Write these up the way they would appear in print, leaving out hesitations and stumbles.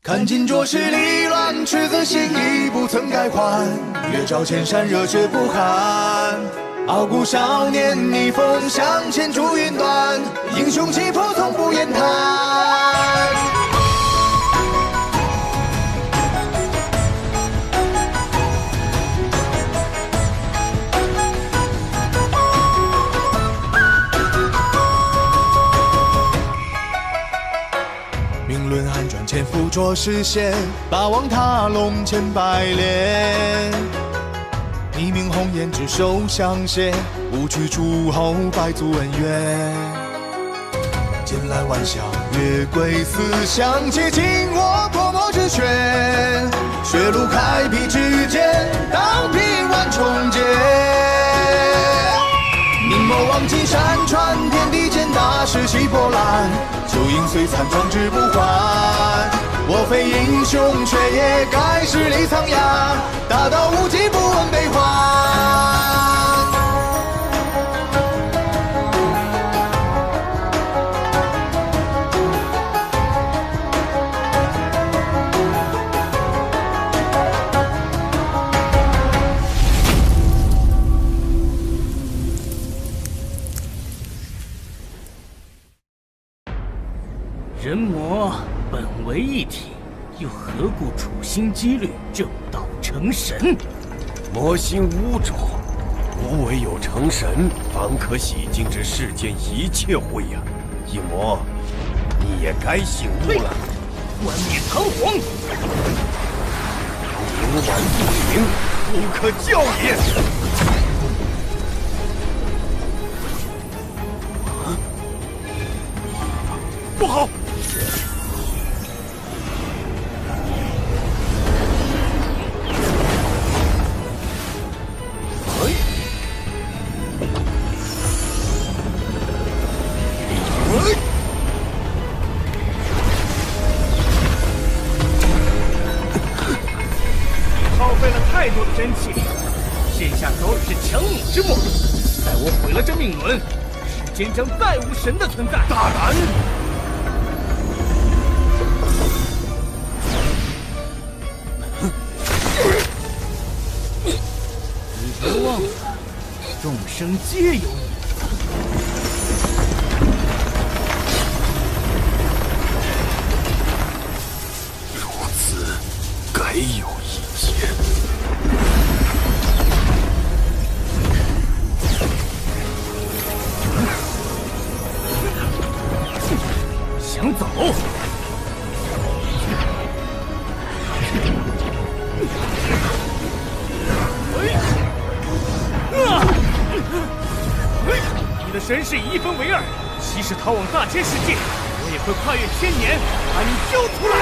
看尽浊世离乱，赤子心意不曾改换。月照千山，热血不寒。傲骨少年逆风向前逐云端，英雄气魄从不言谈。命论汉转，潜伏浊世间，霸王踏龙千百炼。一命红颜，只手相携，无惧诸侯，百足恩怨。剑来万象，月归思乡，且尽我泼墨之血。血路开辟之间，当平万重劫。明眸望尽山川，天地间大势起波澜。旧影虽残，壮志不还。我非英雄，却也该十里苍崖。大道无极，不问悲欢。人魔本为一体，又何故处心积虑正道成神？魔心污浊，吾唯有成神，方可洗净这世间一切晦暗。一魔，你也该醒悟了。冠冕堂皇，冥顽不灵，不可教也。不好！耗费了太多的真气，现下早已是强弩之末。待我毁了这命轮，世间将再无神的存在。大胆！你别忘了，众生皆有你。如此，该有一劫。想走？你的神识以一分为二，即使逃往大千世界，我也会跨越千年把你揪出来。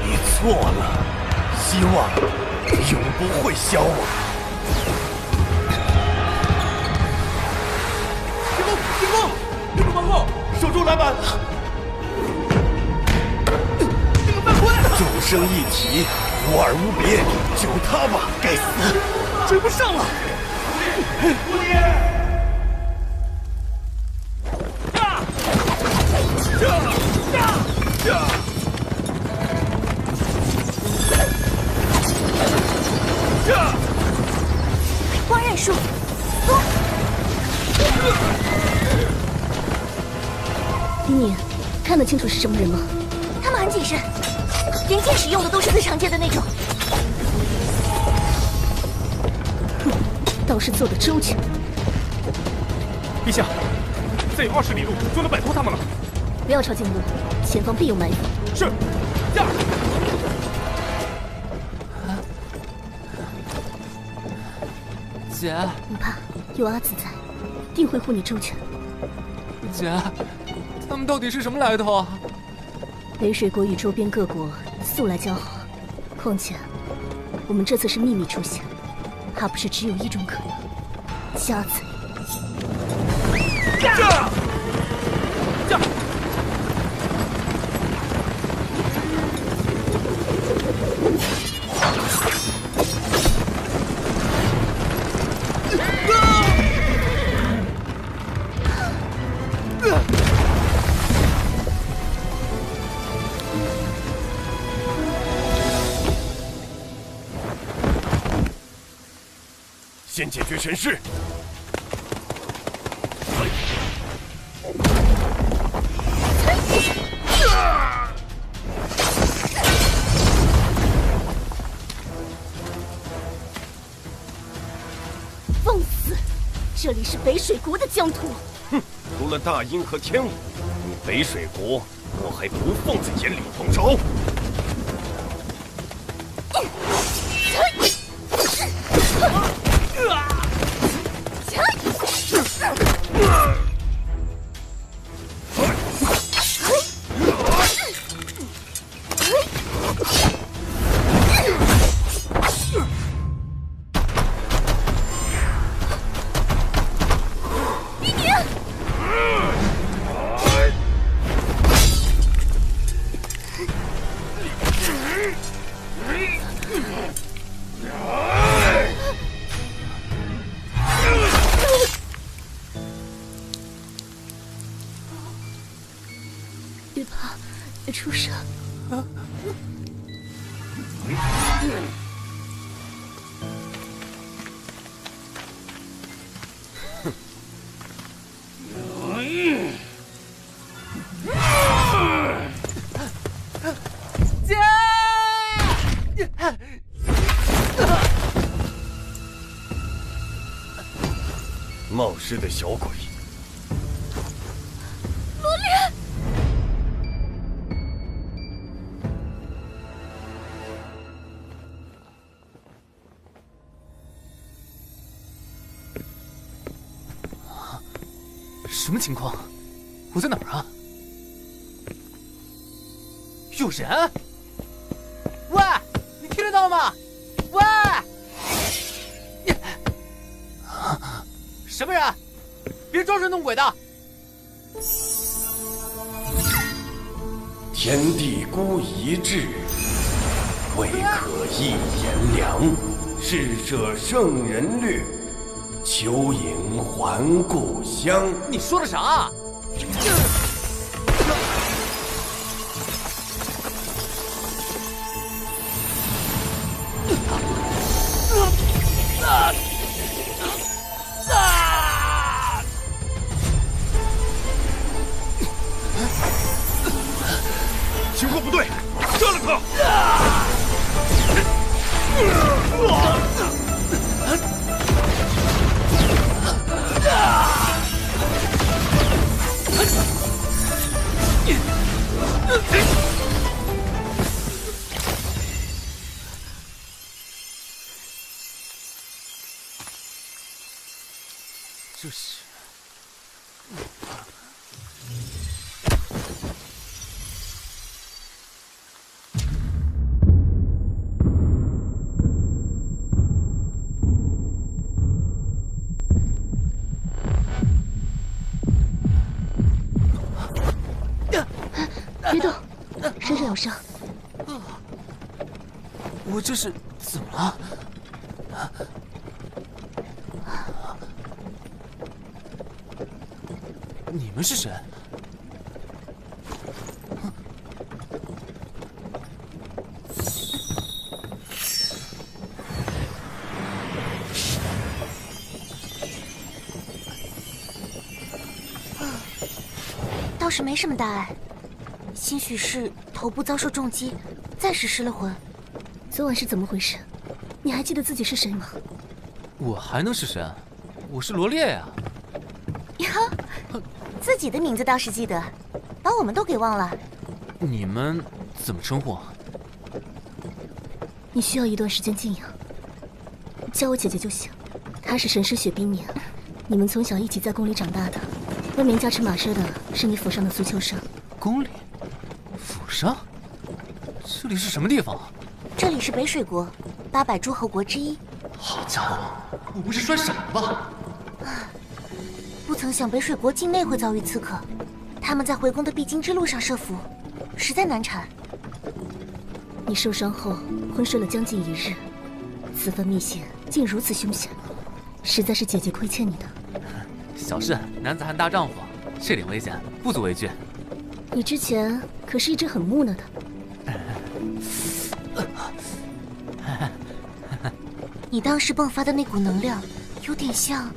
你错了，希望永不会消亡。进攻！那个皇后，守住篮板！那个犯规！众生一体，无二无别，救他吧！该死，追不上了！光刃术，攻！林宁，看得清楚是什么人吗？他们很谨慎，连剑使用的都是最常见的那种。倒是做得周全。陛下，再有20里路就能摆脱他们了。不要抄近路，前方必有埋伏。是，驾！姐，不怕，有阿紫在，定会护你周全。姐，他们到底是什么来头啊？雷水国与周边各国素来交好，况且我们这次是秘密出现，怕不是只有一种可能：瞎子。驾！驾！先解决神识。放肆！这里是北水国的疆土。哼，除了大鹰和天武，你北水国我还不放在眼里，动手！别怕，别出声。冒失的小鬼！罗烈，什么情况？我在哪儿啊？有人？喂，你听得到吗？喂！什么人？别装神弄鬼的！天地孤一志，未可一言良。逝者圣人略，秋影还故乡。你说的啥？情况不对，杀了他！这是。别动，身上有伤。我这是怎么了？你们是谁？倒是没什么大碍，兴许是头部遭受重击，暂时失了魂。昨晚是怎么回事？你还记得自己是谁吗？我还能是谁？我是罗烈呀！呀，自己的名字倒是记得，把我们都给忘了。你们怎么称呼？你需要一段时间静养，叫我姐姐就行。她是神师雪冰年，你们从小一起在宫里长大的。闻名驾驰马车的是你府上的苏秋生。宫里？府上？这里是什么地方？这里是北水国，800诸侯国之一。好家伙，我不是摔傻了吧？不曾想北水国境内会遭遇刺客，他们在回宫的必经之路上设伏，实在难缠。你受伤后昏睡了将近1日，此番密险竟如此凶险，实在是姐姐亏欠你的。小事，男子汉大丈夫，这点危险不足为惧。你之前可是一直很木讷的。你当时迸发的那股能量，有点像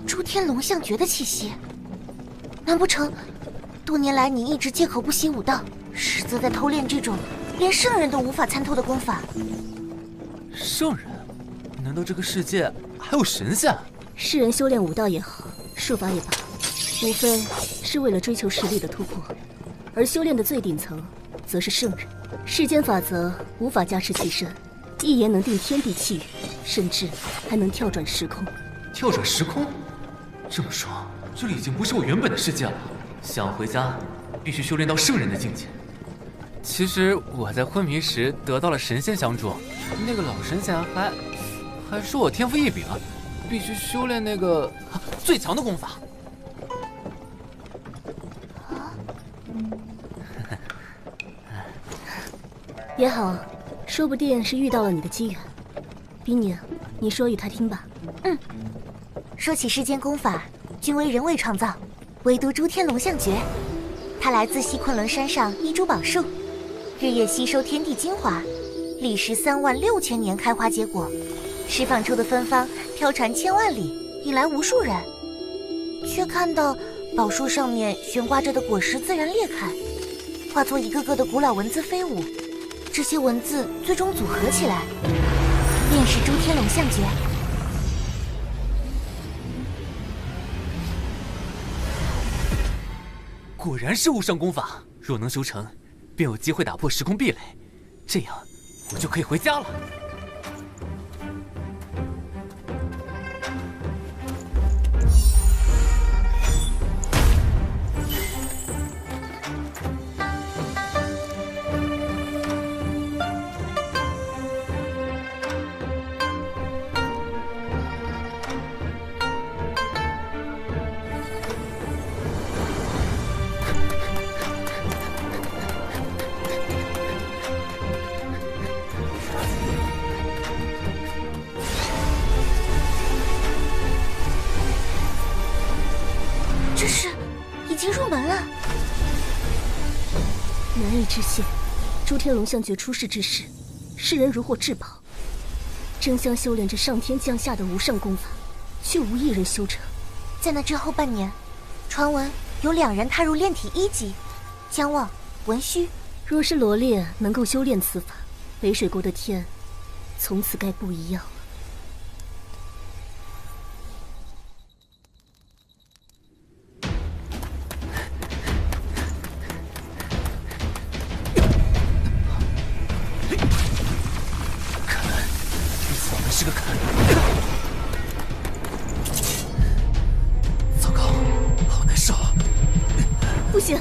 诸天龙象诀的气息。难不成，多年来你一直借口不习武道，实则在偷练这种连圣人都无法参透的功法？圣人？难道这个世界还有神仙？世人修炼武道也好，术法也罢，无非是为了追求实力的突破，而修炼的最顶层，则是圣人。世间法则无法加持其身，一言能定天地气宇，甚至还能跳转时空。跳转时空？这么说，这里已经不是我原本的世界了。想回家，必须修炼到圣人的境界。其实我在昏迷时得到了神仙相助，那个老神仙还说我天赋异禀，必须修炼那个最强的功法。也好，说不定是遇到了你的机缘。冰宁，你说与他听吧。说起世间功法，均为人为创造，唯独诸天龙象诀，它来自西昆仑山上一株宝树，日夜吸收天地精华，历时36000年开花结果，释放出的芬芳飘传千万里，引来无数人。却看到宝树上面悬挂着的果实自然裂开，化作一个个的古老文字飞舞。这些文字最终组合起来，便是诸天龙象诀。果然是无上功法，若能修成，便有机会打破时空壁垒，这样我就可以回家了。这是已经入门了。难以置信，诸天龙象诀出世之时，世人如获至宝，争相修炼这上天降下的无上功法，却无一人修成。在那之后半年，传闻有2人踏入炼体1级，姜望、文虚。若是罗烈能够修炼此法，北水国的天从此该不一样了。是个坎，糟糕，好难受。不行，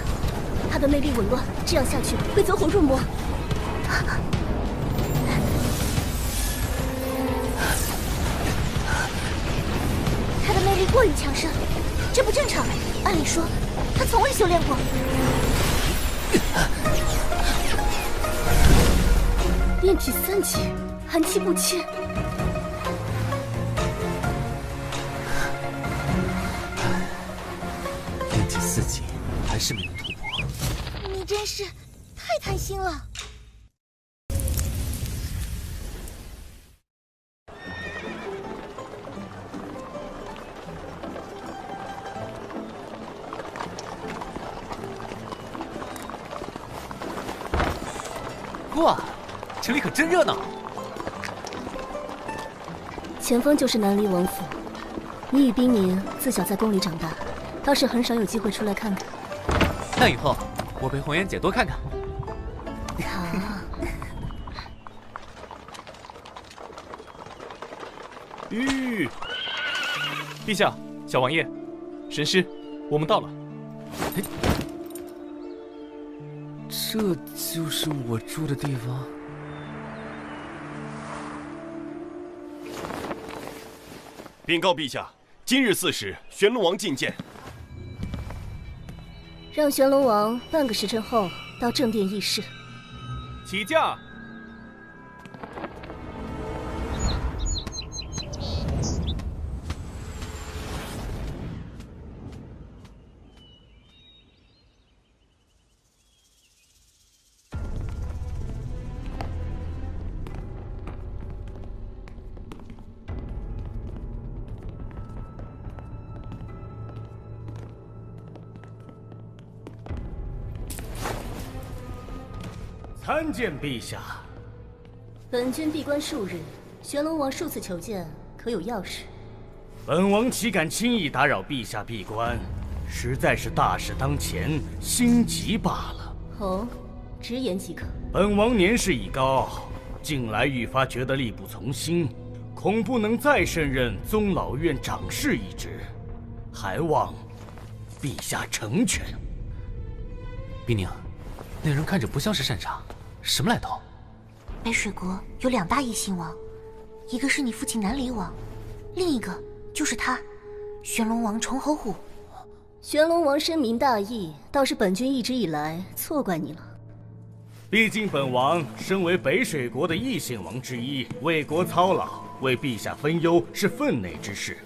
他的魅力紊乱，这样下去会走火入魔。他的魅力过于强盛，这不正常。按理说，他从未修炼过。炼体3级，寒气不侵。炼体4级，还是没能突破。你真是太贪心了。哇，这里可真热闹！前方就是南离王府。你与冰宁自小在宫里长大，倒是很少有机会出来看看。那以后我陪红颜姐多看看。好。陛下，小王爷，神师，我们到了。这就是我住的地方。禀告陛下，今日4时，玄龙王觐见。让玄龙王半个时辰后到正殿议事。起驾。参见陛下。本君闭关数日，玄龙王数次求见，可有要事？本王岂敢轻易打扰陛下闭关，实在是大事当前，心急罢了。哦，直言即可。本王年事已高，近来愈发觉得力不从心，恐不能再胜任宗老院长侍一职，还望陛下成全。冰宁，那人看着不像是善茬，什么来头？北水国有2大异姓王，一个是你父亲南离王，另一个就是他，玄龙王崇侯虎。玄龙王深明大义，倒是本君一直以来错怪你了。毕竟本王身为北水国的异姓王之一，为国操劳，为陛下分忧是分内之事，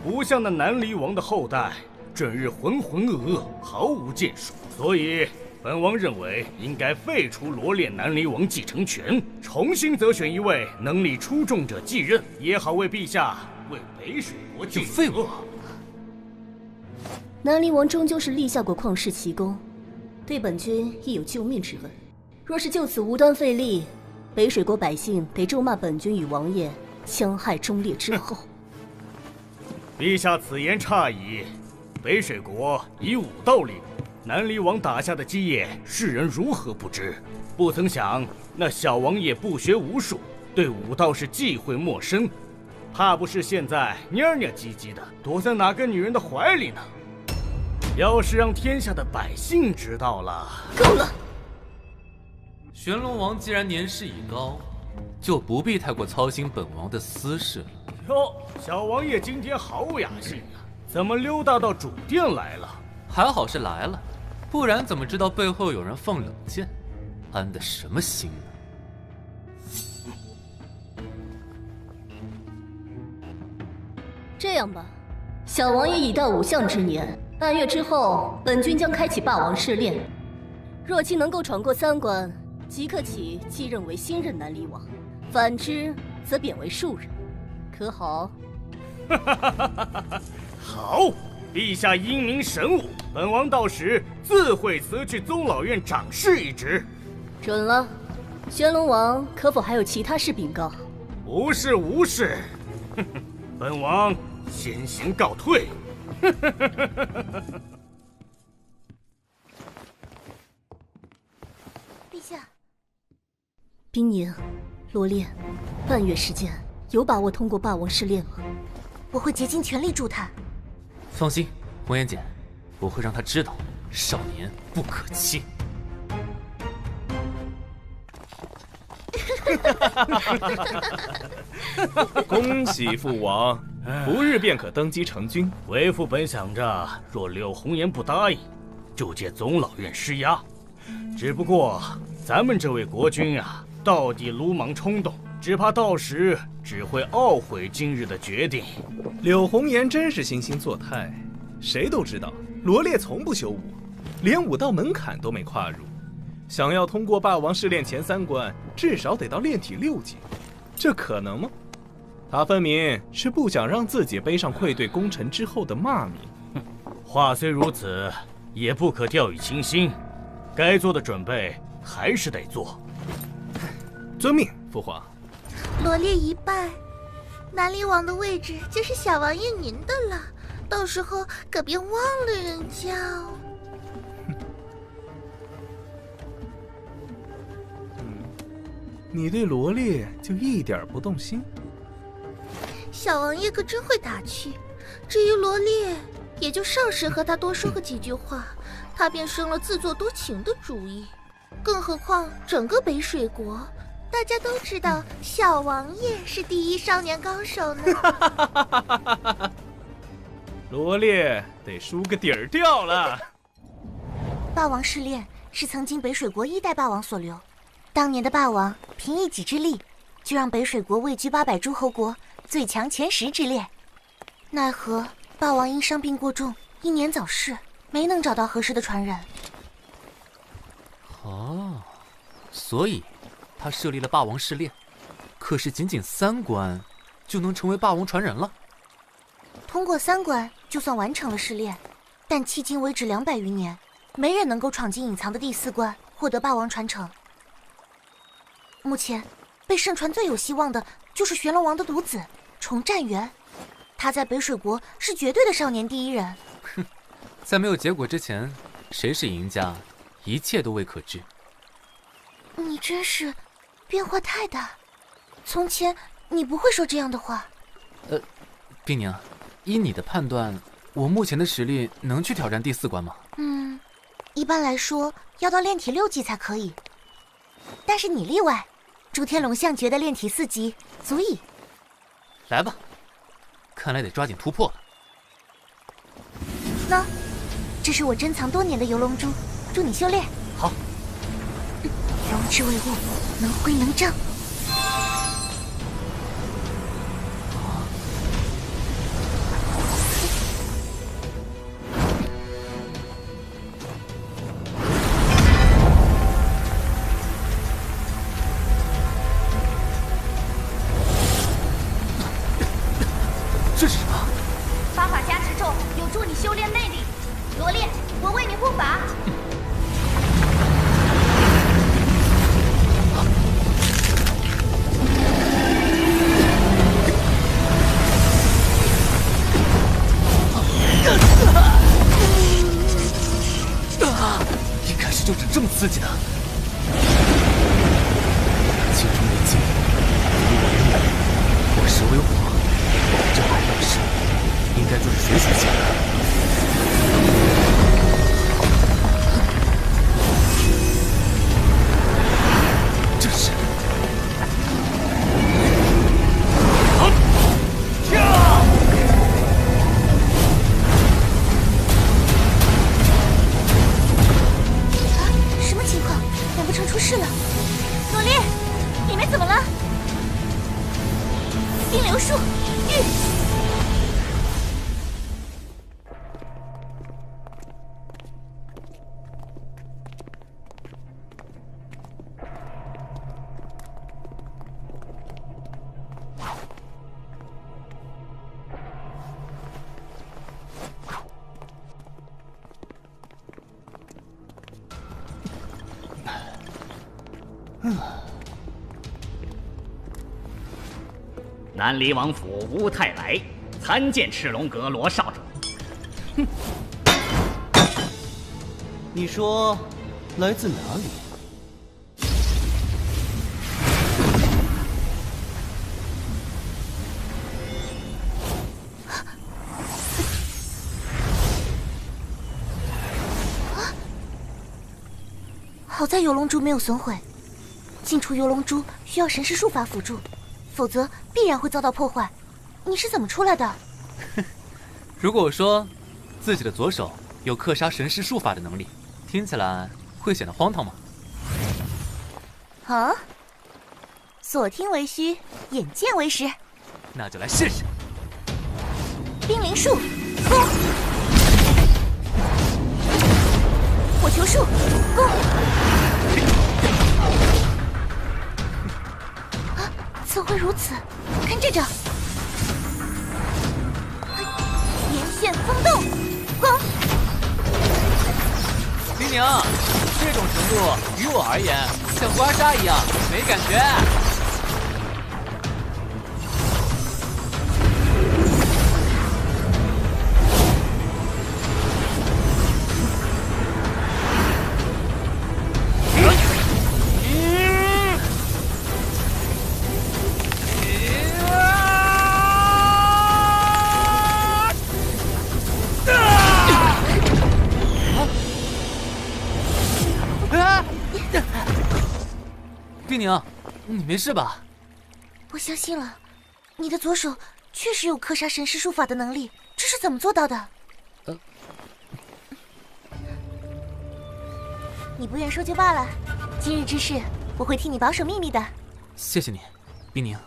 不像那南离王的后代，整日浑浑噩噩，毫无建树。所以本王认为应该废除罗列南离王继承权，重新择选一位能力出众者继任，也好为陛下为北水国尽废话。南离王终究是立下过旷世奇功，对本君亦有救命之恩。若是就此无端费力，北水国百姓得咒骂本君与王爷戕害忠烈之后。陛下此言差矣，北水国以武道立国，南离王打下的基业，世人如何不知？不曾想那小王爷不学无术，对武道是忌讳陌生，怕不是现在蔫蔫唧唧的躲在哪个女人的怀里呢？要是让天下的百姓知道了，够了！玄龙王既然年事已高，就不必太过操心本王的私事了。哟，小王爷今天好雅兴啊，怎么溜达到主殿来了？还好是来了，不然怎么知道背后有人放冷箭，安的什么心呢？这样吧，小王爷已到5相之年，半月之后，本君将开启霸王试炼。若其能够闯过3关，即刻起继任为新任南离王；反之，则贬为庶人，可好？好，陛下英明神武，本王到时自会辞去宗老院长侍一职。准了。玄龙王可否还有其他事禀告？无事无事，本王先行告退。陛下，冰宁、罗烈，半月时间，有把握通过霸王试炼吗？我会竭尽全力助他。放心，红颜姐，我会让他知道，少年不可欺。恭喜父王，不日便可登基成君。为父本想着，若柳红颜不答应，就借宗老院施压。只不过咱们这位国君啊，到底鲁莽冲动，只怕到时只会懊悔今日的决定。柳红颜真是惺惺作态，谁都知道罗烈从不修武，连武道门槛都没跨入。想要通过霸王试炼前3关，至少得到炼体6级，这可能吗？他分明是不想让自己背上愧对功臣之后的骂名。话虽如此，也不可掉以轻心，该做的准备还是得做。遵命，父皇。罗烈一败，南离王的位置就是小王爷您的了，到时候可别忘了人家哦。你对罗烈就一点不动心？小王爷可真会打趣。至于罗烈，也就少时和他多说个几句话，他便生了自作多情的主意。更何况整个北水国，大家都知道小王爷是第1少年高手呢。罗烈得输个底儿掉了。霸王试炼是曾经北水国1代霸王所留。当年的霸王凭一己之力，就让北水国位居800诸侯国最强前10之列。奈何霸王因伤病过重，英年早逝，没能找到合适的传人。哦，所以他设立了霸王试炼，可是仅仅3关就能成为霸王传人了。通过3关就算完成了试炼，但迄今为止200余年，没人能够闯进隐藏的第4关，获得霸王传承。目前被盛传最有希望的就是玄龙王的独子重战元，他在北水国是绝对的少年第一人。哼，在没有结果之前，谁是赢家，一切都未可知。你真是变化太大，从前你不会说这样的话。冰宁，依你的判断，我目前的实力能去挑战第4关吗？一般来说要到炼体6级才可以，但是你例外，诸天龙象诀的炼体4级足矣。来吧，看来得抓紧突破了。喏，这是我珍藏多年的游龙珠，助你修炼。好。龙之为物，能挥能仗。这是什么？法法加持咒有助你修炼内力。罗烈，我为你护法。一开始就长这么刺激的，其中为镜，以我为木，我实为火。这海妖石应该就是水属性的。这是什么情况？难不成出事了？罗烈，里面怎么了？冰流术，玉。南离王府乌泰来，参见赤龙阁罗少主。哼，你说来自哪里？好在游龙珠没有损毁，进出游龙珠需要神识术法辅助，否则必然会遭到破坏。你是怎么出来的？如果我说自己的左手有克杀神识术法的能力，听起来会显得荒唐吗？啊？所听为虚，眼见为实。那就来试试。冰灵术，攻！火球术，攻！啊，怎会如此？看这招！连线风动，攻！冰宁，这种程度于我而言像刮痧一样没感觉。冰宁，你没事吧？我相信了，你的左手确实有克杀神识术法的能力，这是怎么做到的？你不愿说就罢了，今日之事我会替你保守秘密的。谢谢你，冰宁。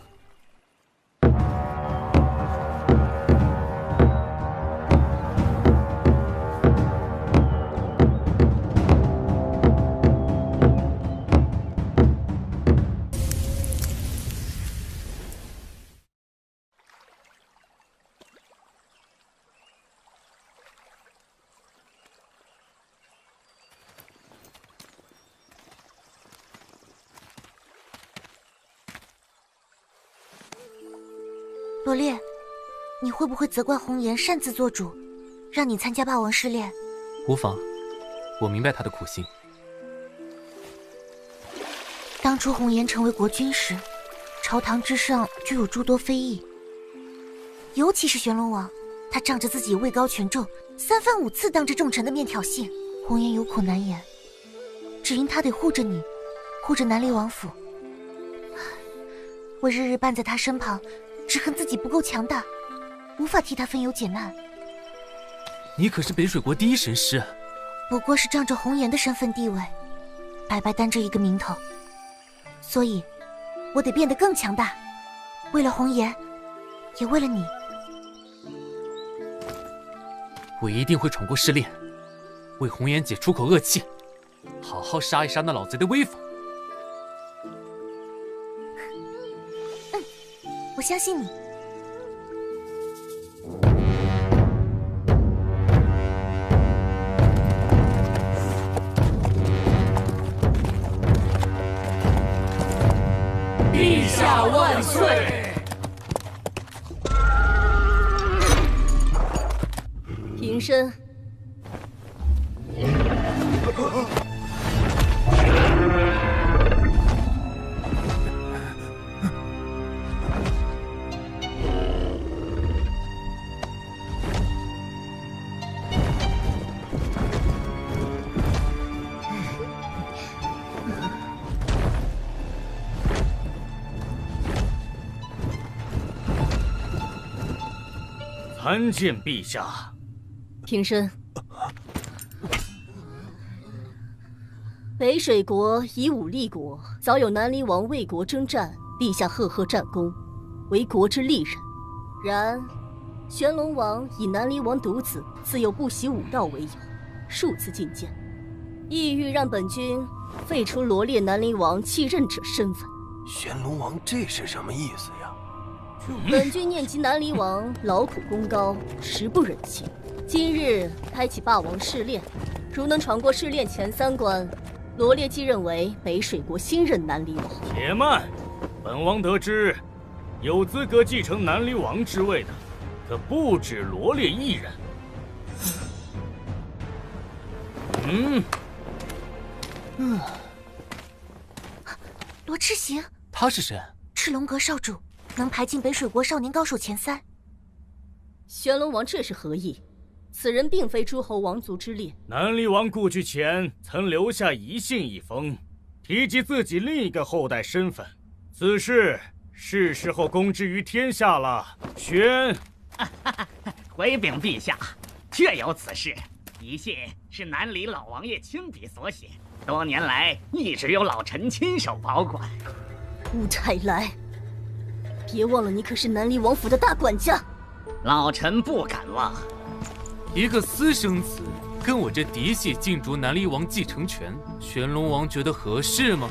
罗烈，你会不会责怪红颜擅自做主，让你参加霸王试炼？无妨，我明白他的苦心。当初红颜成为国君时，朝堂之上就有诸多非议，尤其是玄龙王，他仗着自己位高权重，3番5次当着众臣的面挑衅，红颜有苦难言。只因他得护着你，护着南离王府。我日日伴在他身旁，只恨自己不够强大，无法替他分忧解难。你可是北水国第一神师，不过是仗着红颜的身份地位，白白担着一个名头，所以我得变得更强大，为了红颜，也为了你。我一定会闯过试炼，为红颜姐出口恶气，好好杀一杀那老贼的威风。我相信你。陛下万岁！平身。参见陛下。平身。北水国以武立国，早有南离王为国征战，陛下赫赫战功，为国之利人。然玄龙王以南离王独子自幼不习武道为由，数次进谏，意欲让本君废除罗列南离王继任者身份。玄龙王这是什么意思呀？本君念及南离王劳苦功高，实不忍心。今日开启霸王试炼，如能闯过试炼前3关，罗烈继任为北水国新任南离王。且慢，本王得知，有资格继承南离王之位的，可不止罗烈一人。罗赤行，他是谁？赤龙阁少主，能排进北水国少年高手前3。玄龙王这是何意？此人并非诸侯王族之列。南离王故去前曾留下遗信一封，提及自己另一个后代身份。此事是时候公之于天下了。玄，回禀陛下，确有此事。遗信是南离老王爷亲笔所写，多年来一直由老臣亲手保管。乌太来，别忘了你可是南离王府的大管家。老臣不敢忘。一个私生子跟我这嫡系竞逐南离王继承权，玄龙王觉得合适吗？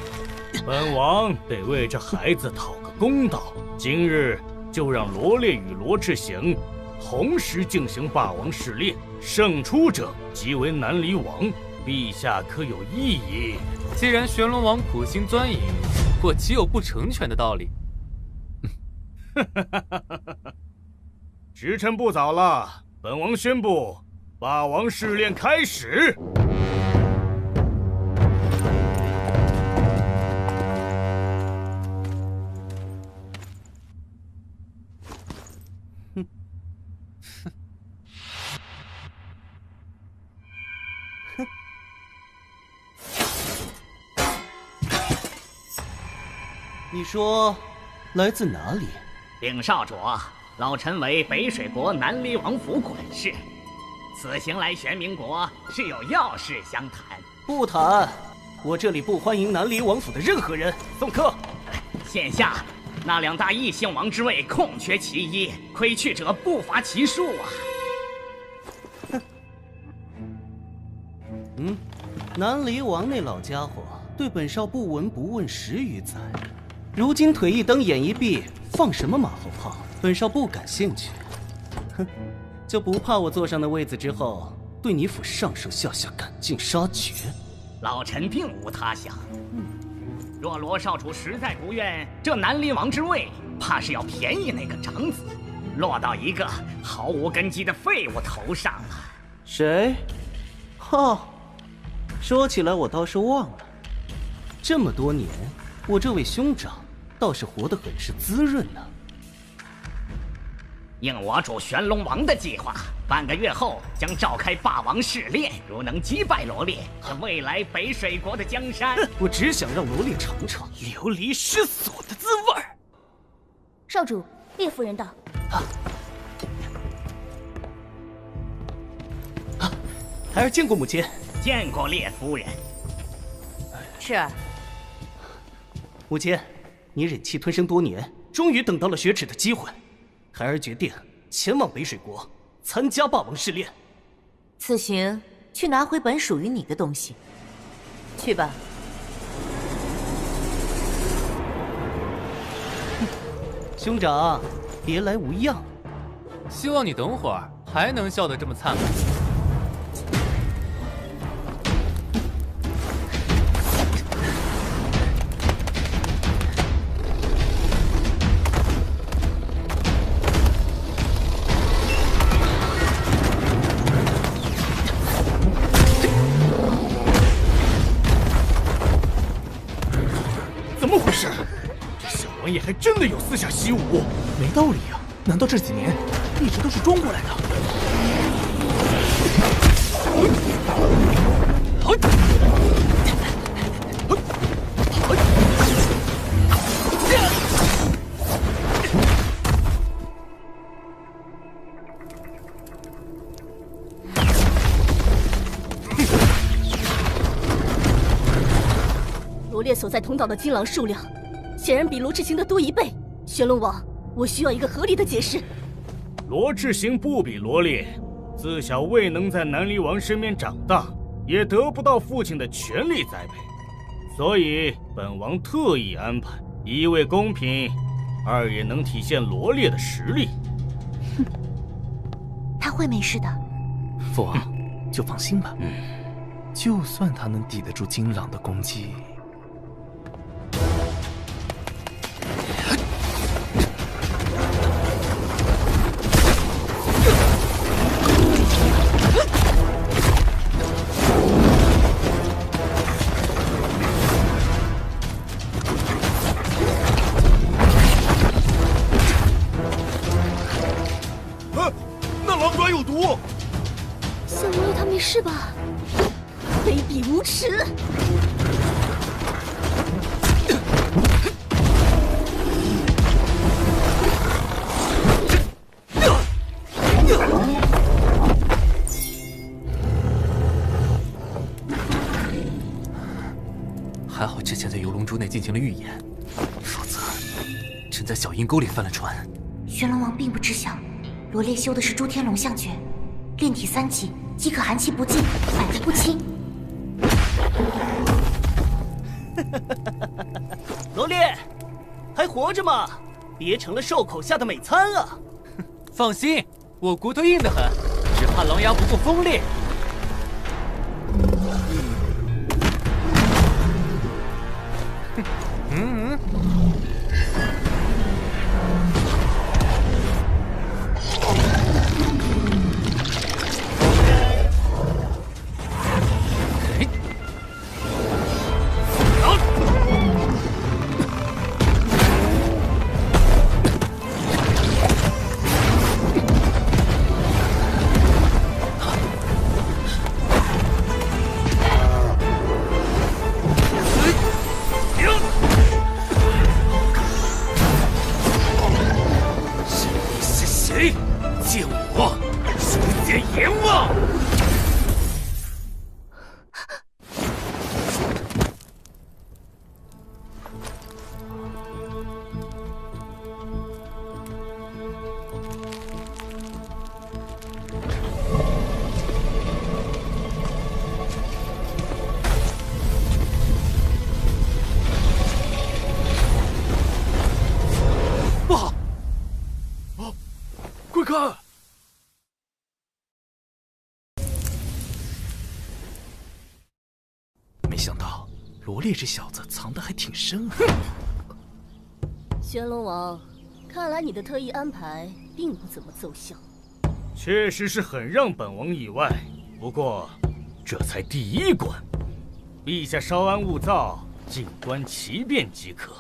本王得为这孩子讨个公道。今日就让罗烈与罗赤行同时进行霸王试炼，胜出者即为南离王。陛下可有异议？既然玄龙王苦心钻营，我岂有不成全的道理？时辰不早了。本王宣布，霸王试炼开始。你说来自哪里？禀少主，老臣为北水国南离王府管事，此行来玄冥国是有要事相谈。不谈，我这里不欢迎南离王府的任何人。送客。现下那2大异姓王之位空缺其一，亏去者不乏其数啊。南离王那老家伙对本少不闻不问10余载，如今腿一蹬眼一闭，放什么马后炮？本少不感兴趣。哼，就不怕我坐上那位子之后，对你府上上下下赶尽杀绝？老臣并无他想。若罗少主实在不愿这南离王之位，怕是要便宜那个长子。落到一个毫无根基的废物头上了。谁？哦，说起来我倒是忘了，这么多年，我这位兄长倒是活得很是滋润呢。应我主玄龙王的计划，半个月后将召开霸王试炼。如能击败罗烈，是未来北水国的江山。我只想让罗烈尝尝流离失所的滋味儿。少主，烈夫人到。孩儿见过母亲。见过烈夫人。是。母亲，你忍气吞声多年，终于等到了雪耻的机会。孩儿决定前往北水国参加霸王试炼。此行去拿回本属于你的东西。去吧。兄长，别来无恙。希望你等会儿还能笑得这么灿烂。怎么回事？这小王爷还真的有私下习武？没道理啊！难道这几年一直都是装过来的？罗烈所在通道的金狼数量，显然比罗志行的多1倍。玄龙王，我需要一个合理的解释。罗志行不比罗烈，自小未能在南离王身边长大，也得不到父亲的全力栽培，所以本王特意安排，一为公平，二也能体现罗烈的实力。哼，他会没事的。父王，就放心吧。就算他能抵得住金朗的攻击。那狼爪有毒！小王爷他没事吧？卑鄙无耻！还好之前在游龙珠内进行了预演，否则真在小阴沟里翻了船。玄龙王并不知晓，罗烈修的是诸天龙象诀，炼体3级即可寒气不尽，百毒不侵。罗烈，还活着吗？别成了兽口下的美餐啊！放心，我骨头硬得很，只怕狼牙不够锋利。见我诛奸阎王！不好！哦，快看！没想到罗烈这小子藏得还挺深啊！玄龙王，看来你的特意安排并不怎么奏效。确实是很让本王意外，不过这才第一关，陛下稍安勿躁，静观其变即可。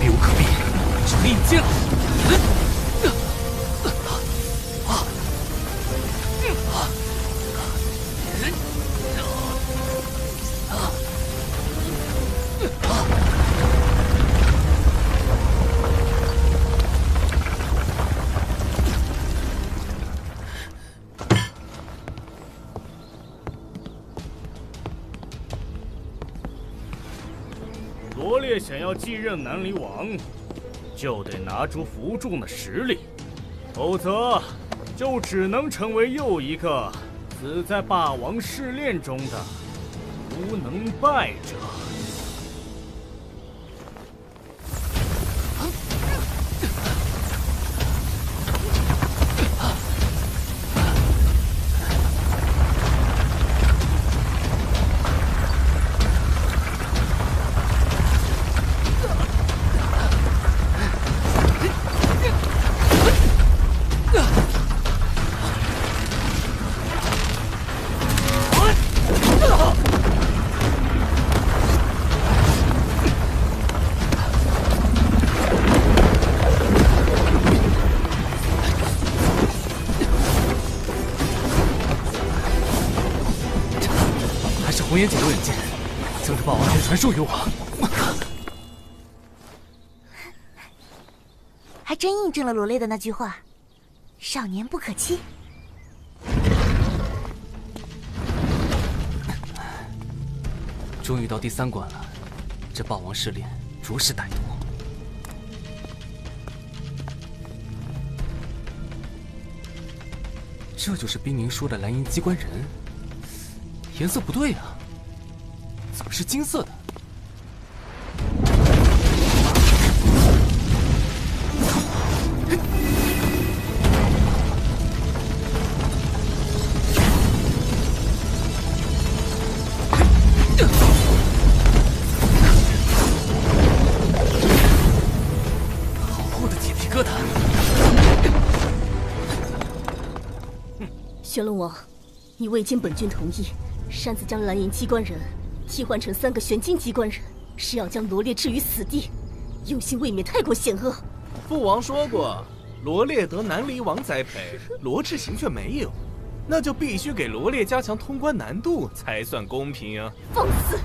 避无可避，只能应接了。罗烈想要继任南离王，就得拿出扶助的实力，否则就只能成为又一个死在霸王试炼中的无能败者。红颜解毒忍剑，将这霸王剑传授于我。还真印证了罗烈的那句话：少年不可欺。终于到第3关了，这霸王试炼着实歹毒。这就是冰宁说的蓝银机关人，颜色不对啊。 怎么是金色的？好厚的铁皮疙瘩！玄龙王，你未经本君同意，擅自将蓝银机关人 替换成3个玄金机关人，是要将罗烈置于死地，用心未免太过险恶。父王说过，罗烈得南离王栽培，罗志行却没有，那就必须给罗烈加强通关难度才算公平啊！放肆！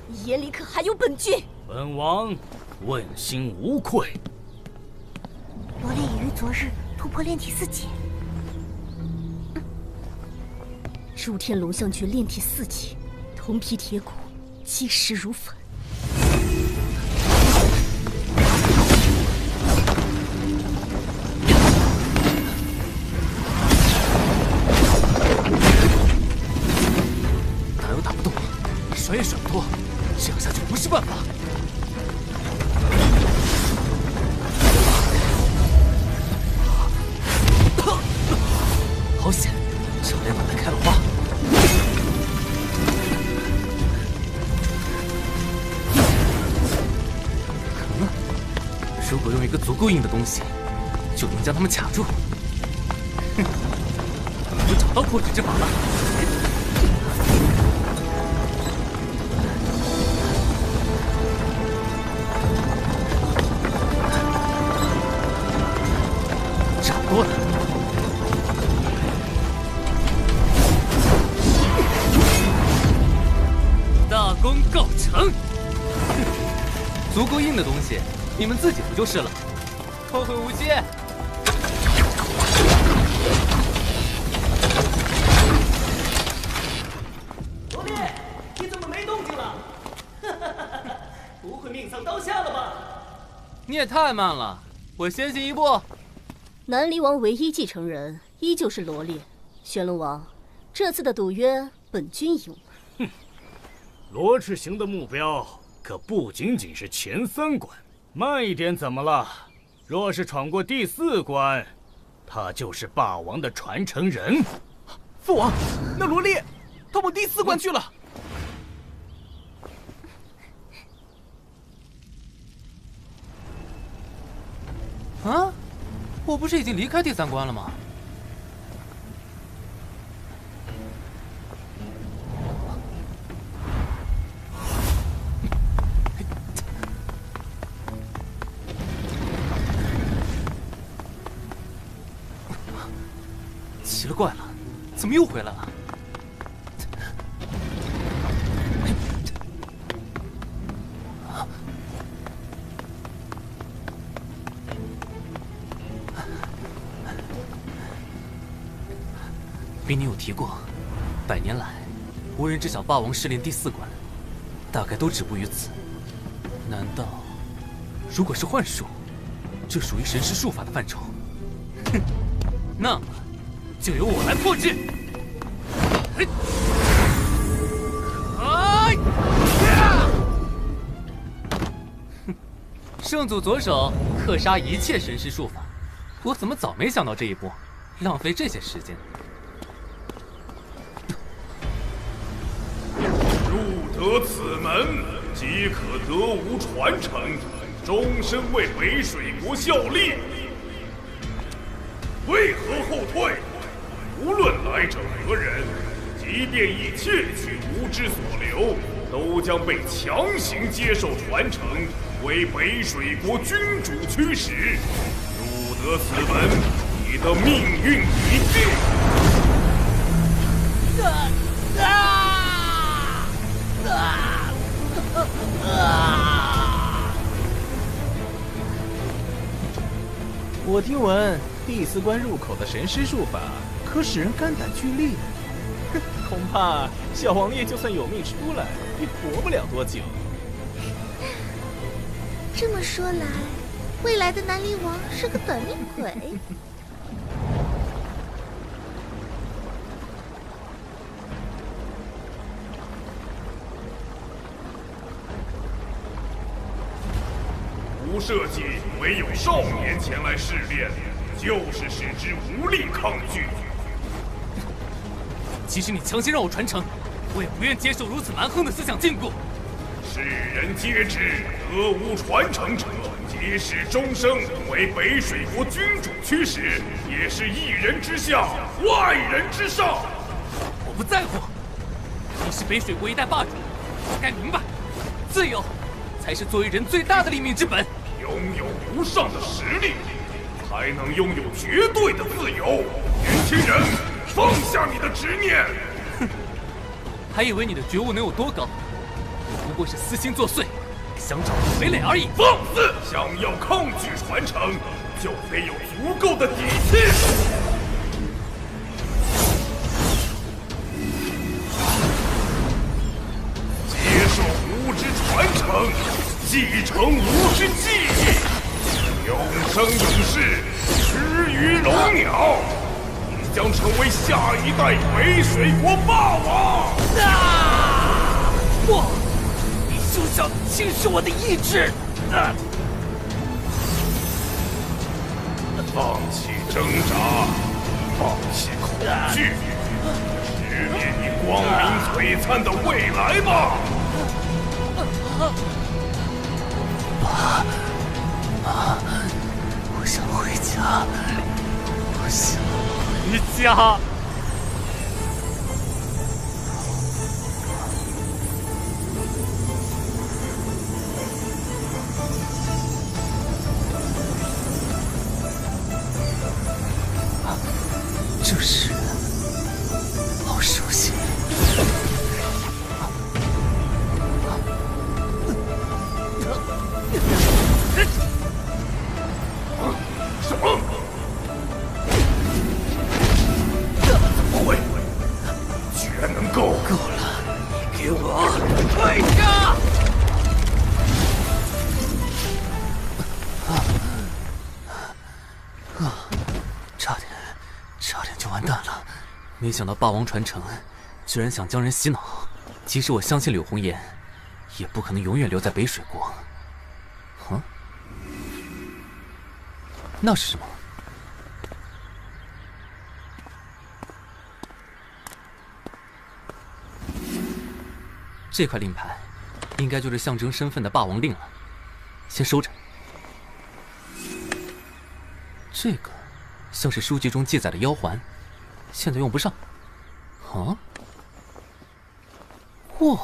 你眼里可还有本君？本王问心无愧。罗烈已于昨日突破炼体4级。诸天龙象诀炼体4级。 铜皮铁骨，击石如粉。打又打不动，甩也甩不脱，这样下去不是办法。好险，差点把他开了花。 如果用一个足够硬的东西，就能将他们卡住。哼，我找到破纸之法了。差不多了。大功告成。足够硬的东西。 你们自己不就是了？后会无期。罗烈，你怎么没动静了？不会命丧刀下了吧？你也太慢了，我先行一步。南离王唯一继承人依旧是罗烈。玄龙王，这次的赌约本君赢了。哼，罗志行的目标可不仅仅是前3关。 慢一点怎么了？若是闯过第4关，他就是霸王的传承人。父王，那罗列，他往第4关去了。啊，我不是已经离开第3关了吗？奇了怪了，怎么又回来了？兵尼有提过，100年来，无人知晓霸王试炼第4关，大概都止步于此。难道，如果是幻术，这属于神师术法的范畴？哼，那么就由我来破之。圣祖左手克杀一切神师术法，我怎么早没想到这一步，浪费这些时间？入得此门，即可得无传承，终身为北水国效力。为何后退？无论来者何人，即便以窃取无知所留，都将被强行接受传承，为北水国君主驱使。入得此门，你的命运已定。我听闻第4关入口的神师术法，可使人肝胆俱裂。恐怕小王爷就算有命出来，也活不了多久。这么说来，未来的南离王是个短命鬼。吾设计唯有少年前来试炼，就是使之无力抗拒。即使你强行让我传承，我也不愿接受如此蛮横的思想禁锢。世人皆知，得无传承者，即使终生为北水国君主驱使，也是一人之下，万人之上。我不在乎，你是北水国一代霸主，我该明白，自由才是作为人最大的立命之本。拥有无上的实力，才能拥有绝对的自由。年轻人，放下你的执念。哼，还以为你的觉悟能有多高？不过是私心作祟，想找个傀儡而已。放肆！想要抗拒传承，就得有足够的底气。接受无知传承，继承无知记忆，永生永世，吃鱼龙鸟，你将成为下一代北水国霸王。不！就想侵蚀我的意志！放弃挣扎，放弃恐惧，直面你光明璀璨的未来吧！妈，我想回家，我想回家。这是好熟悉。什么？怎么会？居然能够！够了！你给我退下！差点就完蛋了。没想到霸王传承居然想将人洗脑，即使我相信柳红颜，也不可能永远留在北水国。那是什么？这块令牌，应该就是象征身份的霸王令了，先收着。这个像是书籍中记载的妖环，现在用不上。啊？哇，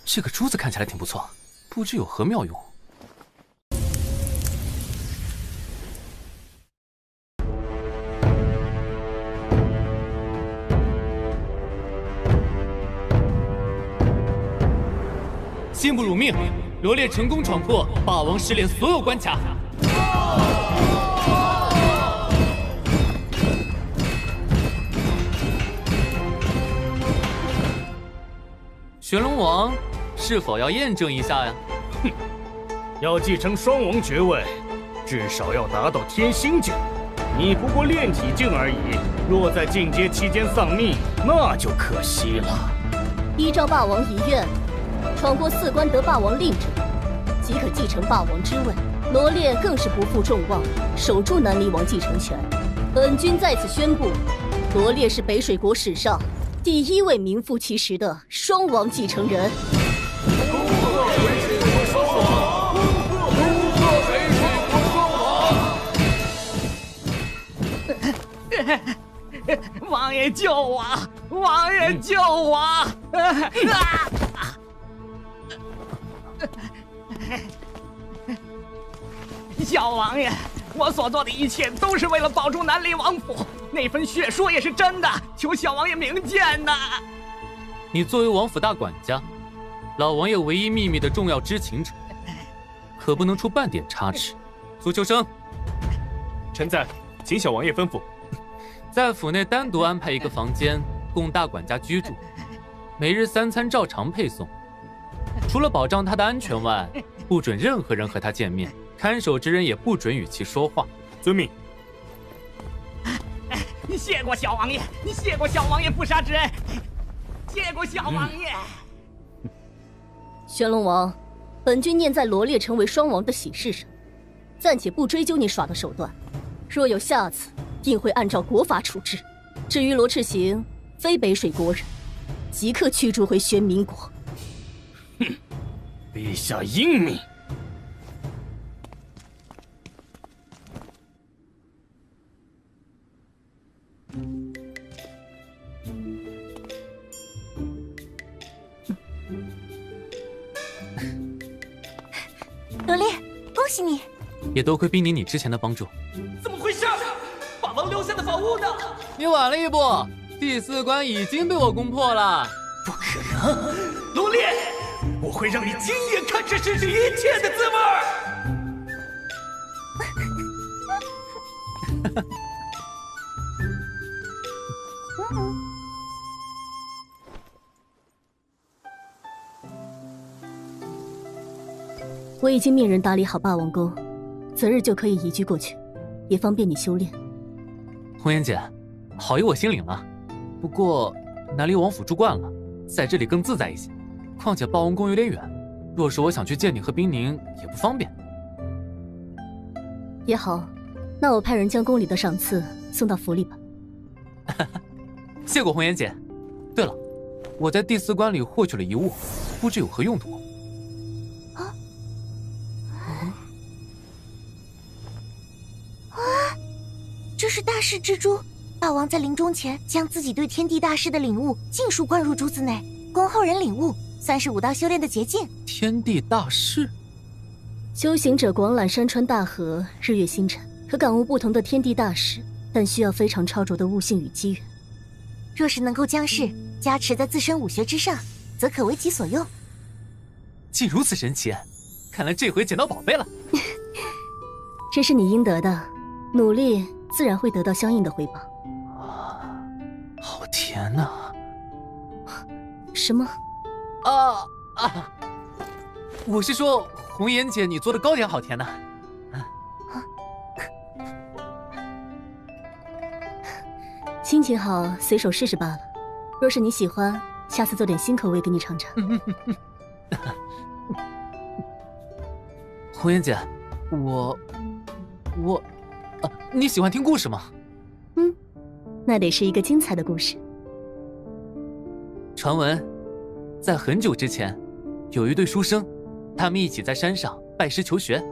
这个珠子看起来挺不错，不知有何妙用。信不辱命，罗烈成功闯破霸王试炼所有关卡。玄龙王是否要验证一下呀？哼，要继承双王爵位，至少要达到天心境。你不过炼体境而已，若在进阶期间丧命，那就可惜了。依照霸王遗愿，闯过4关得霸王令者，即可继承霸王之位。罗烈更是不负众望，守住南离王继承权。本君在此宣布，罗烈是北水国史上第1位名副其实的双王继承人。王爷救我！王爷救我！小王爷，我所做的一切都是为了保住南离王府，那份血书也是真的，求小王爷明鉴呐！你作为王府大管家，老王爷唯一秘密的重要知情者，可不能出半点差池。苏秋生，臣在，请小王爷吩咐。在府内单独安排一个房间供大管家居住，每日3餐照常配送。除了保障他的安全外，不准任何人和他见面，看守之人也不准与其说话。遵命。谢过小王爷，谢过小王爷不杀之恩，谢过小王爷。玄龙王，本君念在罗烈成为双王的喜事上，暂且不追究你耍的手段。若有下次，定会按照国法处置。至于罗赤行，非北水国人，即刻驱逐回玄冥国。哼，陛下英明。罗烈，恭喜你！也多亏冰宁你之前的帮助。怎么回事？霸王留下的宝物呢？你晚了一步，第4关已经被我攻破了。不可能，罗烈，我会让你亲眼看这失去一切的滋味儿。我已经命人打理好霸王宫，择日就可以移居过去，也方便你修炼。红颜姐，好意我心领了。不过南离王府住惯了，在这里更自在一些。况且霸王宫有点远，若是我想去见你和冰宁，也不方便。也好，那我派人将宫里的赏赐送到府里吧。谢过红颜姐。对了，我在第4关里获取了遗物，不知有何用途。这是大势之珠，霸王在临终前将自己对天地大势的领悟尽数灌入珠子内，供后人领悟，算是武道修炼的捷径。天地大势，修行者广览山川大河、日月星辰，可感悟不同的天地大势，但需要非常超卓的悟性与机缘。若是能够将士加持在自身武学之上，则可为己所用。竟如此神奇，看来这回捡到宝贝了。这是你应得的，努力自然会得到相应的回报。好甜呐！什么？我是说，红颜姐，你做的糕点好甜呐！心情好，随手试试罢了。若是你喜欢，下次做点新口味给你尝尝。红颜姐，你喜欢听故事吗？那得是一个精彩的故事。传闻，在很久之前，有一对书生，他们一起在山上拜师求学。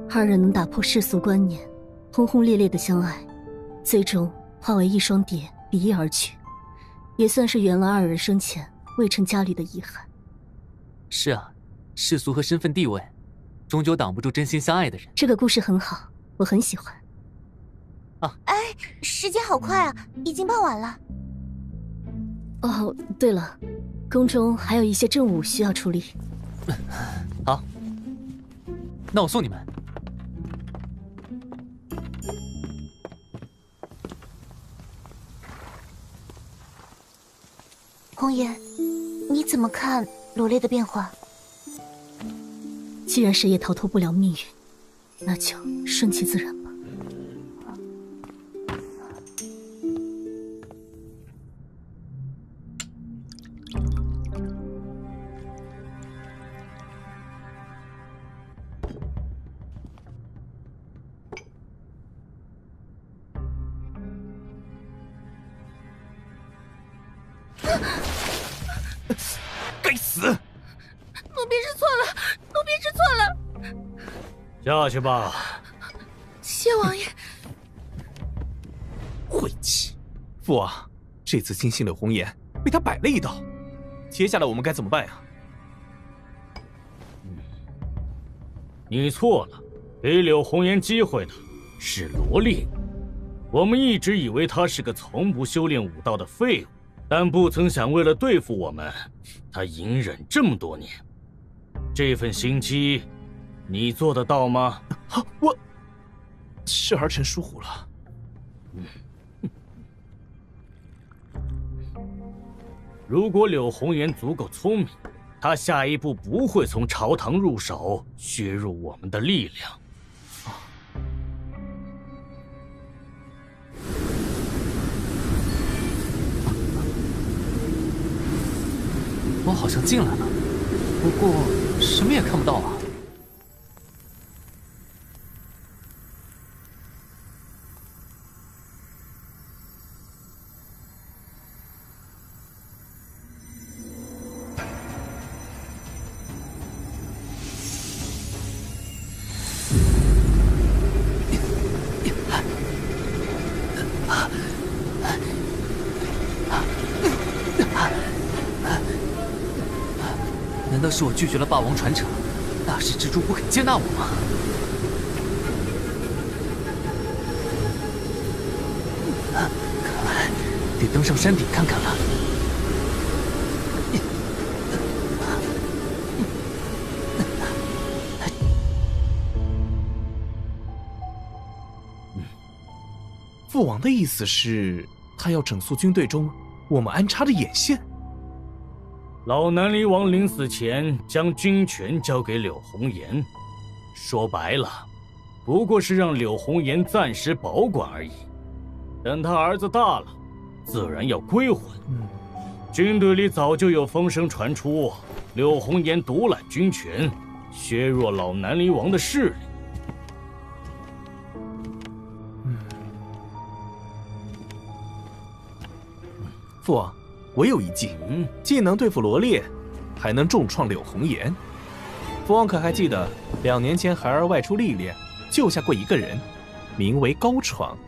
二人能打破世俗观念，轰轰烈烈的相爱，最终化为一双蝶比翼而去，也算是圆了二人生前未成家侣的遗憾。是啊，世俗和身份地位，终究挡不住真心相爱的人。这个故事很好，我很喜欢。哎，时间好快啊，已经傍晚了。哦，对了，宫中还有一些政务需要处理。好，那我送你们。红颜，你怎么看罗烈的变化？既然谁也逃脱不了命运，那就顺其自然吧。该死！奴婢知错了，奴婢知错了。下去吧。谢王爷。晦气！父王，这次金星柳红颜被他摆了一道，接下来我们该怎么办呀？你错了，给柳红颜机会的是罗烈。我们一直以为他是个从不修炼武道的废物，但不曾想为了对付我们，他隐忍这么多年。这份心机，你做得到吗？是儿臣疏忽了。如果柳红颜足够聪明，她下一步不会从朝堂入手，削弱我们的力量。我好像进来了，不过什么也看不到啊。难道是我拒绝了霸王传承，大势之主不肯接纳我吗？看来得登上山顶看看了。父王的意思是，他要整肃军队中我们安插的眼线。老南离王临死前将军权交给柳红颜，说白了，不过是让柳红颜暂时保管而已。等他儿子大了，自然要归还。军队里早就有风声传出，柳红颜独揽军权，削弱老南离王的势力。父王，我有一计，既能对付罗烈，还能重创柳红颜。父王可还记得2年前孩儿外出历练，救下过一个人，名为高闯。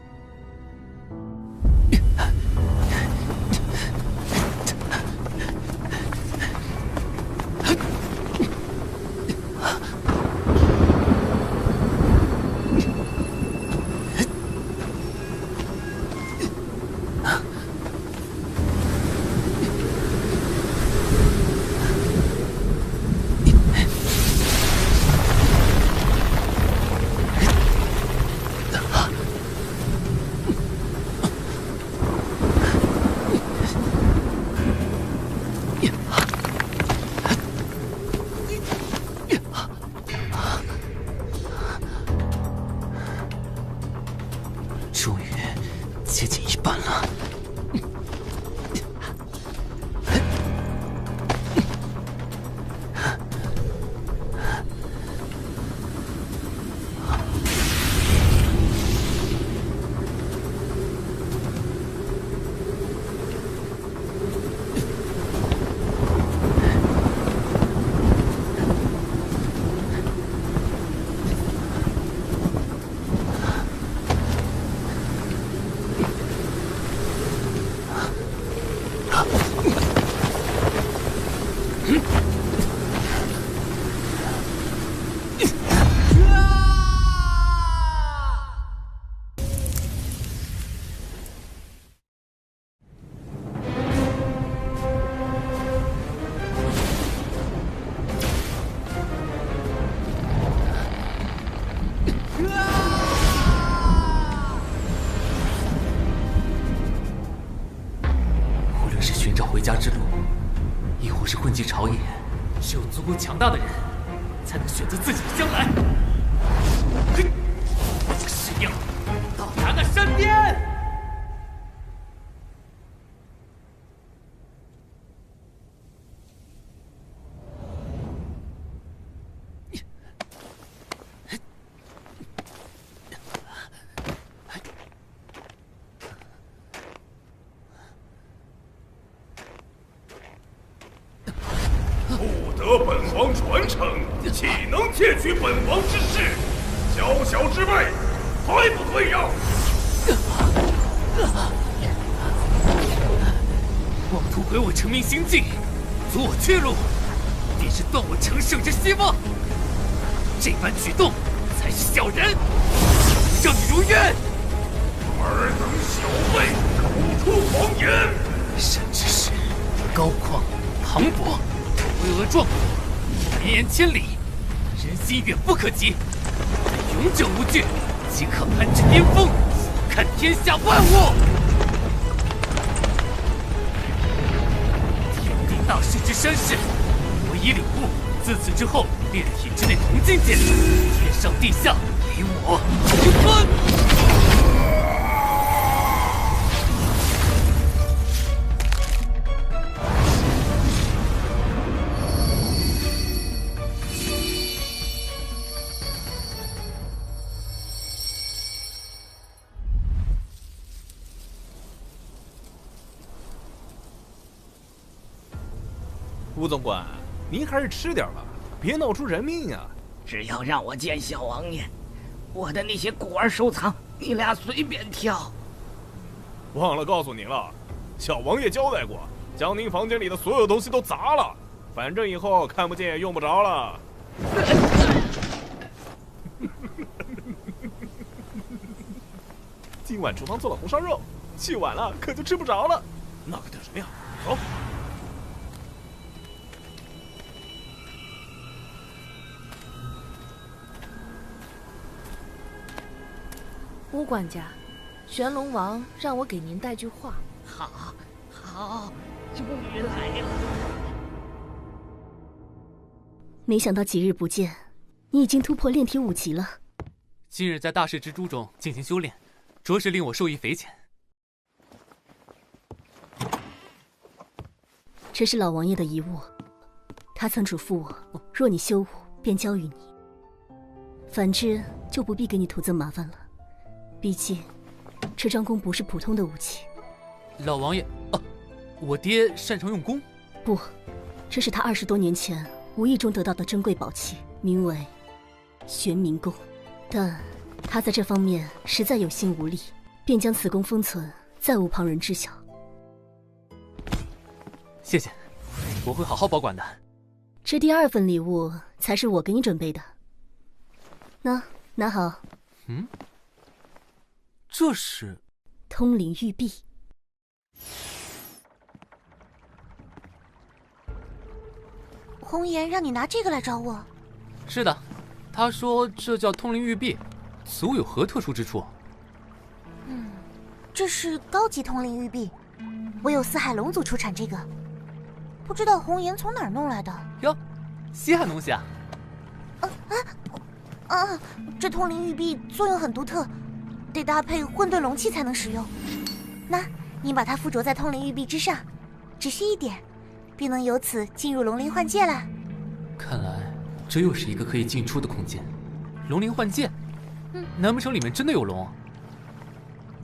办了。回家之路，亦或是混迹朝野，只有足够强大的人，才能选择自己的将来。石英，到达那山边。得本王传承，岂能窃取本王之事？小小之辈，还不退让！妄图毁我成名行径，阻我去路，便是断我成圣之希望。这般举动才是小人，让你如愿。尔等小辈，口出狂言！神之事，高旷磅礴。巍峨壮阔，绵延千里，人心远不可及。永久无惧，即可攀至巅峰，看天下万物。天地大势之山势，我已领悟。自此之后，炼体之内同境界，天上地下，唯我独尊。吴总管，您还是吃点吧，别闹出人命啊！只要让我见小王爷，我的那些古玩收藏，你俩随便挑。忘了告诉您了，小王爷交代过，将您房间里的所有东西都砸了，反正以后看不见也用不着了。今晚厨房做了红烧肉，去晚了可就吃不着了。那可等什么呀？走。乌管家，玄龙王让我给您带句话。好，终于来了。没想到几日不见，你已经突破炼体5级了。今日在大势之珠中进行修炼，着实令我受益匪浅。这是老王爷的遗物，他曾嘱咐我，若你修武，便交予你；反之，就不必给你徒增麻烦了。毕竟，这张弓不是普通的武器。老王爷，我爹擅长用弓？不，这是他20多年前无意中得到的珍贵宝器，名为玄冥弓。但他在这方面实在有心无力，便将此弓封存，再无旁人知晓。谢谢，我会好好保管的。这第2份礼物才是我给你准备的。拿好。这是通灵玉璧。红颜让你拿这个来找我？是的，他说这叫通灵玉璧，此物有何特殊之处？这是高级通灵玉璧，唯有四海龙族出产这个，不知道红颜从哪儿弄来的。哟，稀罕东西啊！这通灵玉璧作用很独特。得搭配混沌龙器才能使用。那，你把它附着在通灵玉璧之上，只需一点，便能由此进入龙灵幻界了。看来这又是一个可以进出的空间。龙灵幻界？难不成里面真的有龙？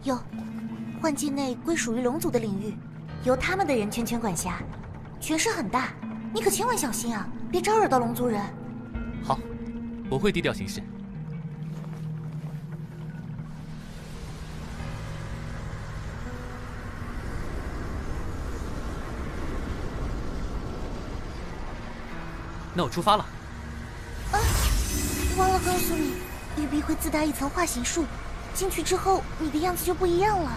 有，幻界内归属于龙族的领域，由他们的人全权管辖，权势很大。你可千万小心啊，别招惹到龙族人。好，我会低调行事。那我出发了。啊，忘了告诉你，玉璧会自带一层化形术，进去之后你的样子就不一样了。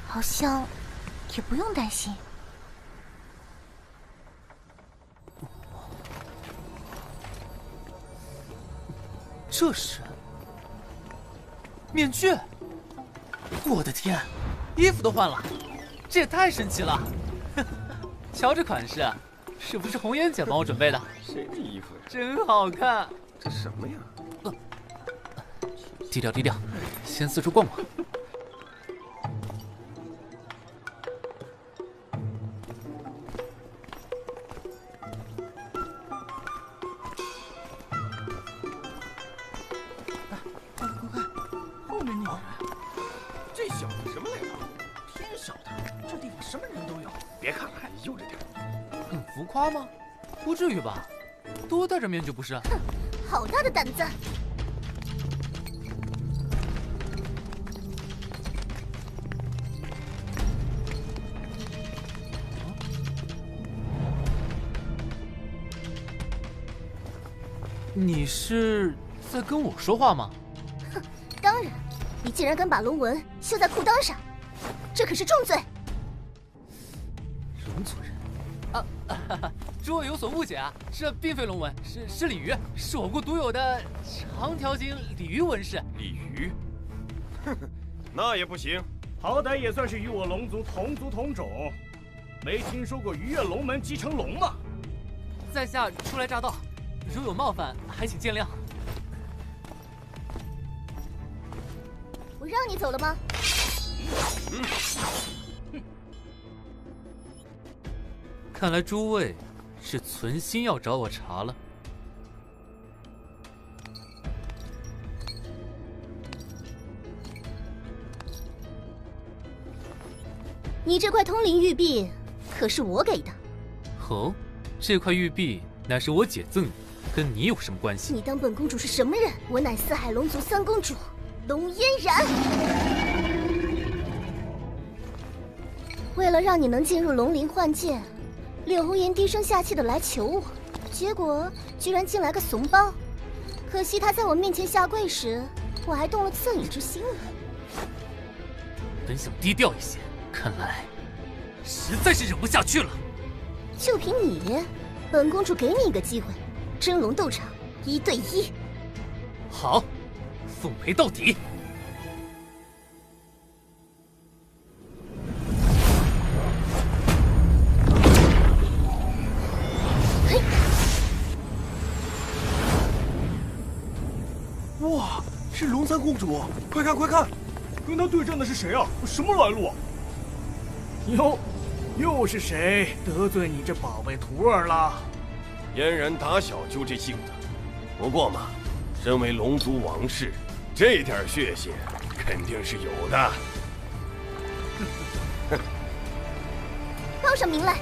好像也不用担心。这是面具！我的天，衣服都换了，这也太神奇了！瞧这款式，是不是红颜姐帮我准备的？谁的衣服呀？真好看！这什么呀？低调低调，先四处逛逛。后面那个人，这小子什么来头？天晓得，这地方什么人都有。别看了，悠着点。很浮夸吗？不至于吧？多戴着面具不是？哼，好大的胆子！你是在跟我说话吗？哼，当然！你竟然敢把龙纹绣在裤裆上，这可是重罪！龙族人啊，诸位有所误解啊，这并非龙纹，是鲤鱼，是我国独有的长条形鲤鱼纹饰。鲤鱼？哼哼，那也不行。好歹也算是与我龙族同族同种，没听说过鱼跃龙门即成龙吗？在下初来乍到，如有冒犯，还请见谅。我让你走了吗？看来诸位是存心要找我茬了。你这块通灵玉璧可是我给的。哦，这块玉璧乃是我姐赠你，跟你有什么关系？你当本公主是什么人？我乃四海龙族三公主龙嫣然。为了让你能进入龙灵幻界，柳红颜低声下气的来求我，结果居然进来个怂包。可惜他在我面前下跪时，我还动了恻隐之心呢。本想低调一些，看来实在是忍不下去了。就凭你，本公主给你一个机会，真龙斗场1对1。好，奉陪到底。哇，是龙三公主！快看快看，跟她对战的是谁啊？什么来路啊？又是谁得罪你这宝贝徒儿了？嫣然打小就这性子，不过嘛，身为龙族王室，这点血性肯定是有的。报上名来，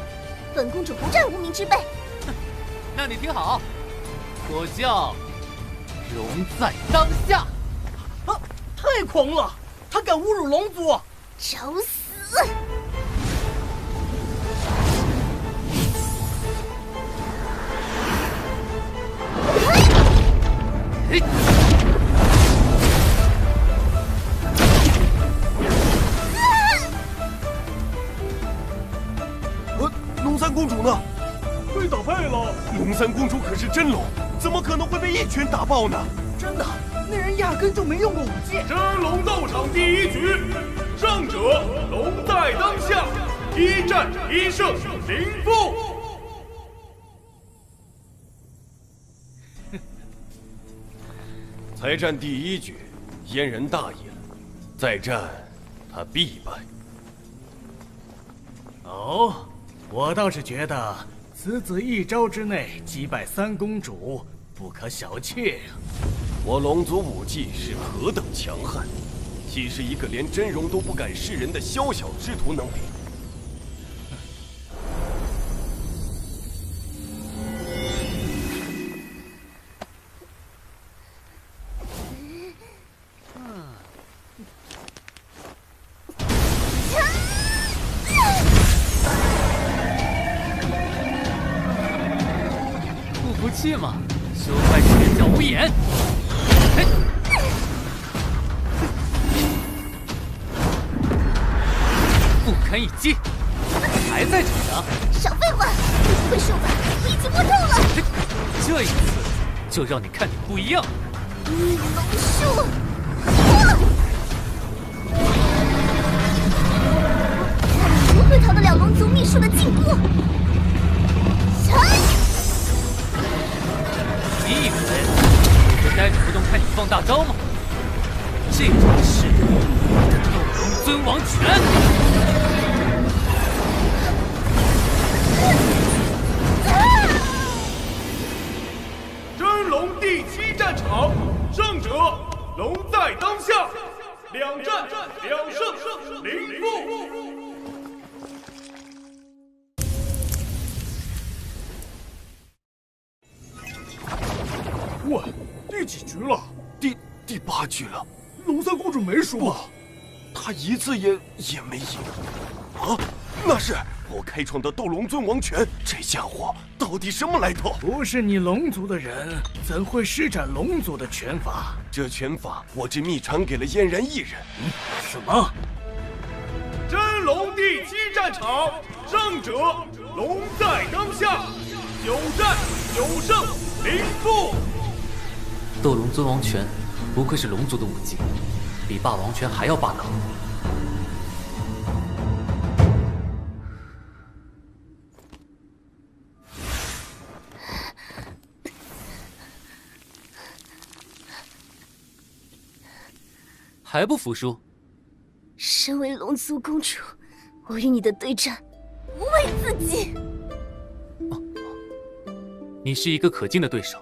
本公主不占无名之辈。那你听好，我叫龙在当下。啊！太狂了，他敢侮辱龙族！找死！龙三公主呢？被打败了。龙三公主可是真龙，怎么可能会被一拳打爆呢？真的，那人压根就没用过武技。真龙斗场第1局，胜者龙在当下，1战1胜0负。才战第1局，嫣然大意了，再战，他必败。哦，我倒是觉得此子一招之内击败三公主，不可小觑呀。我龙族武技是何等强悍，岂是一个连真容都不敢示人的宵小之徒能比？不服气吗？修快拳脚无眼。不堪一击，还在逞强？少废话，你不会术法，我已经摸透了。这一次就让你看点不一样。逆龙术，看你如何逃得了龙族秘术的禁锢。你以为我会呆着不动看你放大招吗？这就是我的斗龙尊王拳。真龙第7战场，胜者龙在当下，2战2胜0负。喂，第几局了？第8局了。龙三公主没输吧？她一次也没赢。啊，那是我开创的斗龙尊王拳，这家伙到底什么来头？不是你龙族的人，怎会施展龙族的拳法？这拳法我只秘传给了嫣然一人。什么？真龙第7战场，胜者龙在当下，9战9胜0负。斗龙尊王拳不愧是龙族的武技，比霸王拳还要霸道。还不服输？身为龙族公主，我与你的对战，不为自己。你是一个可敬的对手，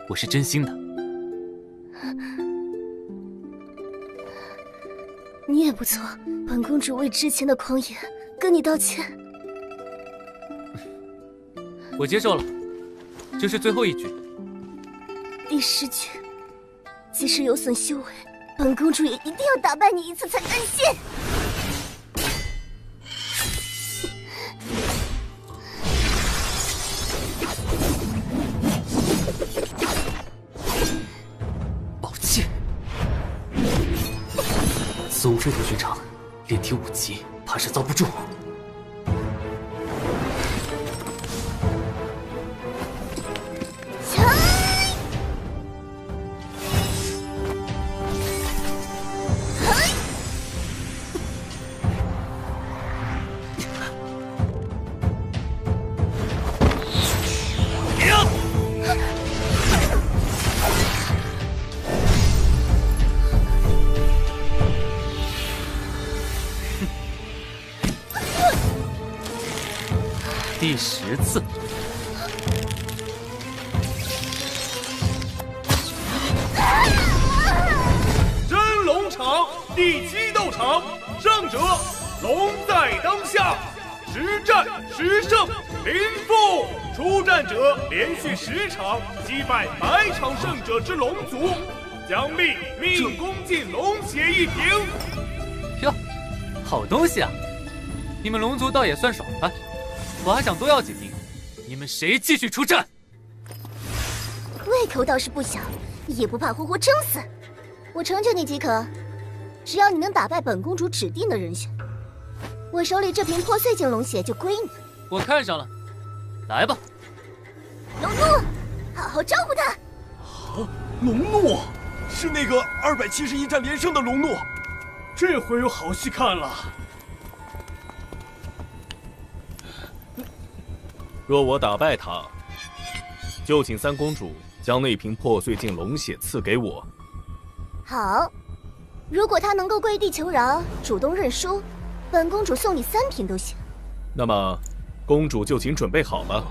我是真心的。你也不错，本公主为之前的狂言跟你道歉。我接受了，这是最后一局。第10局，即使有损修为，本公主也一定要打败你一次才甘心。宝剑，苏非同寻常，炼体5级，怕是遭不住。第10次，真龙场第7斗场，胜者龙在当下，10战10胜0负。出战者连续10场击败100场胜者之龙族，奖励命宫进龙血1瓶。哟，好东西啊！你们龙族倒也算爽快。我还想多要几瓶，你们谁继续出战？胃口倒是不小，也不怕活活撑死。我成全你即可，只要你能打败本公主指定的人选，我手里这瓶破碎境龙血就归你。我看上了，来吧。龙怒，好好招呼他。啊，龙怒，是那个271战连胜的龙怒，这回有好戏看了。若我打败他，就请三公主将那瓶破碎境龙血赐给我。好，如果他能够跪地求饶，主动认输，本公主送你3品都行。那么，公主就请准备好了。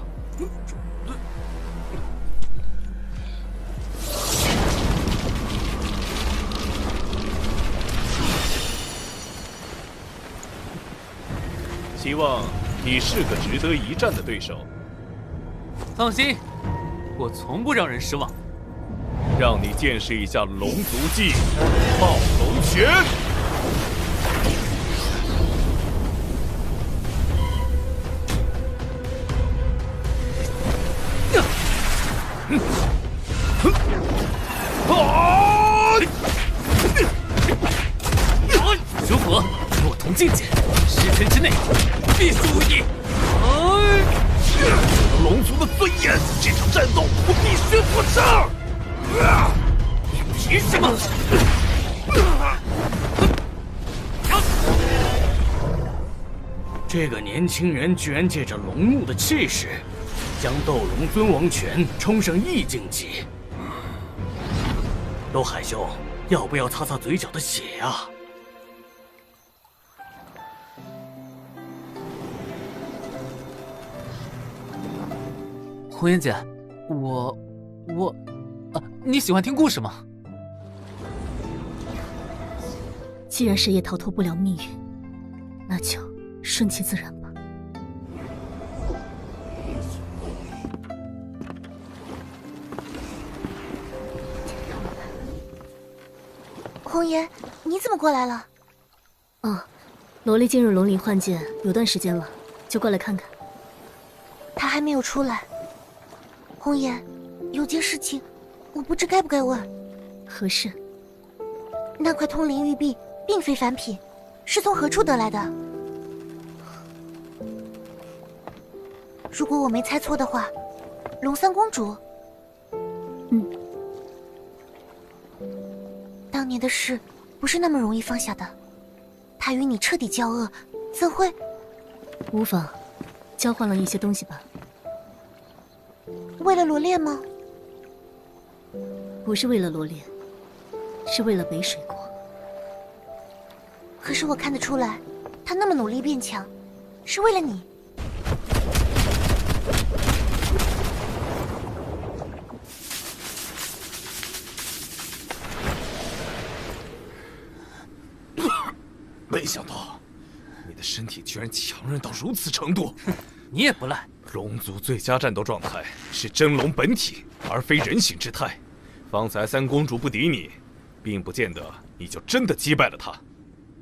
希望你是个值得一战的对手。放心，我从不让人失望。让你见识一下龙族技暴龙拳。如果与我同境界，10天之内必输无疑。龙族的尊严，这场战斗我必须获胜！你凭什么？这个年轻人居然借着龙怒的气势，将斗龙尊王拳冲上1境级。陆海兄，要不要擦擦嘴角的血呀？红颜姐，你喜欢听故事吗？既然谁也逃脱不了命运，那就顺其自然吧。红颜，你怎么过来了？哦，萝莉进入龙鳞幻界有段时间了，就过来看看。她还没有出来。红颜，有件事情，我不知该不该问。何事？那块通灵玉璧并非凡品，是从何处得来的？如果我没猜错的话，龙三公主。当年的事不是那么容易放下的，她与你彻底交恶，怎会？无妨，交换了一些东西吧。为了罗列吗？不是为了罗列，是为了北水国。可是我看得出来，他那么努力变强，是为了你。没想到，你的身体居然强韧到如此程度。你也不赖。龙族最佳战斗状态是真龙本体，而非人形之态。方才三公主不敌你，并不见得你就真的击败了她。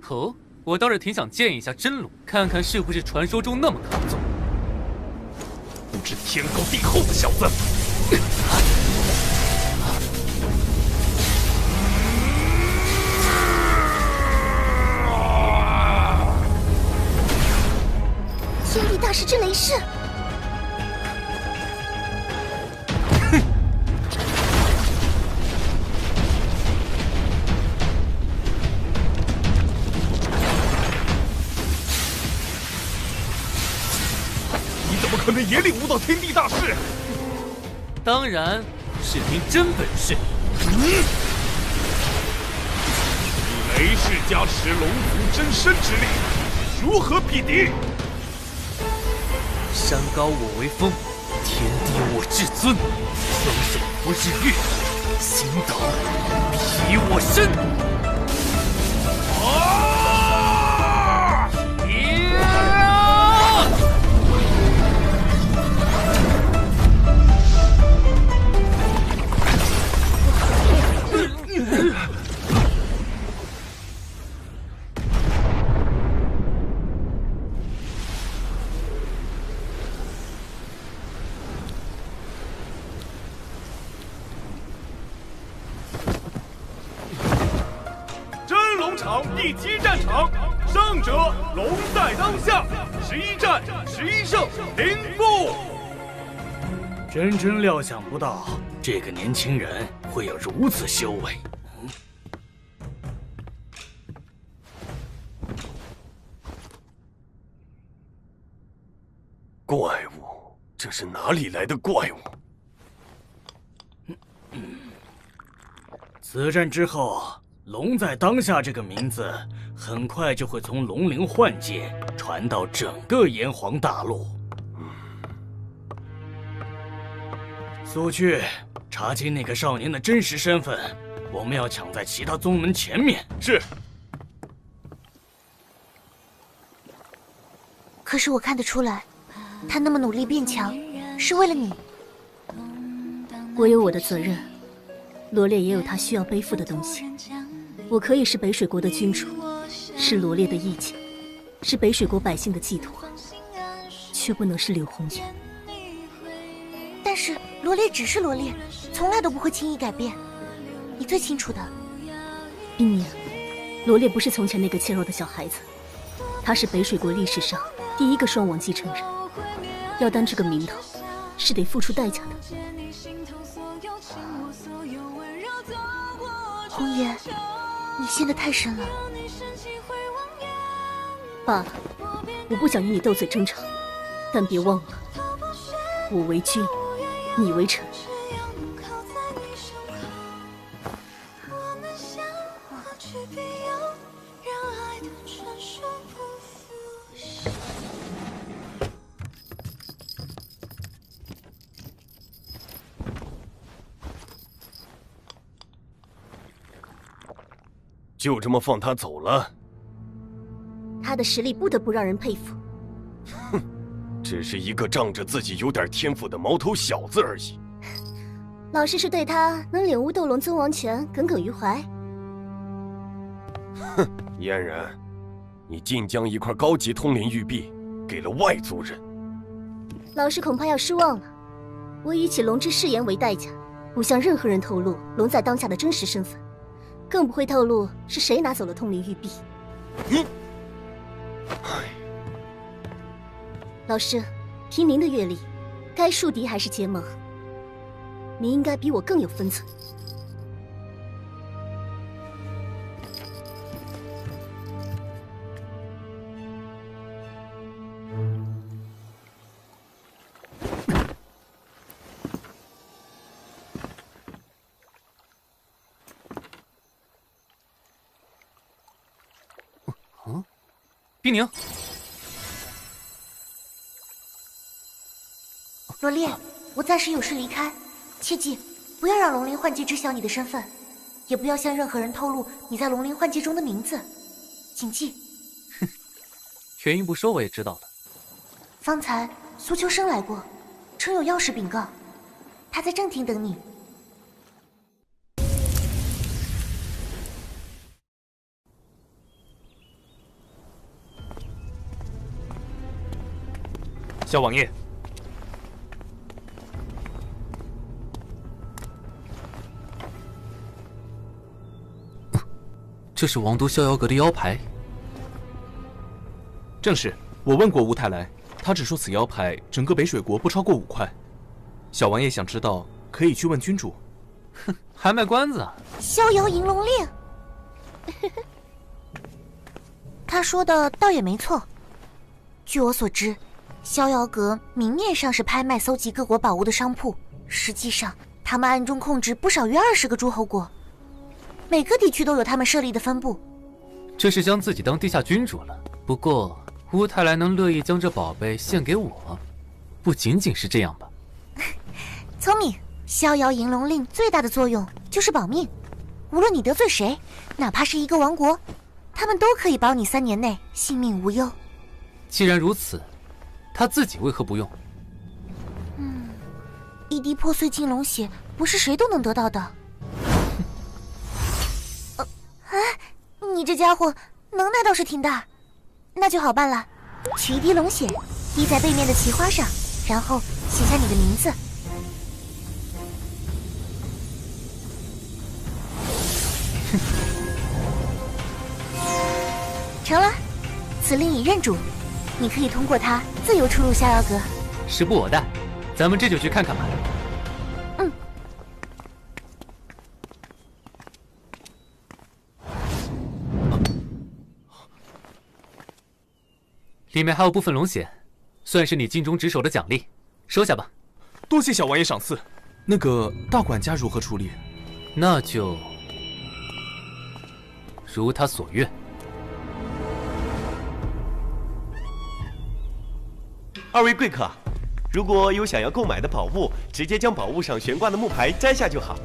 哦，我倒是挺想见一下真龙，看看是不是传说中那么抗纵。不知天高地厚的小子！天地大势之雷势！你怎么可能也领悟到天地大势？当然是凭真本事。以雷势加持龙族真身之力，如何匹敌？山高我为峰，天低我至尊。双手扶日月，心岛披我身。第7战场，胜者龙在当下，11战11胜0负。真料想不到，这个年轻人会有如此修为。怪物，这是哪里来的怪物？此战之后，龙在当下这个名字，很快就会从龙灵幻界传到整个炎黄大陆。速去查清那个少年的真实身份，我们要抢在其他宗门前面。是。可是我看得出来，他那么努力变强，是为了你。我有我的责任，罗烈也有他需要背负的东西。我可以是北水国的君主，是罗烈的义家，是北水国百姓的寄托，却不能是柳红颜。但是罗烈只是罗烈，从来都不会轻易改变，你最清楚的。冰年，罗烈不是从前那个怯弱的小孩子，他是北水国历史上第一个双王继承人，要担这个名头，是得付出代价的。红颜，你陷得太深了。罢了，我不想与你斗嘴争吵，但别忘了，我为君，你为臣。就这么放他走了？他的实力不得不让人佩服。哼，只是一个仗着自己有点天赋的毛头小子而已。老师是对他能领悟斗龙尊王拳耿耿于怀。哼，嫣然，你竟将一块高级通灵玉璧给了外族人。老师恐怕要失望了。我以起龙之誓言为代价，不向任何人透露龙在当下的真实身份。更不会透露是谁拿走了通灵玉璧。老师，凭您的阅历，该树敌还是结盟？你应该比我更有分寸。冰宁，罗烈，我暂时有事离开，切记不要让龙灵幻界知晓你的身份，也不要向任何人透露你在龙灵幻界中的名字，谨记。哼，元英不说我也知道了。方才苏秋生来过，称有要事禀告，他在正厅等你。小王爷，这是王都逍遥阁的腰牌。正是，我问过乌太来，他只说此腰牌整个北水国不超过5块。小王爷想知道，可以去问君主。哼，还卖关子啊！逍遥银龙令，他说的倒也没错。据我所知，逍遥阁明面上是拍卖搜集各国宝物的商铺，实际上他们暗中控制不少于20个诸侯国，每个地区都有他们设立的分部。这是将自己当地下君主了。不过乌太来能乐意将这宝贝献给我，不仅仅是这样吧？聪明，逍遥银龙令最大的作用就是保命，无论你得罪谁，哪怕是一个王国，他们都可以保你3年内性命无忧。既然如此，他自己为何不用？一滴破碎金龙血不是谁都能得到的。你这家伙能耐倒是挺大。那就好办了，取一滴龙血，滴在背面的旗花上，然后写下你的名字。成了，此令已认主，你可以通过它自由出入逍遥阁。时不我待，咱们这就去看看吧。里面还有部分龙血，算是你尽忠职守的奖励，收下吧。多谢小王爷赏赐。那个大管家如何处理？那就如他所愿。二位贵客，如果有想要购买的宝物，直接将宝物上悬挂的木牌摘下就好。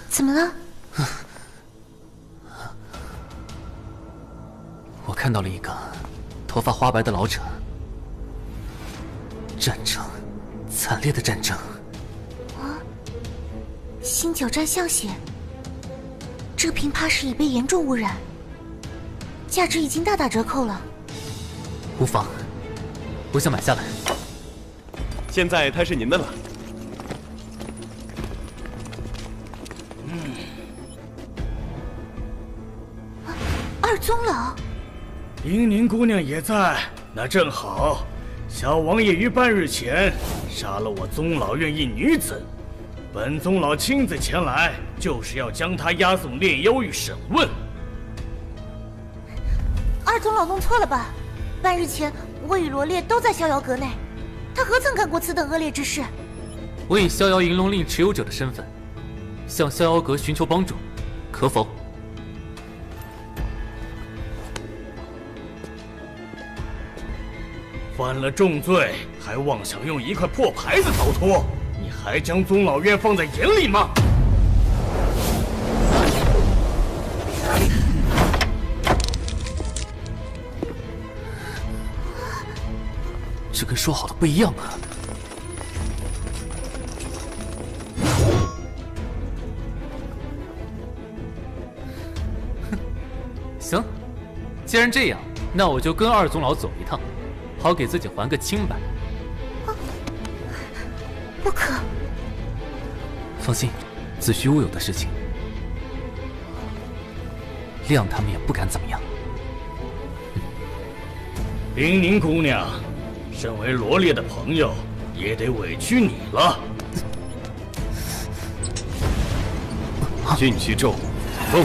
怎么了？我看到了一个头发花白的老者。战争，惨烈的战争。啊！星角战象血，这瓶怕是已被严重污染，价值已经大打折扣了。无妨，我想买下来。现在它是您的了。二宗老，英宁姑娘也在，那正好。小王爷于半日前杀了我宗老院一女子，本宗老亲自前来，就是要将她押送炼妖狱审问。二宗老弄错了吧？半日前我与罗烈都在逍遥阁内，他何曾干过此等恶劣之事？我以逍遥银龙令持有者的身份，向逍遥阁寻求帮助，可否？犯了重罪，还妄想用一块破牌子逃脱，你还将宗老院放在眼里吗？这跟说好的不一样啊！行，既然这样，那我就跟二宗老走一趟。好给自己还个清白。不可！放心，子虚乌有的事情，亮他们也不敢怎么样。林宁姑娘，身为罗烈的朋友，也得委屈你了。禁气咒，动！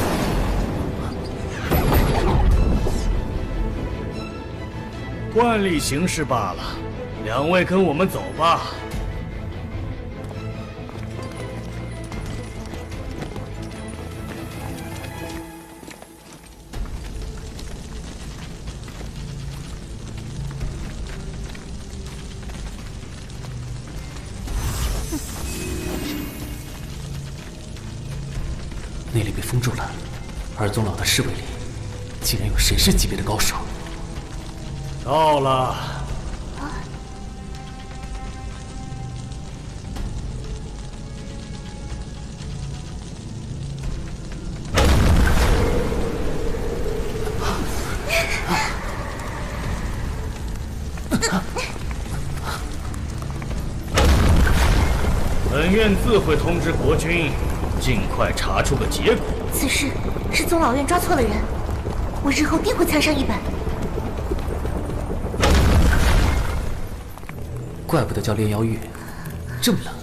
惯例行事罢了，两位跟我们走吧。那里被封住了，二宗老的侍卫里，竟然有神师级别的高手。到了。本院自会通知国君，尽快查出个结果。此事是宗老院抓错了人，我日后定会参上一本。怪不得叫炼妖狱，这么冷，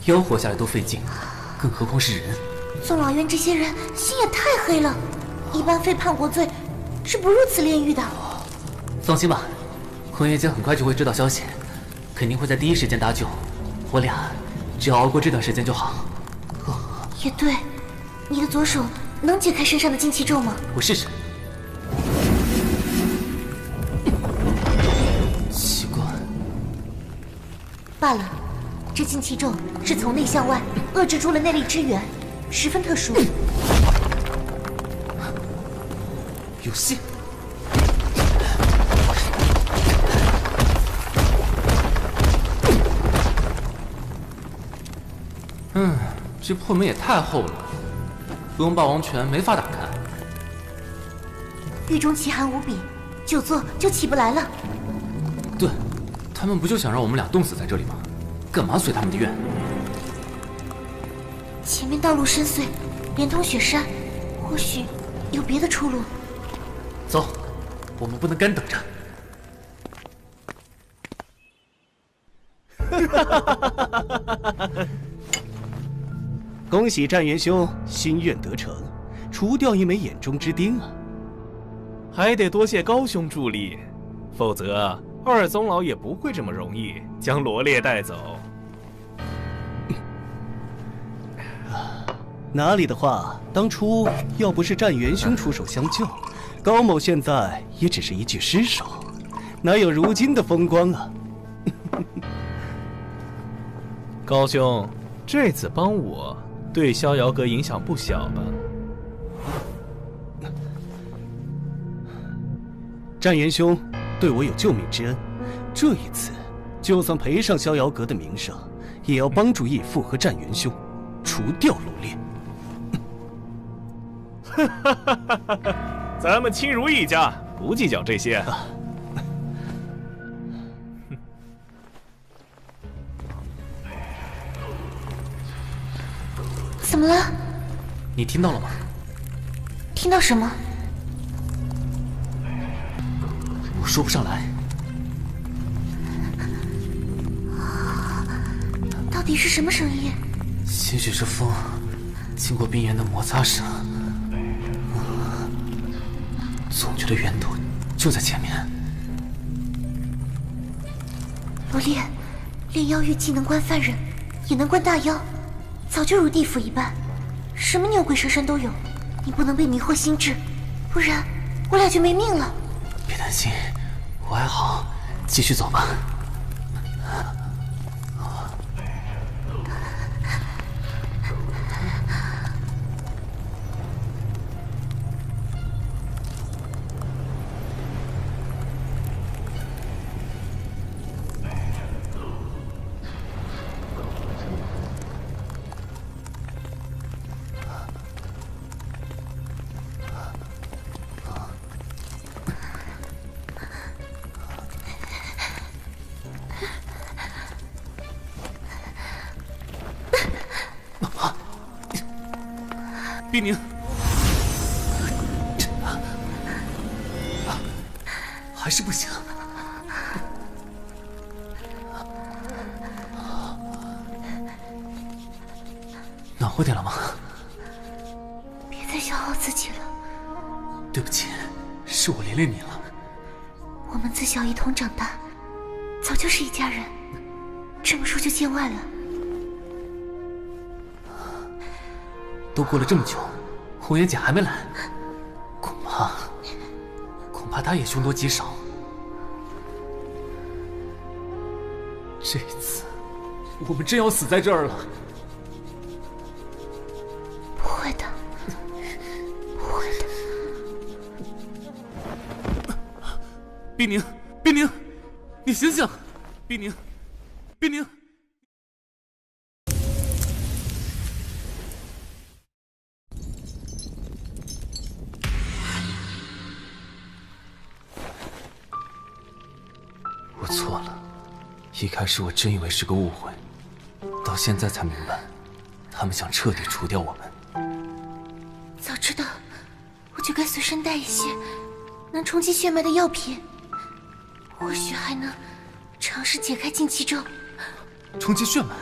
妖活下来都费劲，更何况是人。宗老院这些人心也太黑了，一般非叛国罪是不入此炼狱的。放心吧，红叶姐很快就会知道消息，肯定会在第一时间搭救。我俩只要熬过这段时间就好。也对，你的左手能解开身上的禁气咒吗？我试试。奇怪。罢了，这禁气咒是从内向外遏制住了内力之源，十分特殊。有戏！这破门也太厚了，不用霸王拳没法打开。狱中奇寒无比，久坐就起不来了。对，他们不就想让我们俩冻死在这里吗？干嘛随他们的愿？前面道路深邃，连通雪山，或许有别的出路。走，我们不能干等着。恭喜战元兄心愿得成，除掉一枚眼中之钉啊！还得多谢高兄助力，否则二宗老也不会这么容易将罗烈带走。哪里的话，当初要不是战元兄出手相救，高某现在也只是一具尸首，哪有如今的风光啊！高兄，这次帮我，对逍遥阁影响不小吧？战元兄对我有救命之恩，这一次就算赔上逍遥阁的名声，也要帮助义父和战元兄除掉罗烈。咱们亲如一家，不计较这些。怎么了？你听到了吗？听到什么？我说不上来。到底是什么声音？兴许是风经过冰岩的摩擦声。总觉得源头就在前面。罗烈，炼妖狱既能关犯人，也能关大妖，早就如地府一般，什么牛鬼蛇神都有。你不能被迷惑心智，不然我俩就没命了。别担心，我还好，继续走吧。冰宁，还是不行。暖和点了吗？别再消耗自己了。对不起，是我连累你了。我们自小一同长大，早就是一家人，这么说就见外了。都过了这么久，红颜姐还没来，恐怕她也凶多吉少。这次我们真要死在这儿了。不会的，不会的。冰宁，冰宁，你醒醒！冰宁，冰宁。我错了，一开始我真以为是个误会，到现在才明白，他们想彻底除掉我们。早知道，我就该随身带一些能冲击血脉的药品，或许还能尝试解开禁气咒。冲击血脉？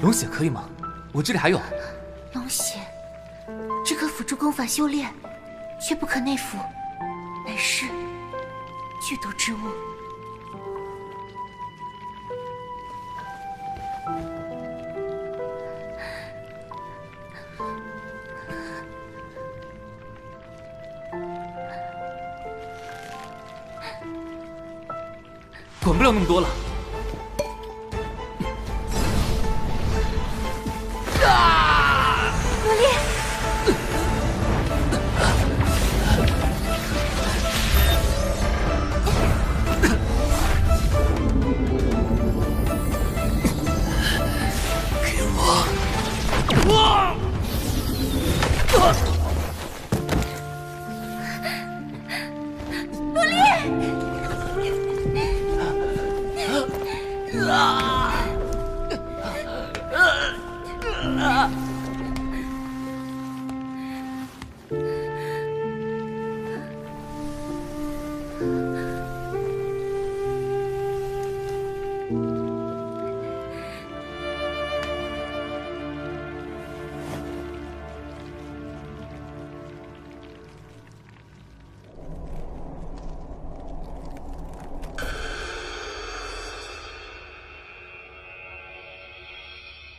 龙血可以吗？我这里还有。龙血只可辅助功法修炼，却不可内服，乃是剧毒之物。管不了那么多了。罗烈，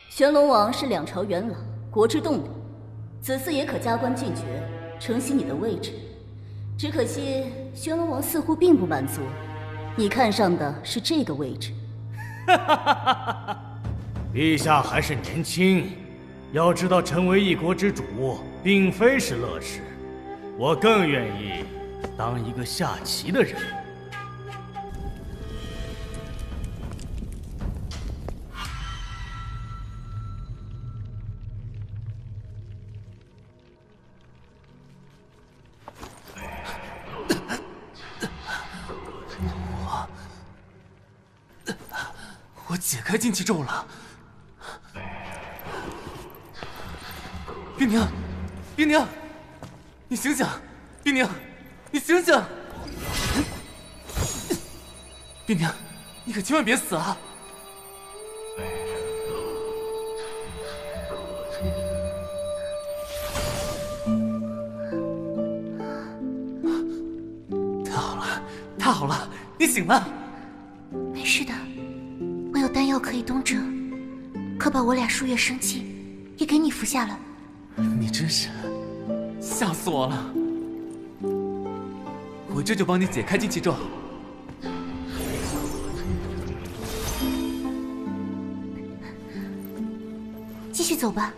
玄龙王是两朝元老，国之栋梁，此次也可加官进爵，承袭你的位置。只可惜玄龙王似乎并不满足，你看上的是这个位置。陛下还是年轻，要知道成为一国之主并非是乐事，我更愿意当一个下棋的人。我解开禁气咒了。冰宁，冰宁，你醒醒！冰宁，你醒醒！冰宁，你可千万别死啊！太好了，太好了，你醒了。没事的，我有丹药可以冬蛰，可把我俩数月生气也给你服下了。你真是吓死我了！我这就帮你解开禁气咒。继续走吧，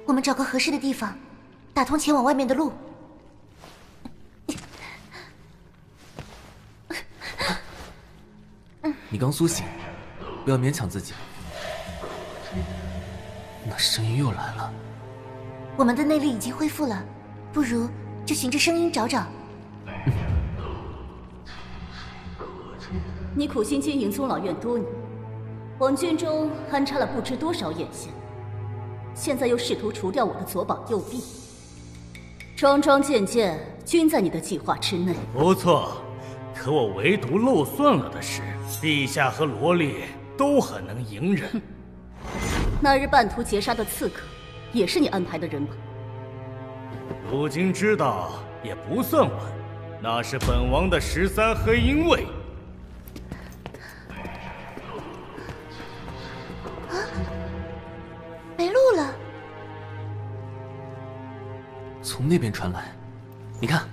我们找个合适的地方，打通前往外面的路。你刚苏醒，不要勉强自己。那声音又来了。我们的内力已经恢复了，不如就循着声音找找。你苦心经营宗老院多年，王军中安插了不知多少眼线，现在又试图除掉我的左膀右臂，桩桩件件均在你的计划之内。不错，可我唯独漏算了的是，陛下和罗烈都很能隐忍。那日半途截杀的刺客，也是你安排的人吧？如今知道也不算晚，那是本王的13黑鹰卫。没路了。从那边传来，你看。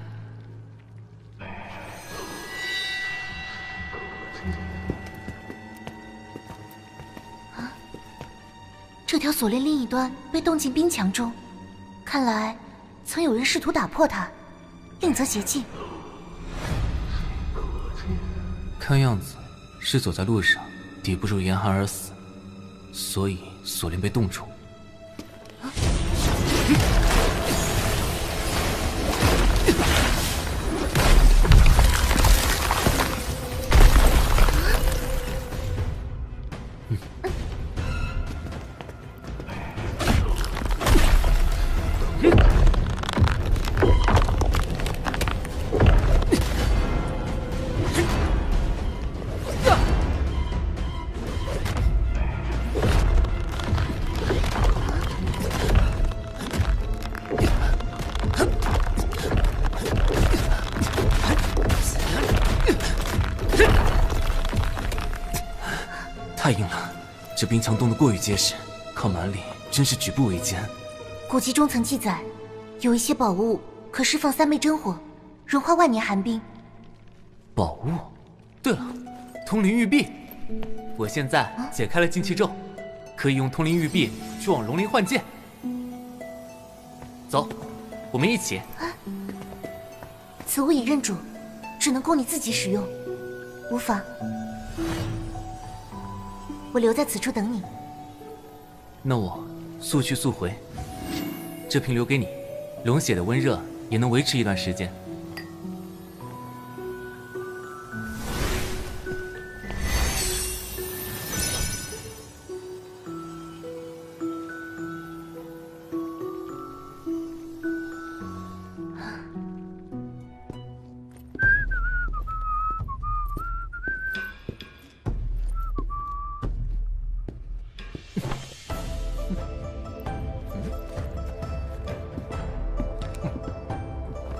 这条锁链另一端被冻进冰墙中，看来曾有人试图打破它，另择捷径。看样子是走在路上，抵不住严寒而死，所以锁链被冻住。太硬了，这冰墙冻得过于结实，靠蛮力真是举步维艰。古籍中曾记载，有一些宝物可释放3昧真火，融化万年寒冰。宝物？对了，通灵玉璧。我现在解开了禁气咒，可以用通灵玉璧去往龙鳞换剑。走，我们一起。此物已认主，只能供你自己使用，无妨。我留在此处等你。那我速去速回。这瓶留给你，龙血的温热也能维持一段时间。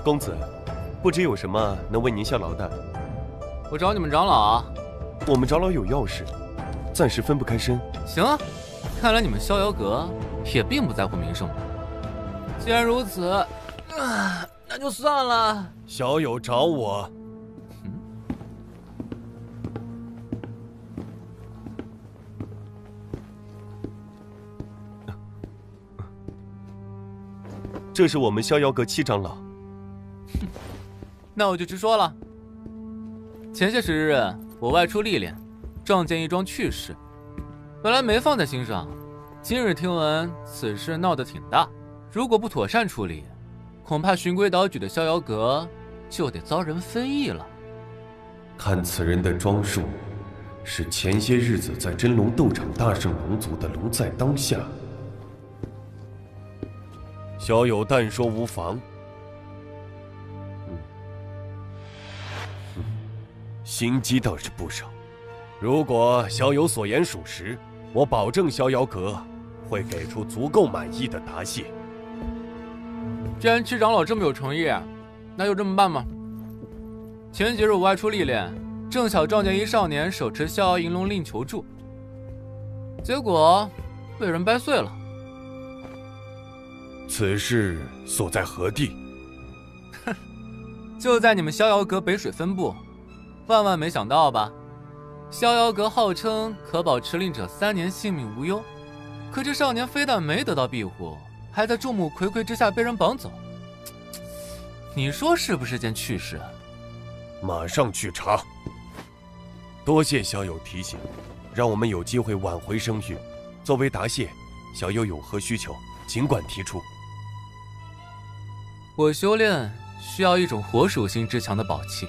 公子，不知有什么能为您效劳的？我找你们长老啊。我们长老有要事，暂时分不开身。行啊，看来你们逍遥阁也并不在乎名声。既然如此，那就算了。小友找我。这是我们逍遥阁七长老。那我就直说了。前些时日，我外出历练，撞见一桩趣事，本来没放在心上，今日听闻此事闹得挺大，如果不妥善处理，恐怕循规蹈矩的逍遥阁就得遭人非议了。看此人的装束，是前些日子在真龙斗场大胜龙族的龙在当下。小友但说无妨。心机倒是不少。如果小友所言属实，我保证逍遥阁会给出足够满意的答谢。既然七长老这么有诚意，那就这么办吧。前几日我外出历练，正巧撞见一少年手持逍遥银龙令求助，结果被人掰碎了。此事所在何地？哼，就在你们逍遥阁北水分部。万万没想到吧？逍遥阁号称可保持令者3年性命无忧，可这少年非但没得到庇护，还在众目睽睽之下被人绑走。你说是不是件趣事？马上去查。多谢小友提醒，让我们有机会挽回声誉。作为答谢，小友有何需求，尽管提出。我修炼需要一种火属性之强的宝器，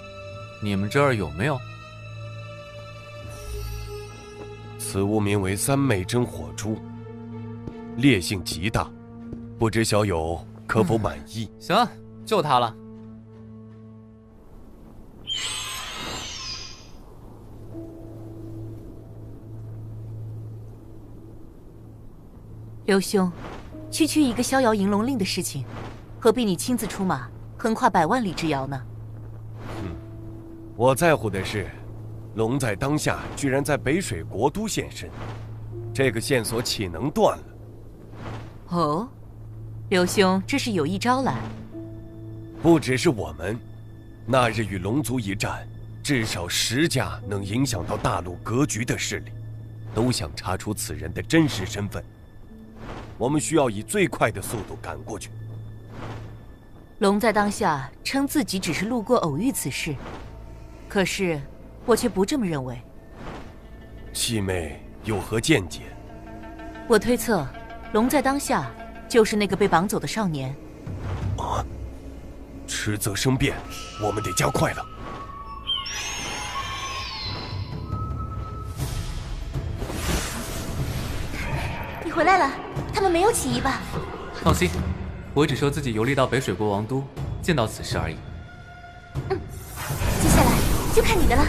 你们这儿有没有？此物名为三昧真火珠，烈性极大，不知小友可否满意？行，就它了。刘兄，区区一个逍遥银龙令的事情，何必你亲自出马，横跨100万里之遥呢？我在乎的是，龙在当下居然在北水国都现身，这个线索岂能断了？哦，刘兄这是有意招揽。不只是我们，那日与龙族一战，至少10家能影响到大陆格局的势力，都想查出此人的真实身份。我们需要以最快的速度赶过去。龙在当下称自己只是路过偶遇此事，可是我却不这么认为。七妹有何见解？我推测，龙在当下就是那个被绑走的少年。啊！迟则生变，我们得加快了。你回来了，他们没有起疑吧？放心，我只说自己游历到北水国王都，见到此事而已。接下来就看你的了。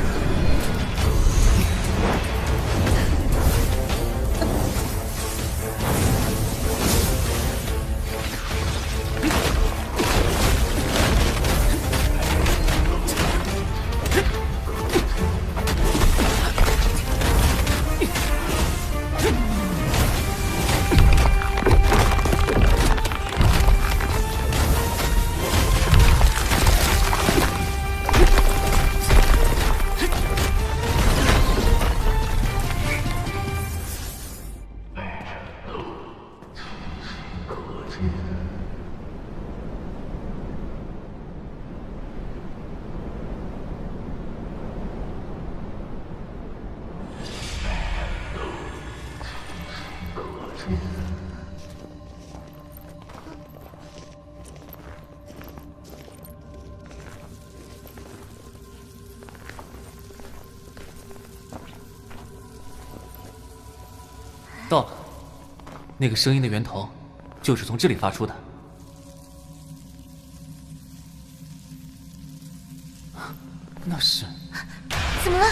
到了，那个声音的源头就是从这里发出的。那是……怎么了？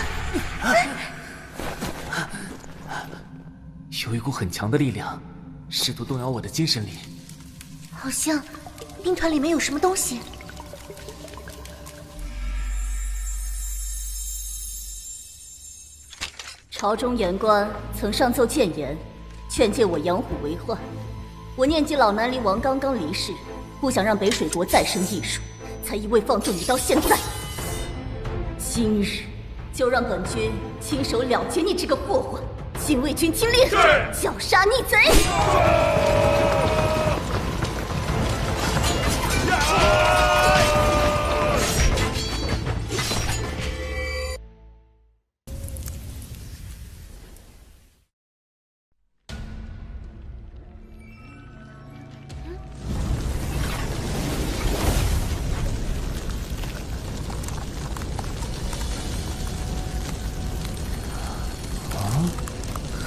有一股很强的力量，试图动摇我的精神力。好像兵团里面有什么东西。朝中言官曾上奏谏言，劝诫我养虎为患。我念及老南离王刚刚离世，不想让北水国再生异术，才一味放纵你到现在。今日就让本君亲手了结你这个祸患！禁卫军听令，绞杀逆贼！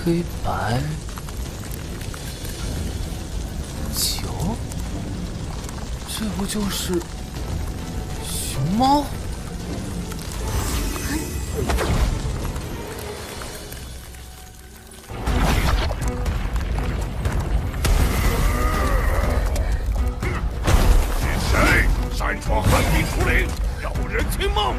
黑白球，这不就是熊猫？是谁擅闯寒冰竹林，扰人清梦？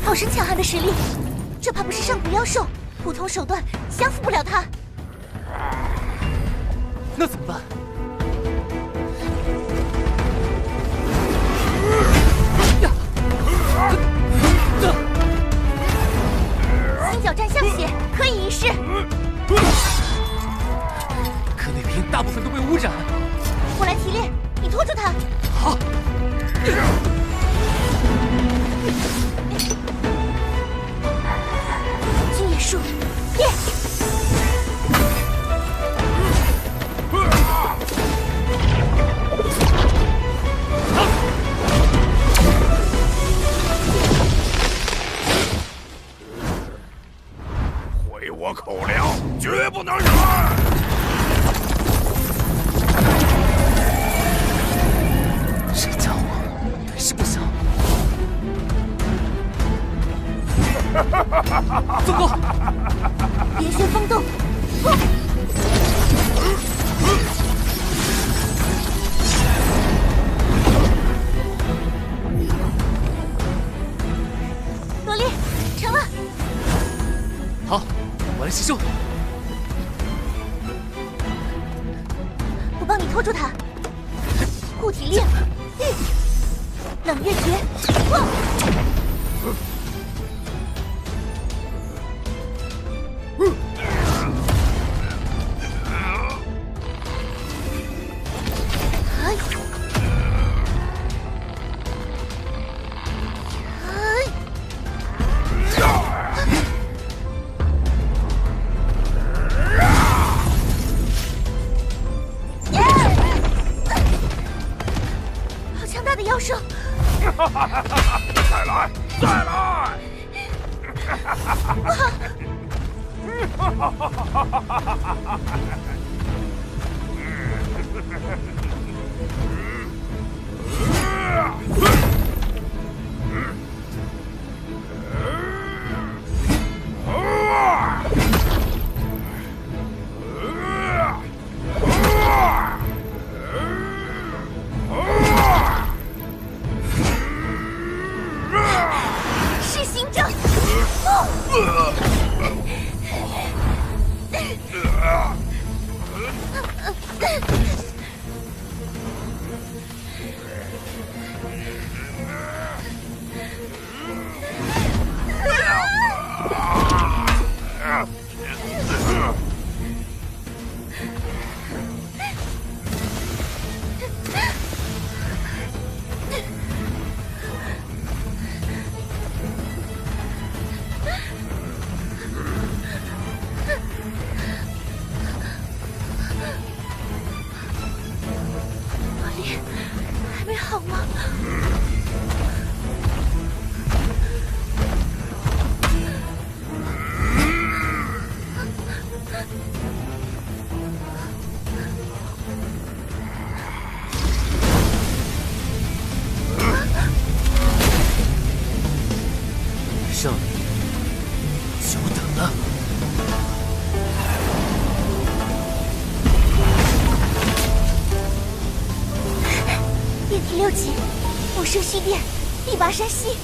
好生强悍的实力，这怕不是上古妖兽，普通手段降服不了他。那怎么办？星角战象血可以一试。可那瓶大部分都被污染。我来提炼，你拖住他。好。金叶术练。毁我口粮，绝不能忍！这家伙本事不小。走狗！连旋风动，罗列，成了。好，我来吸收。我帮你拖住他。护体令，冷月诀，哇！妖兽，再来，再来！是行者。6级，不设虚殿，力拔山兮。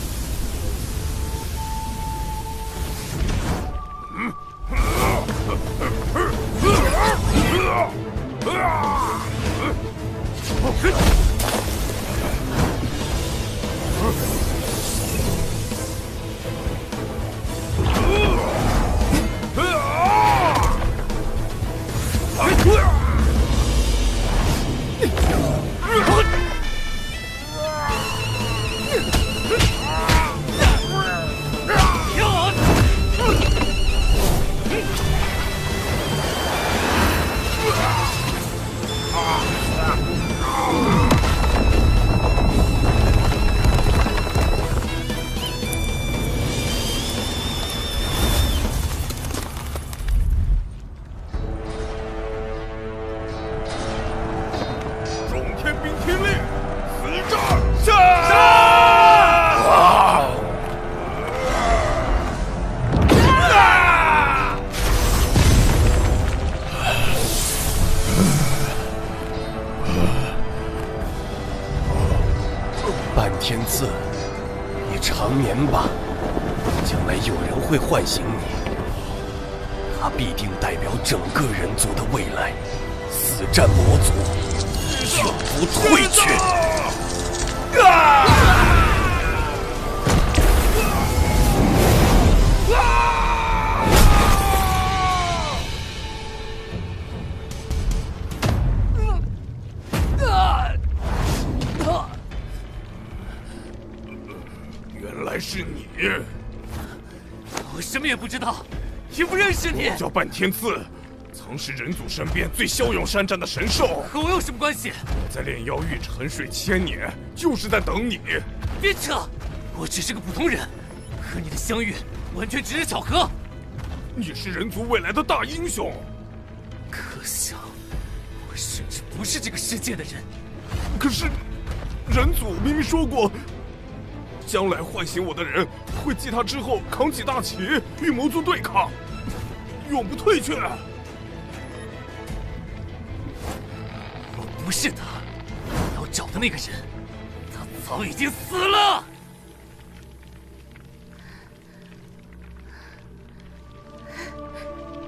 半天刺，你长眠吧，将来有人会唤醒你，他必定代表整个人族的未来，死战魔族，永不退却。原来是你！我什么也不知道，也不认识你。我叫半天刺，曾是人族身边最骁勇善战的神兽。和我有什么关系？我在炼妖域沉睡1000年，就是在等你。别扯！我只是个普通人，和你的相遇完全只是巧合。你是人族未来的大英雄。可笑，我甚至不是这个世界的人。可是，人族明明说过，将来唤醒我的人会继他之后扛起大旗，与魔族对抗，永不退却。我不是他，我要找的那个人，他早已经死了。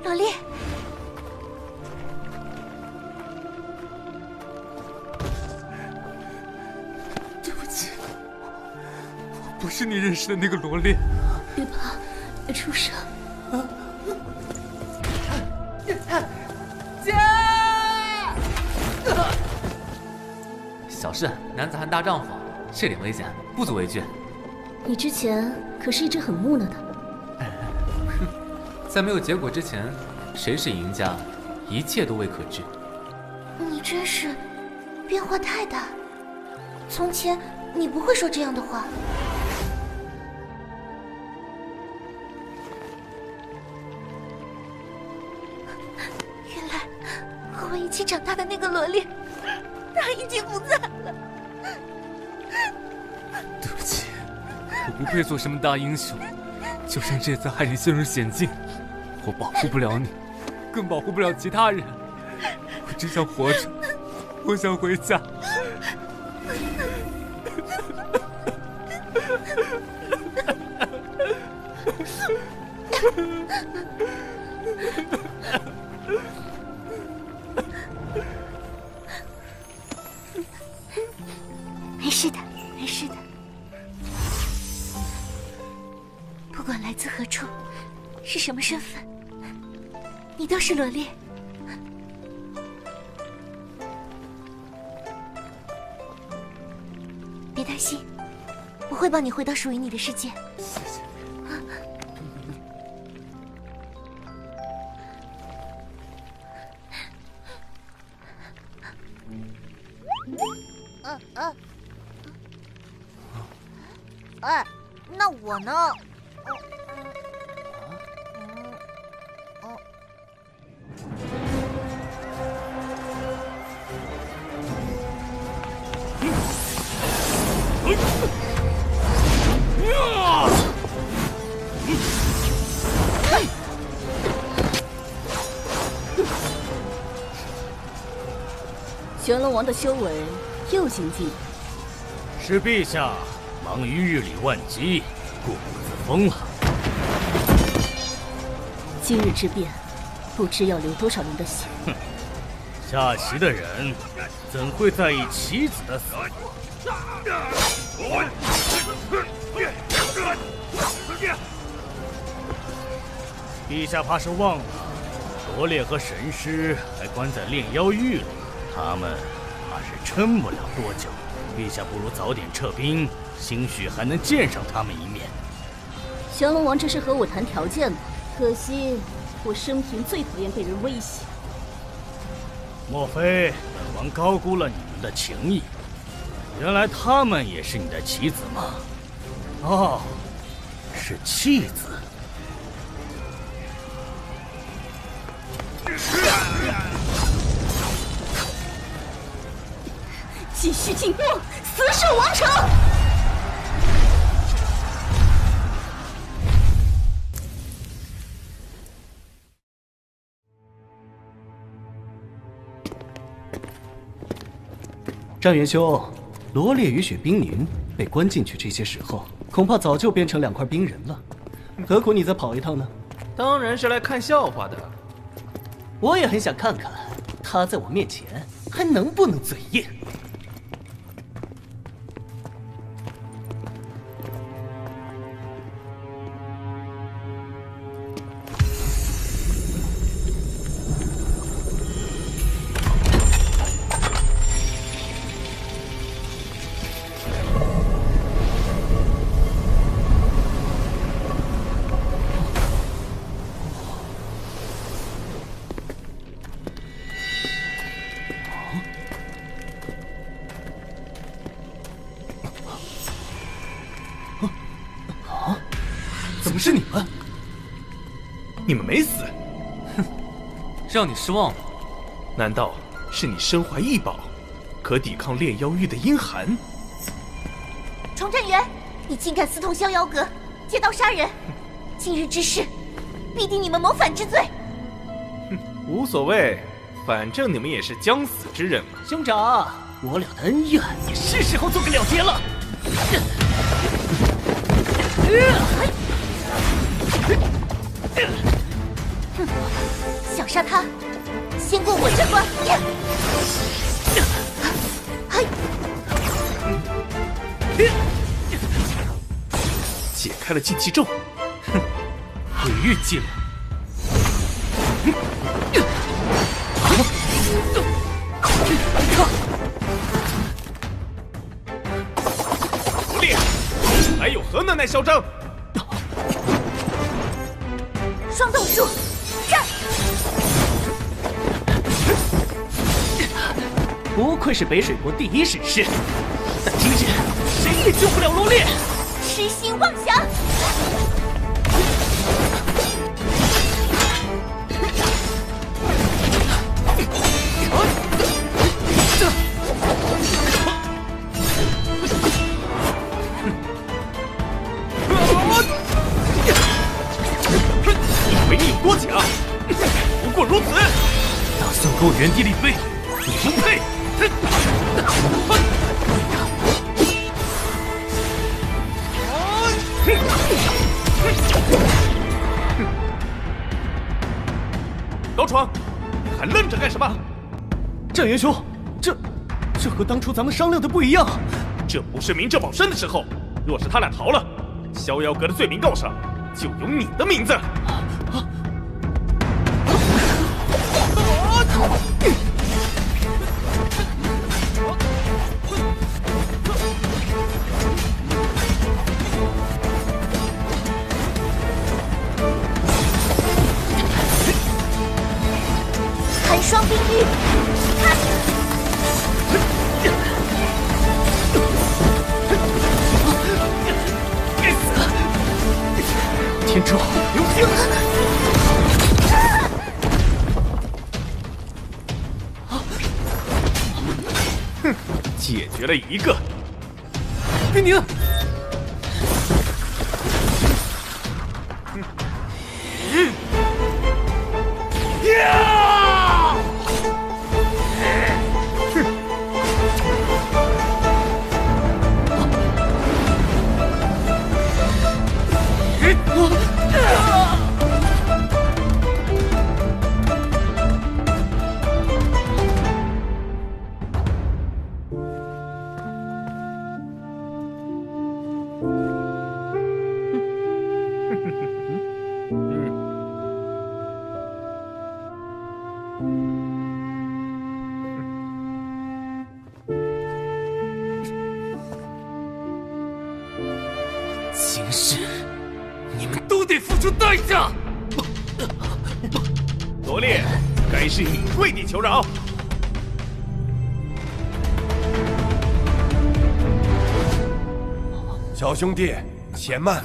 罗烈，对不起，我不是你认识的那个罗烈。别怕，别出声。姐！小事，男子汉大丈夫，这点危险不足为惧。你之前可是一直很木讷的。在没有结果之前，谁是赢家，一切都未可知。你真是变化太大，从前你不会说这样的话。原来和我一起长大的那个罗烈，他已经不在了。对不起，我不配做什么大英雄，就算这次害你陷入险境，我保护不了你，更保护不了其他人。我只想活着，我想回家。没事的，没事的。不管来自何处，是什么身份，你都是罗烈。别担心，我会帮你回到属于你的世界。谢谢。哎，那我呢？玄龙王的修为又精进，是陛下忙于日理万机，固步自封了。今日之变，不知要流多少人的血。哼，下棋的人怎会在意棋子的死活？陛下怕是忘了，罗烈和神师还关在炼妖狱里，他们怕是撑不了多久。陛下不如早点撤兵，兴许还能见上他们一面。降龙王这是和我谈条件吗？可惜我生平最讨厌被人威胁。莫非本王高估了你们的情谊？原来他们也是你的棋子吗？哦，是弃子。继续进攻，死守王城！战元兄，罗烈与雪冰凝被关进去，这些时候恐怕早就变成2块冰人了。何苦你再跑一趟呢？当然是来看笑话的。我也很想看看他在我面前还能不能嘴硬。怎么是你们？你们没死？哼，让你失望了。难道是你身怀异宝，可抵抗炼妖狱的阴寒？崇祯元，你竟敢私通逍遥阁，借刀杀人！今日之事，必定你们谋反之罪。无所谓，反正你们也是将死之人嘛。兄长，我俩的恩怨也是时候做个了结了。想杀他，先过我这关。解开了禁气咒，哼，鬼域技能。罗烈，还有何能耐嚣张？双斗术，战！不愧是北水国第一神师，但今日谁也救不了罗烈。痴心妄想！以为你有多强？不过如此。打算给我原地立飞？你不配！高闯，你还愣着干什么？战元兄，这和当初咱们商量的不一样。这不是明哲保身的时候。若是他俩逃了，逍遥阁的罪名告上就有你的名字。寒霜冰玉，天诛流星！哼，解决了一个。冰凝，今世你们都得付出代价！罗烈，该是你跪地求饶。小兄弟，且慢。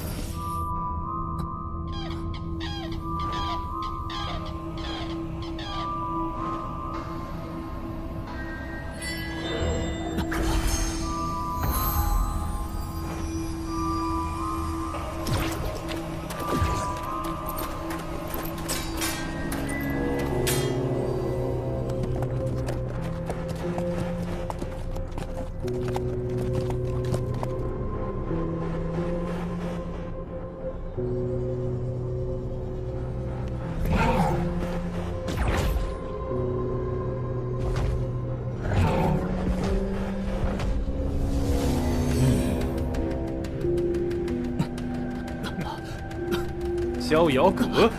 逍遥阁，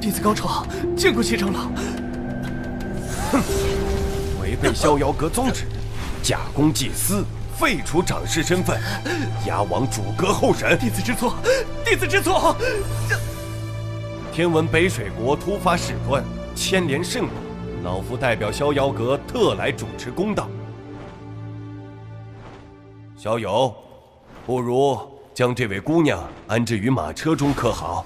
弟子高闯，见过七长老。哼，违背逍遥阁宗旨，假公济私，废除长士身份，押往主阁候审。弟子知错，弟子知错。听闻北水国突发事端，牵连甚广，老夫代表逍遥阁特来主持公道。小友，不如将这位姑娘安置于马车中，可好？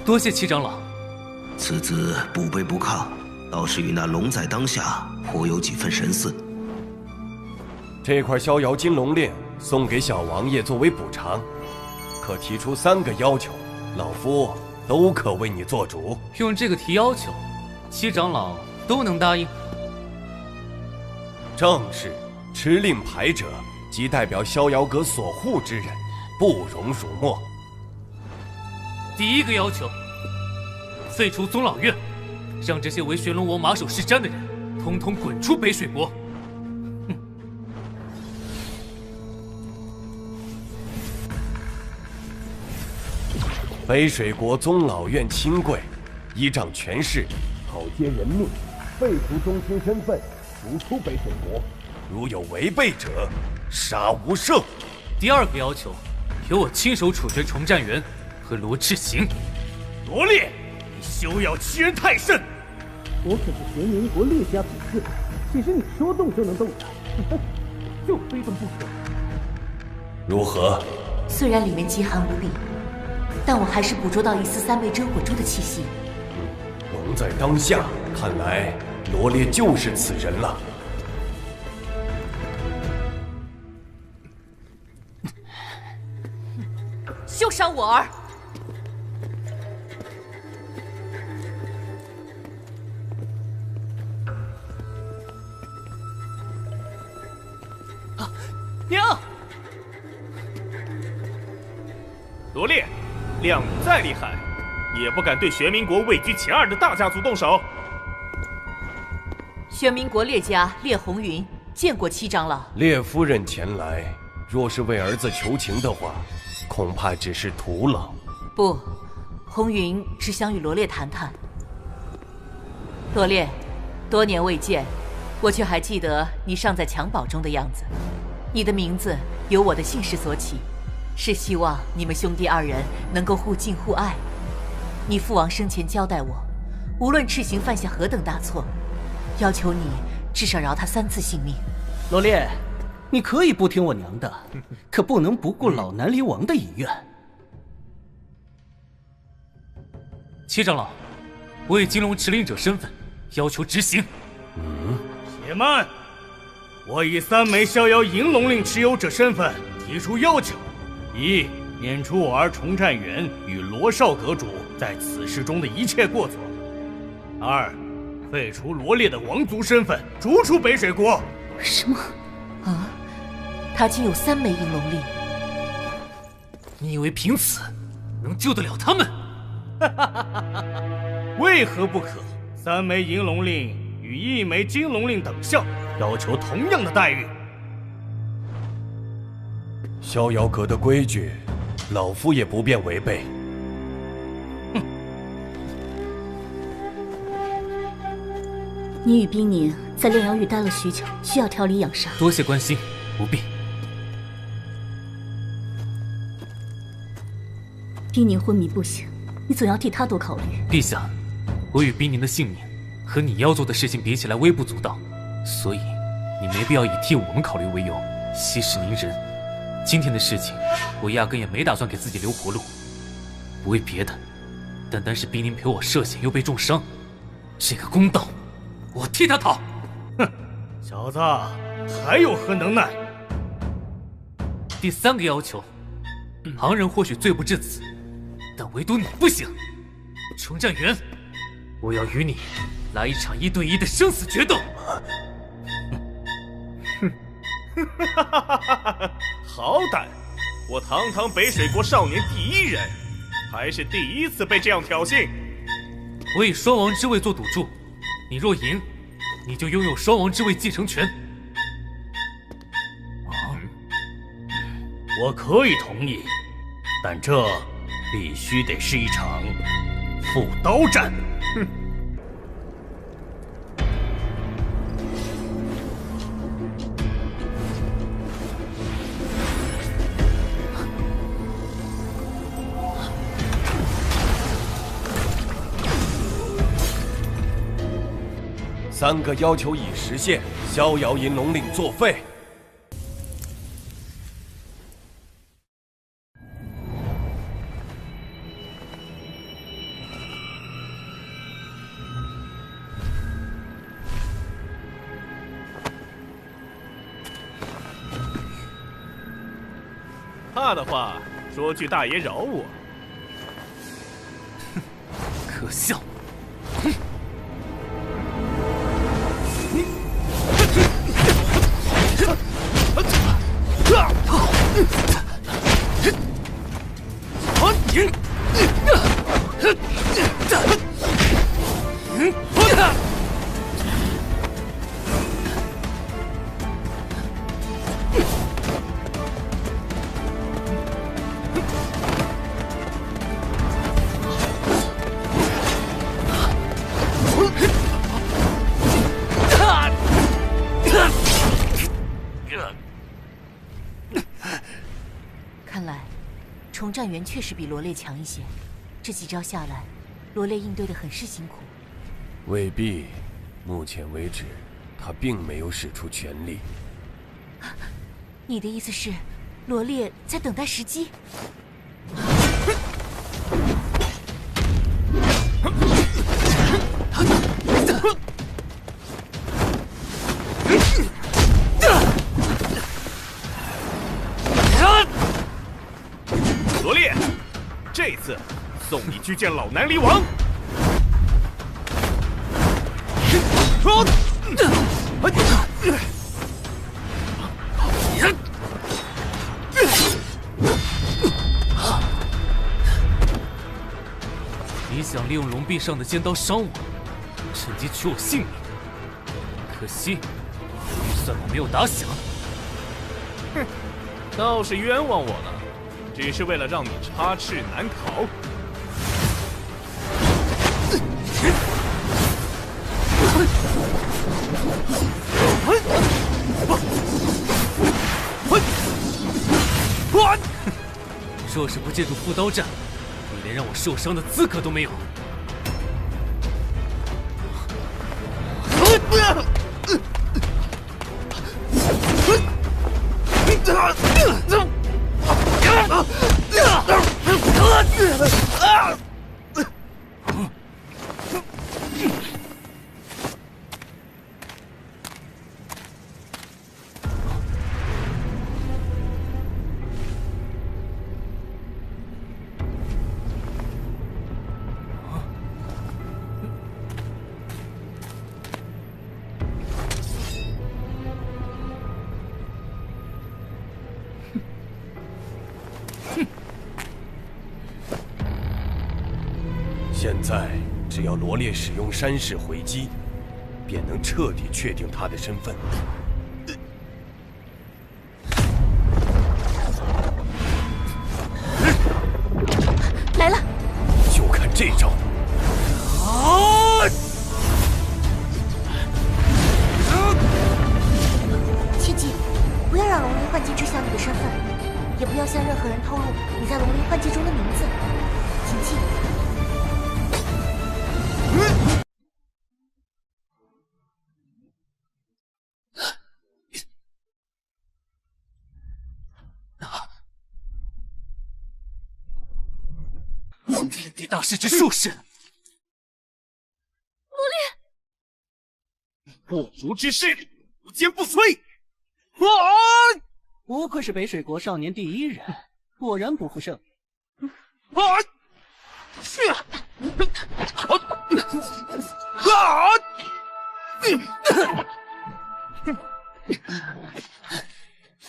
多谢七长老。此子不卑不亢，倒是与那龙在当下颇有几分神似。这块逍遥金龙链送给小王爷作为补偿，可提出3个要求，老夫都可为你做主。用这个提要求，七长老都能答应？正是，持令牌者即代表逍遥阁所护之人，不容辱没。第一个要求，废除宗老院，让这些为玄龙王马首是瞻的人，统统滚出北水国。北水国宗老院亲贵，依仗权势，讨接人命，废除宗亲身份，逐出北水国。如有违背者，杀无赦。第二个要求，由我亲手处决崇战元和罗赤行。罗烈，你休要欺人太甚！我可是玄冥国烈家子嗣，岂是你说动就能动的？就非动不可。如何？虽然里面极寒无力，但我还是捕捉到一丝3昧真火珠的气息。龙在当下，看来罗烈就是此人了。休伤我儿！娘！罗烈，亮你再厉害，也不敢对玄冥国位居前2的大家族动手。玄冥国烈家烈红云见过七长老。烈夫人前来，若是为儿子求情的话，恐怕只是徒劳。不，红云只想与罗烈谈谈。罗烈，多年未见，我却还记得你尚在襁褓中的样子。你的名字由我的姓氏所起，是希望你们兄弟2人能够互敬互爱。你父王生前交代我，无论赤行犯下何等大错，要求你至少饶他3次性命。罗烈，你可以不听我娘的，可不能不顾老南离王的遗愿。七长老，我以金龙持令者身份要求执行。且慢，我以3枚逍遥银龙令持有者身份提出要求：一、免除我儿崇战元与罗少阁主在此事中的一切过错；二、废除罗烈的王族身份，逐出北水国。什么？啊！他竟有3枚银龙令？你以为凭此能救得了他们？为何不可？3枚银龙令与1枚金龙令等效，要求同样的待遇。逍遥阁的规矩，老夫也不便违背。你与冰宁在炼阳域待了许久，需要调理养伤。多谢关心，不必。冰宁昏迷不醒，你总要替他多考虑。陛下，我与冰宁的性命和你要做的事情比起来微不足道，所以你没必要以替我们考虑为由息事宁人。今天的事情，我压根也没打算给自己留活路，不为别的，单单是冰宁陪我涉险又被重伤，这个公道我替他讨。哼，小子还有何能耐？第3个要求，旁人或许罪不至此，但唯独你不行。程占元，我要与你来一场1对1的生死决斗。好胆！我堂堂北水国少年第1人，还是第1次被这样挑衅。我以双王之位做赌注，你若赢，你就拥有双王之位继承权。我可以同意，但这必须得是一场复刀战。哼！3个要求已实现，逍遥银龙令作废。怕的话，说句大爷饶我。可笑！看来，重战元确实比罗烈强一些。这几招下来，罗烈应对的很是辛苦。未必，目前为止，他并没有使出全力。你的意思是，罗烈在等待时机？罗烈，这次送你去见老南离王。你想利用龙臂上的尖刀伤我，趁机取我性命，可惜预算我没有打响。哼，倒是冤枉我了。只是为了让你插翅难逃。若是不借助复刀战，你连让我受伤的资格都没有。现在只要罗烈使用山式回击，便能彻底确定他的身份。这招。切记，不要让龙鳞幻境知晓你的身份，也不要向任何人透露你在龙鳞幻境中的名字。谨记。天地大势之术士，罗烈，不足之事，无坚不摧。不愧是北水国少年第一人，果然不负盛名。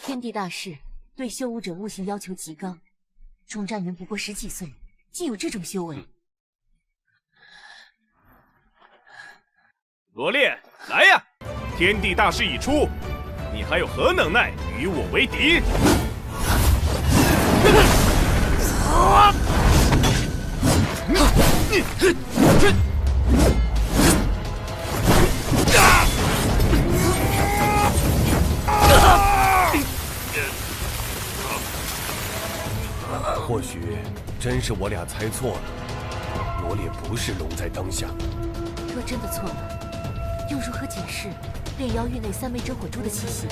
天地大势对修武者悟性要求极高，钟战云不过10几岁，竟有这种修为。罗烈，来呀！天地大势已出，你还有何能耐与我为敌？或许真是我俩猜错了，罗烈不是龙在当下。若真的错了，又如何解释炼妖狱内3枚真火珠的气息？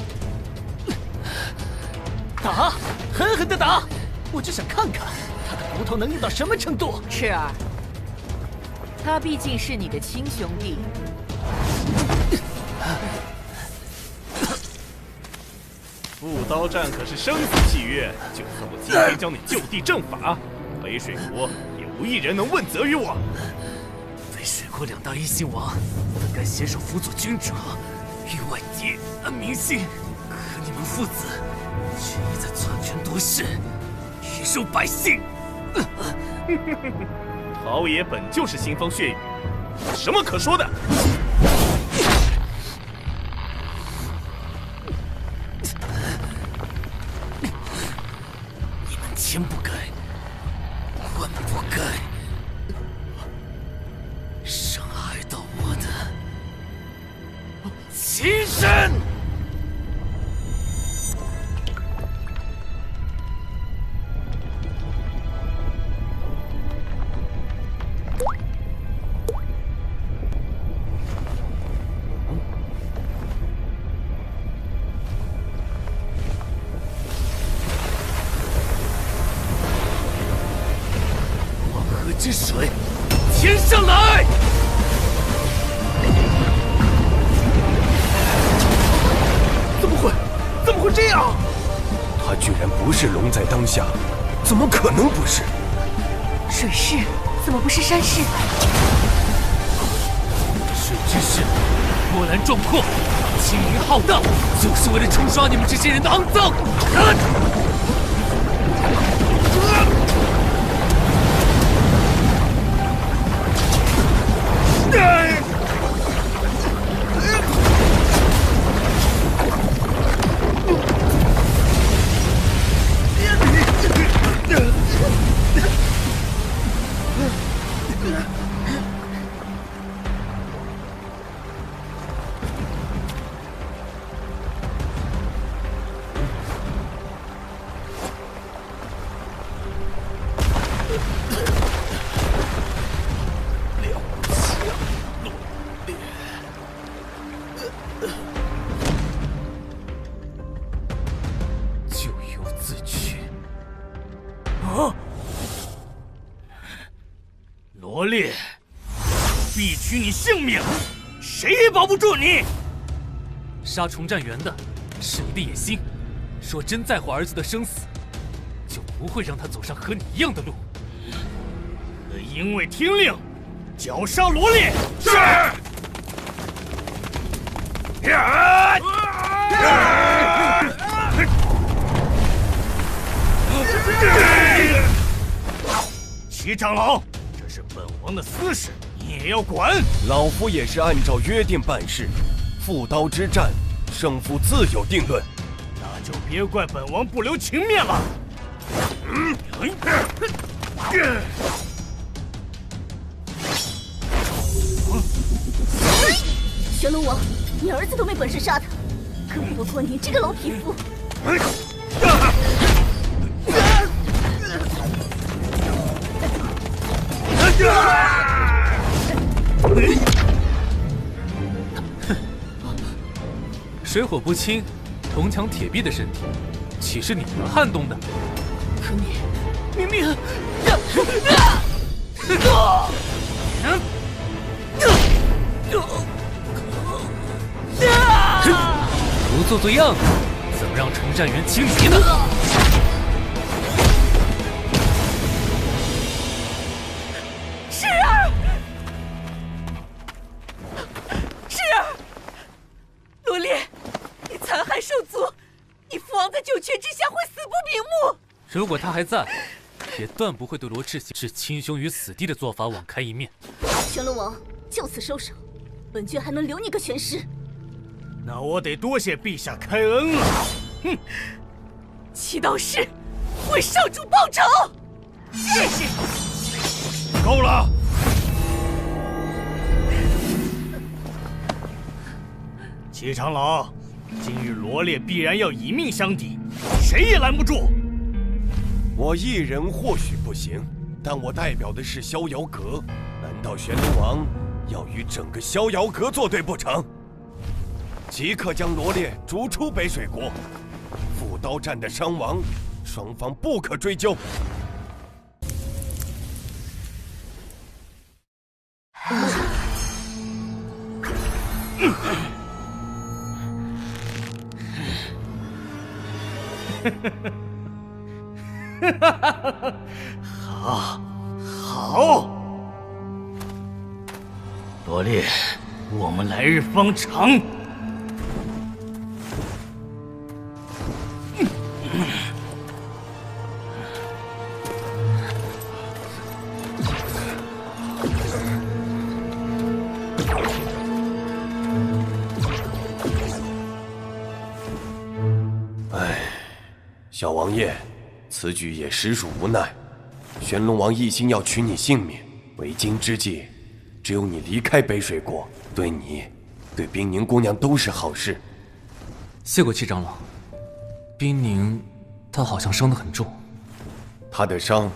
打，狠狠的打！我只想看看他的骨头能硬到什么程度。赤儿，他毕竟是你的亲兄弟。复刀战可是生死契约，就算我今天教你就地正法，北水国也无一人能问责于我。北水国2大一姓王本该携手辅佐君主，与外敌安民心，可你们父子却一再篡权夺势，鱼肉百姓。陶爷本就是腥风血雨，有什么可说的？天不该，官不该，伤害到我的亲人。之水，天上来！怎么会这样？他居然不是龙在当下，怎么可能不是？水势怎么不是山势？水之势，波澜壮阔，轻盈浩荡，就是为了冲刷你们这些人的肮脏。罗烈，必取你性命，谁也保不住你！杀重战元的是你的野心，若真在乎儿子的生死，就不会让他走上和你一样的路。可因为听令，绞杀罗烈。是。齐长老，这是本王的私事，你也要管。老夫也是按照约定办事，复刀之战，胜负自有定论。那就别怪本王不留情面了。玄龙王，你儿子都没本事杀他，更何况你这个老匹夫！水火不侵、铜墙铁壁的身体，岂是你能撼动的？可你明明……不做做样子，怎么让陈战元轻敌呢？诗儿，诗儿，罗烈，你残害兽族，你父王在九泉之下会死不瞑目。如果他还在，也断不会对罗赤行置亲兄于死地的做法网开一面。玄龙王，就此收手，本郡还能留你个全尸。那我得多谢陛下开恩了。哼！祈祷师为少主报仇。谢谢。够了！齐长老，今日罗烈必然要以命相抵，谁也拦不住。我一人或许不行，但我代表的是逍遥阁，难道玄龙王要与整个逍遥阁作对不成？即刻将罗烈逐出北水国，斧刀战的伤亡，双方不可追究。好，罗烈，我们来日方长。小王爷，此举也实属无奈。玄龙王一心要取你性命，为今之计，只有你离开北水国，对你，对冰宁姑娘都是好事。谢过七长老。冰宁，她好像伤得很重。她的伤，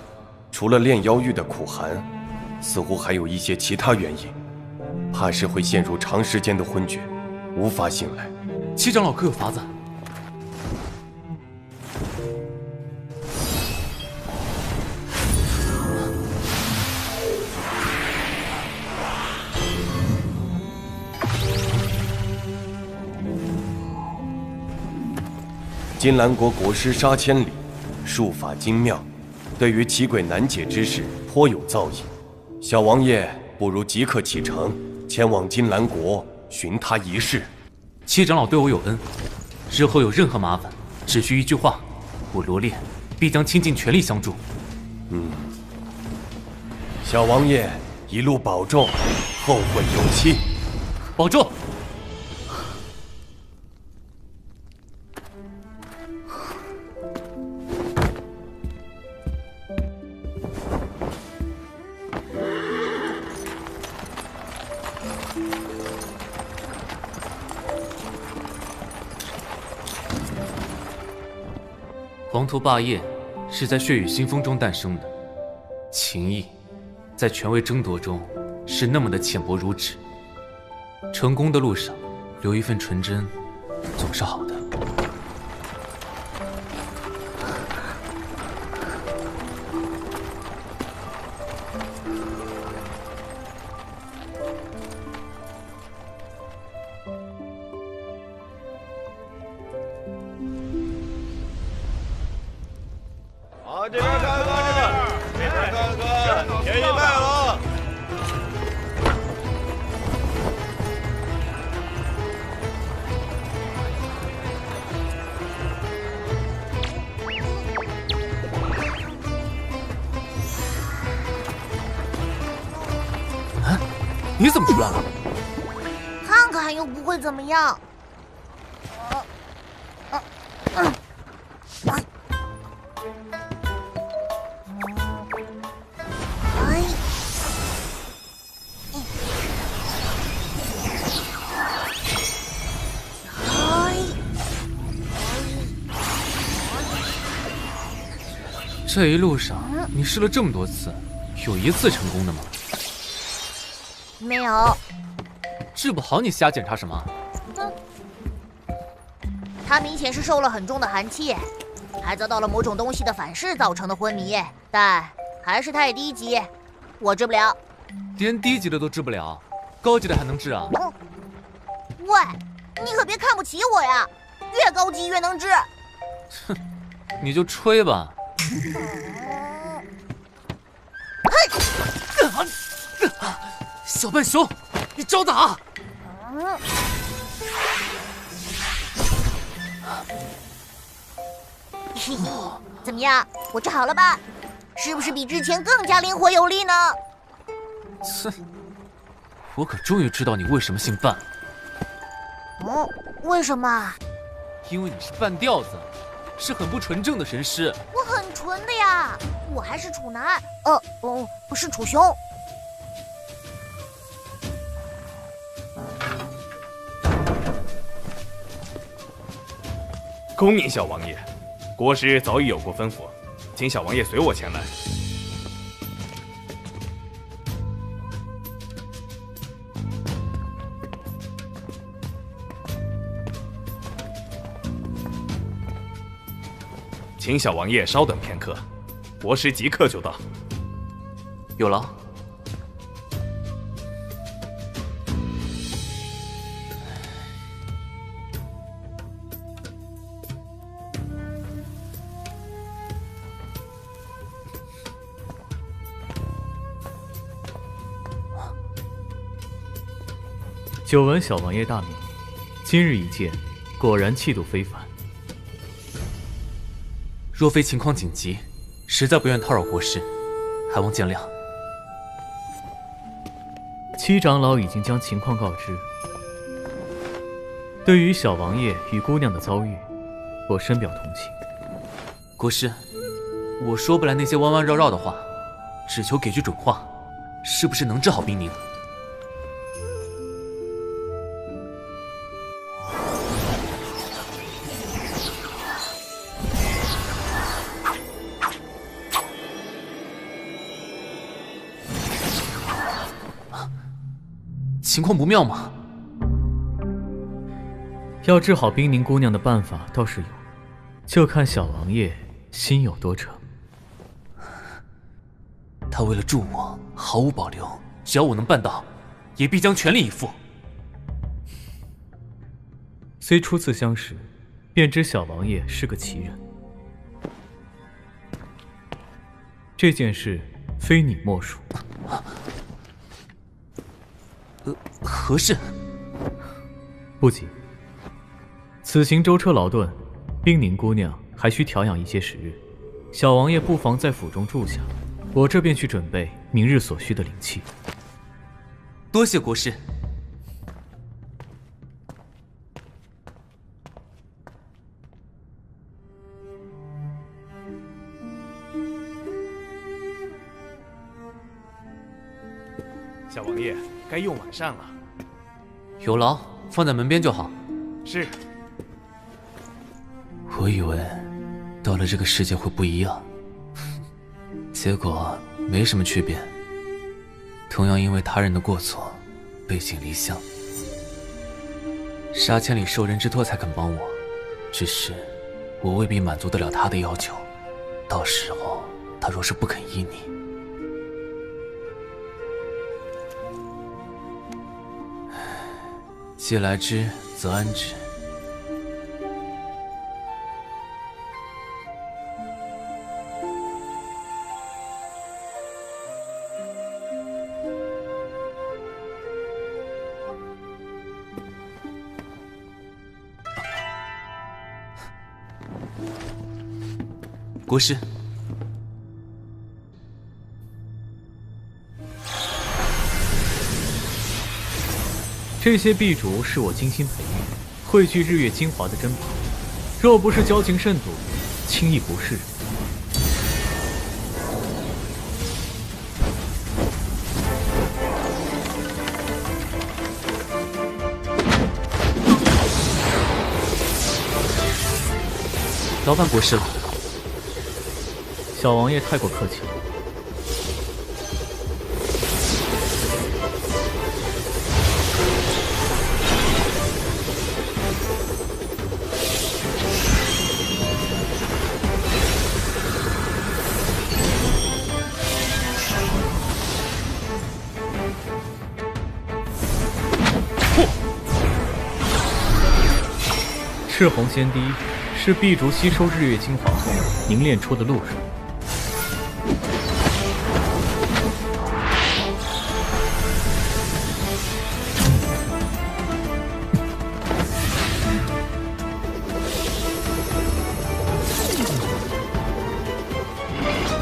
除了炼妖玉的苦寒，似乎还有一些其他原因，怕是会陷入长时间的昏厥，无法醒来。七长老可有法子？金兰国国师杀千里，术法精妙，对于奇诡难解之事颇有造诣。小王爷不如即刻启程，前往金兰国寻他一试。七长老对我有恩，日后有任何麻烦，只需一句话，我罗烈必将倾尽全力相助。小王爷一路保重，后会有期。保重。黄图霸业是在血雨腥风中诞生的，情谊在权位争夺中是那么的浅薄如纸。成功的路上留一份纯真，总是好的。好，这边看看，这边看看，便宜卖了。啊，你怎么出来了？看看又不会怎么样。这一路上你试了这么多次，有一次成功的吗？没有。治不好你瞎检查什么？他明显是受了很重的寒气，还遭到了某种东西的反噬造成的昏迷，但还是太低级，我治不了。连低级的都治不了，高级的还能治啊？喂，你可别看不起我呀！越高级越能治。哼，你就吹吧。小笨熊，你招打！嘿嘿，怎么样？我治好了吧？是不是比之前更加灵活有力呢？切，我可终于知道你为什么姓范。为什么？因为你是半吊子，是很不纯正的神师。我很纯的呀，我还是处男，不是处熊。恭迎小王爷，国师早已有过吩咐，请小王爷随我前来。请小王爷稍等片刻，国师即刻就到。有劳。久闻小王爷大名，今日一见，果然气度非凡。若非情况紧急，实在不愿叨扰国师，还望见谅。七长老已经将情况告知。对于小王爷与姑娘的遭遇，我深表同情。国师，我说不来那些弯弯绕绕的话，只求给句准话，是不是能治好冰宁？情况不妙吗？要治好冰宁姑娘的办法倒是有，就看小王爷心有多诚。他为了助我，毫无保留，只要我能办到，也必将全力以赴。虽初次相识，便知小王爷是个奇人。这件事非你莫属。何事？不急。此行舟车劳顿，冰宁姑娘还需调养一些时日。小王爷不妨在府中住下，我这便去准备明日所需的灵器。多谢国师。小王爷，该用晚膳了。有劳，放在门边就好。是。我以为到了这个世界会不一样，结果没什么区别。同样因为他人的过错，背井离乡。杀千里受人之托才肯帮我，只是我未必满足得了他的要求。到时候他若是不肯依你，既来之，则安之。国师，这些碧竹是我精心培育、汇聚日月精华的珍宝，若不是交情甚笃，轻易不是。劳烦国师了。小王爷太过客气了。赤红仙滴是碧竹吸收日月精华后凝练出的露水。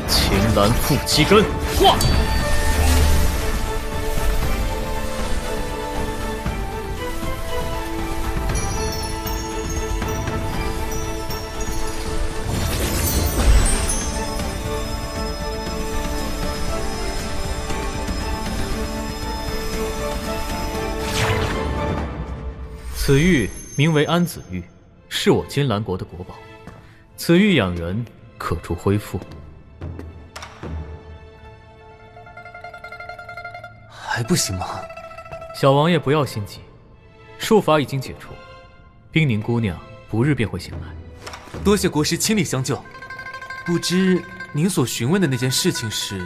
秦岚负七根，化！此玉名为安子玉，是我金兰国的国宝。此玉养人可助恢复。还不行吗？小王爷不要心急，术法已经解除，冰凝姑娘不日便会醒来。多谢国师亲力相救。不知您所询问的那件事情是？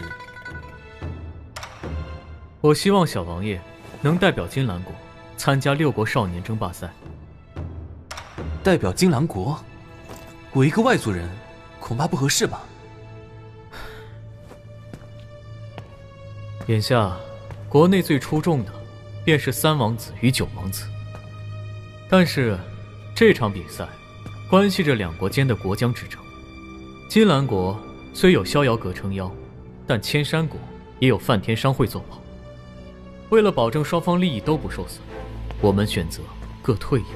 我希望小王爷能代表金兰国参加6国少年争霸赛。代表金兰国？我一个外族人，恐怕不合适吧？眼下，国内最出众的便是3王子与9王子。但是，这场比赛关系着2国间的国疆之争。金兰国虽有逍遥阁撑腰，但千山国也有梵天商会作保。为了保证双方利益都不受损，我们选择各退一步。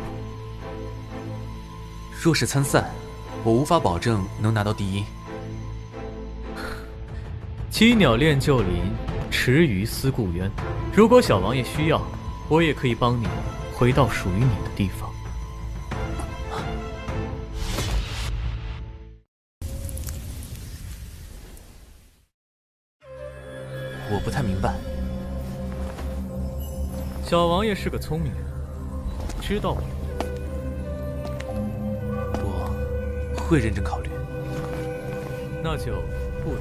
若是参赛，我无法保证能拿到第1。栖鸟恋旧林，池鱼思故渊。如果小王爷需要，我也可以帮你回到属于你的地方。我不太明白。小王爷是个聪明人，知道我。我会认真考虑。那就不了。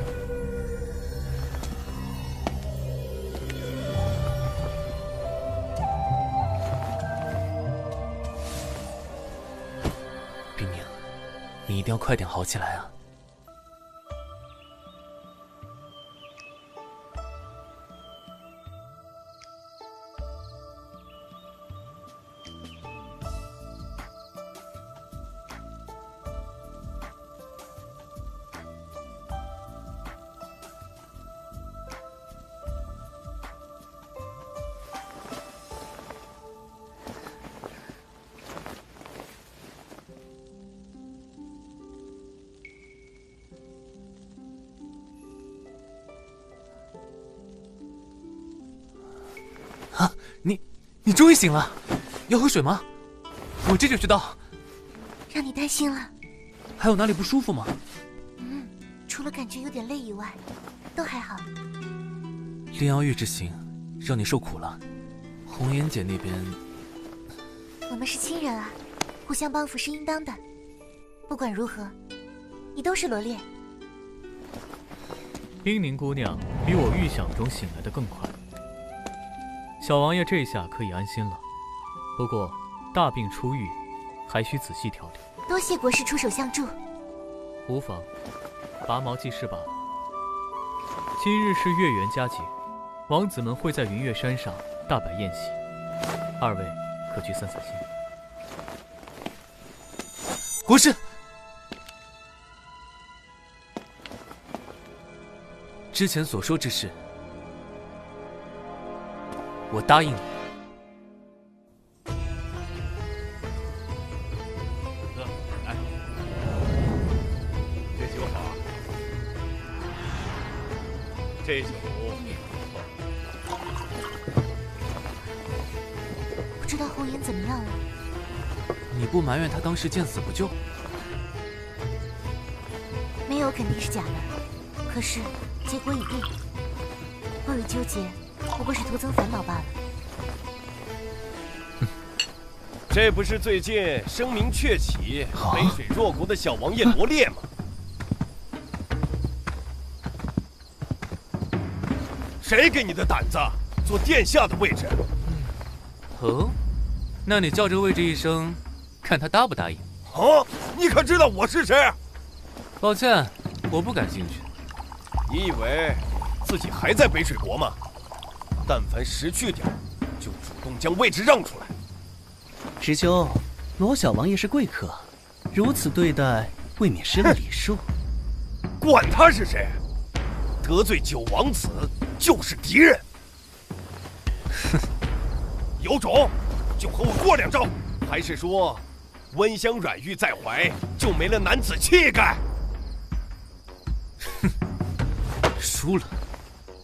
冰凝，你一定要快点好起来啊！啊，你终于醒了，要喝水吗？我这就去倒。让你担心了。还有哪里不舒服吗？除了感觉有点累以外，都还好。炼妖玉之行让你受苦了，红颜姐那边……我们是亲人啊，互相帮扶是应当的。不管如何，你都是罗烈。冰凝姑娘比我预想中醒来的更快，小王爷这下可以安心了。不过大病初愈，还需仔细调理。多谢国师出手相助。无妨，拔毛即是罢了。今日是月圆佳节，王子们会在云岳山上大摆宴席，二位可去散散心。国师，之前所说之事，我答应你。来，这酒好啊，这酒不知道红颜怎么样了？你不埋怨他当时见死不救？没有肯定是假的。可是结果已定，过于纠结，不过是徒增烦恼罢了。这不是最近声名鹊起、北水弱国的小王爷罗烈吗？谁给你的胆子坐殿下的位置？哦，那你叫这个位置一声，看他答不答应？哦，你可知道我是谁？抱歉，我不感兴趣。你以为自己还在北水国吗？但凡识趣点，就主动将位置让出来。师兄，罗小王爷是贵客，如此对待未免失了礼数。管他是谁，得罪九王子就是敌人。哼，有种就和我过两招，还是说温香软玉在怀就没了男子气概？哼，输了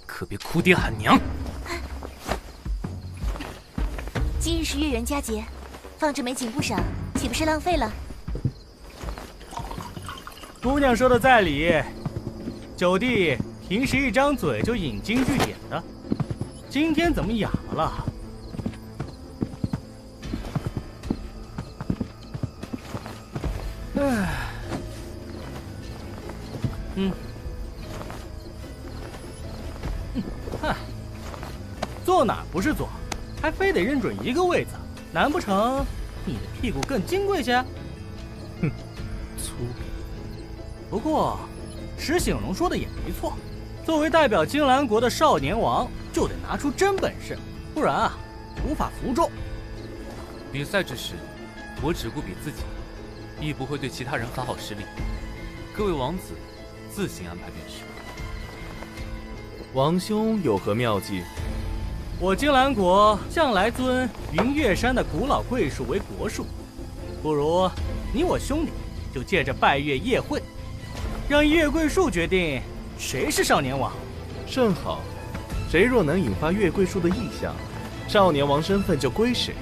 可别哭爹喊娘。今日是月圆佳节，放这美景不赏，岂不是浪费了？姑娘说的在理，九弟平时一张嘴就引经据典的，今天怎么哑了？唉，嗨，坐哪不是坐，还非得认准一个位子，难不成你的屁股更金贵些？哼，粗鄙。不过，石醒龙说的也没错，作为代表金兰国的少年王，就得拿出真本事，不然啊，无法服众。比赛之时，我只顾比自己，亦不会对其他人发号施令。各位王子，自行安排便是。王兄有何妙计？我金兰国向来尊云岳山的古老桂树为国树，不如你我兄弟就借着拜月夜会，让月桂树决定谁是少年王。甚好，谁若能引发月桂树的意象，少年王身份就归谁。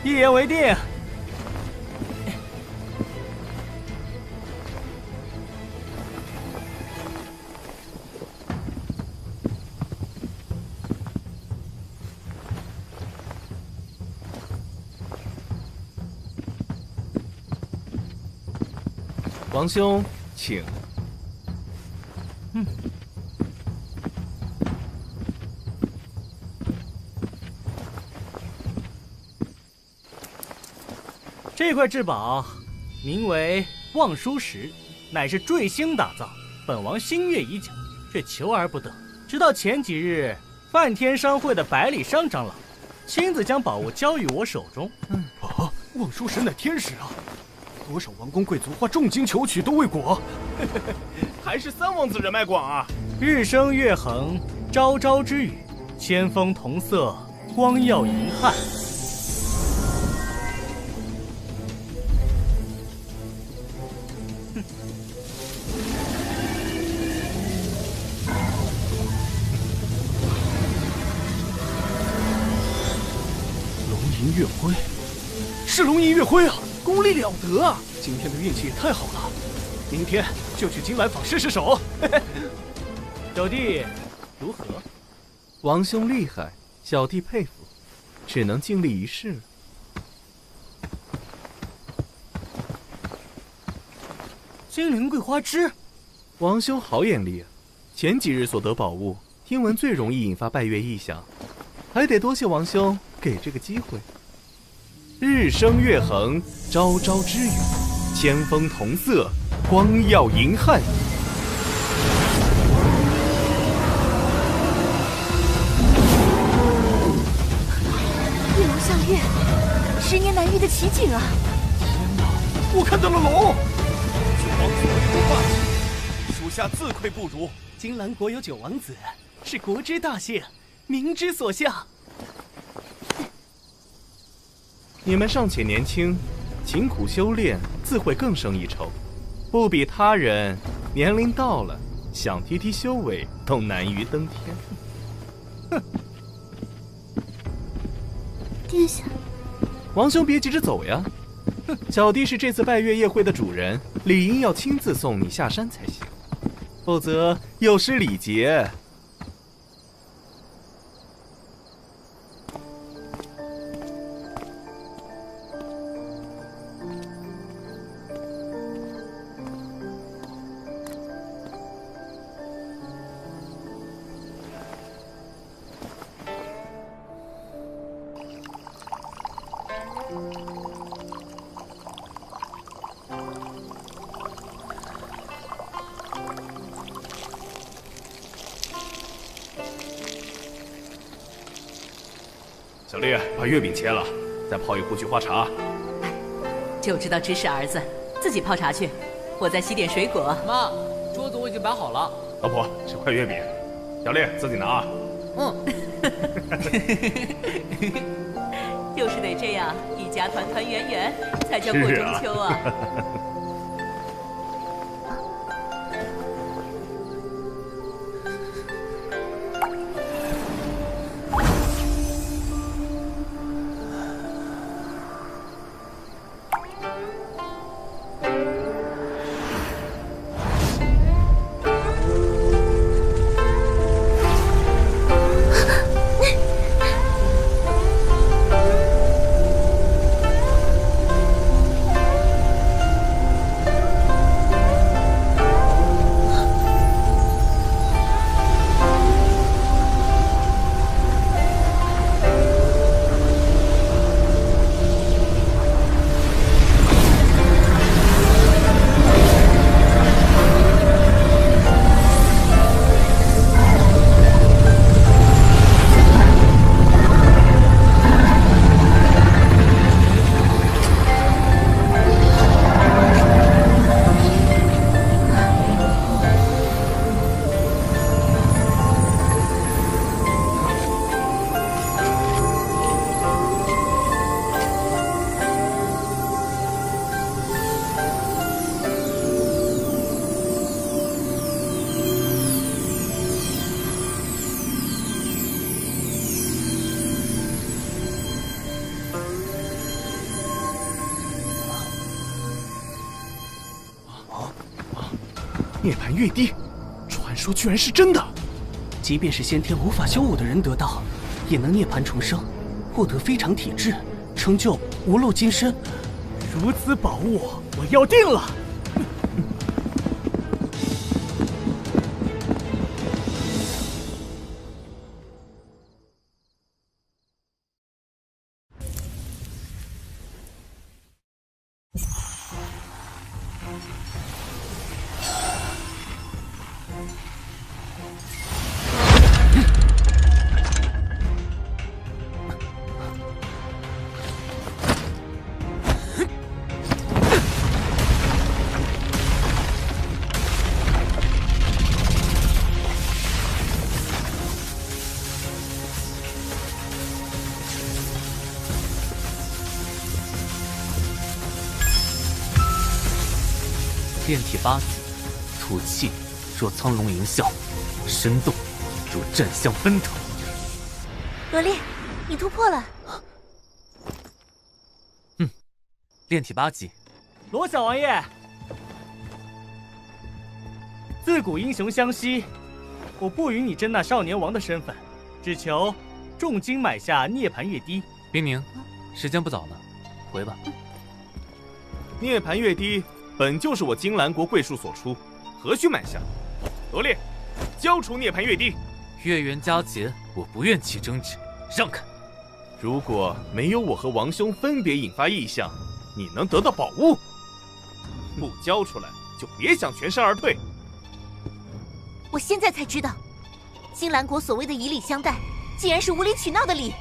一言为定。王兄，请。这块至宝名为望舒石，乃是坠星打造，本王心悦已久，却求而不得。直到前几日，梵天商会的百里商长老亲自将宝物交于我手中。望舒石乃天使啊！多少王公贵族花重金求取都未果，还是三王子人脉广啊！日升月横，朝朝之语，千峰同色，光耀银汉。龙吟月辉，是龙吟月辉啊！功力了得啊！今天的运气也太好了，明天就去金兰坊试试手。九弟，如何？王兄厉害，小弟佩服，只能尽力一试了。金灵桂花枝，王兄好眼力啊！前几日所得宝物，听闻最容易引发拜月异象，还得多谢王兄给这个机会。日升月横，朝朝之语，千峰同色，光耀银汉。一龙向月，10年难遇的奇景啊！天哪，我看到了龙！九王子威风霸气，属下自愧不如。金兰国有九王子，是国之大幸，民之所向。你们尚且年轻，勤苦修炼，自会更胜一筹，不比他人。年龄到了，想提提修为，都难于登天。哼！殿下，王兄别急着走呀。小弟是这次拜月夜会的主人，理应要亲自送你下山才行。否则有失礼节。小丽，把月饼切了，再泡一壶菊花茶。就知道指使儿子，自己泡茶去。我再洗点水果。妈，桌子我已经摆好了。老婆，这块月饼，小丽自己拿。就是得这样，一家团团圆圆，才叫过中秋啊！涅槃月滴，传说居然是真的。即便是先天无法修武的人得到，也能涅槃重生，获得非常体质，成就无漏金身。如此宝物，我要定了。炼体八字，吐气若苍龙迎啸，身动如战象奔腾。罗烈，你突破了。炼体八级。罗小王爷，自古英雄相惜，我不允你争那少年王的身份，只求重金买下涅槃月滴。冰宁，时间不早了，回吧。涅槃月滴本就是我金兰国桂树所出，何须买下？罗烈，交出涅槃月滴！月圆佳节，我不愿起争执，让开。如果没有我和王兄分别引发异象，你能得到宝物？不交出来，就别想全身而退。我现在才知道，金兰国所谓的以礼相待，竟然是无理取闹的礼。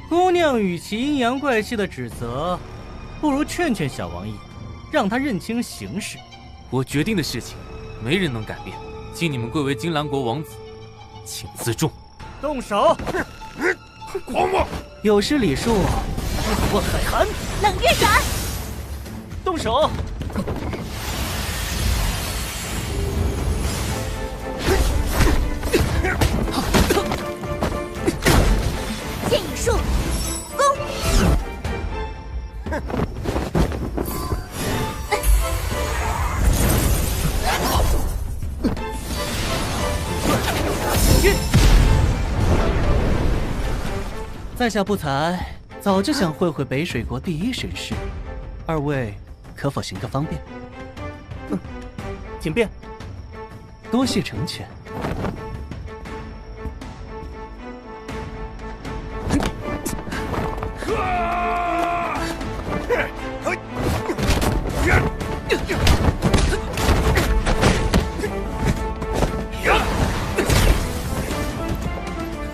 姑娘与其阴阳怪气的指责，不如劝劝小王爷，让他认清形势。我决定的事情，没人能改变。敬你们贵为金兰国王子，请自重。动手！狂妄！有失礼数，日破海寒。冷月斩！动手！剑影术，攻！在下不才，早就想会会北水国第一神士，二位可否行个方便？请便。多谢成全。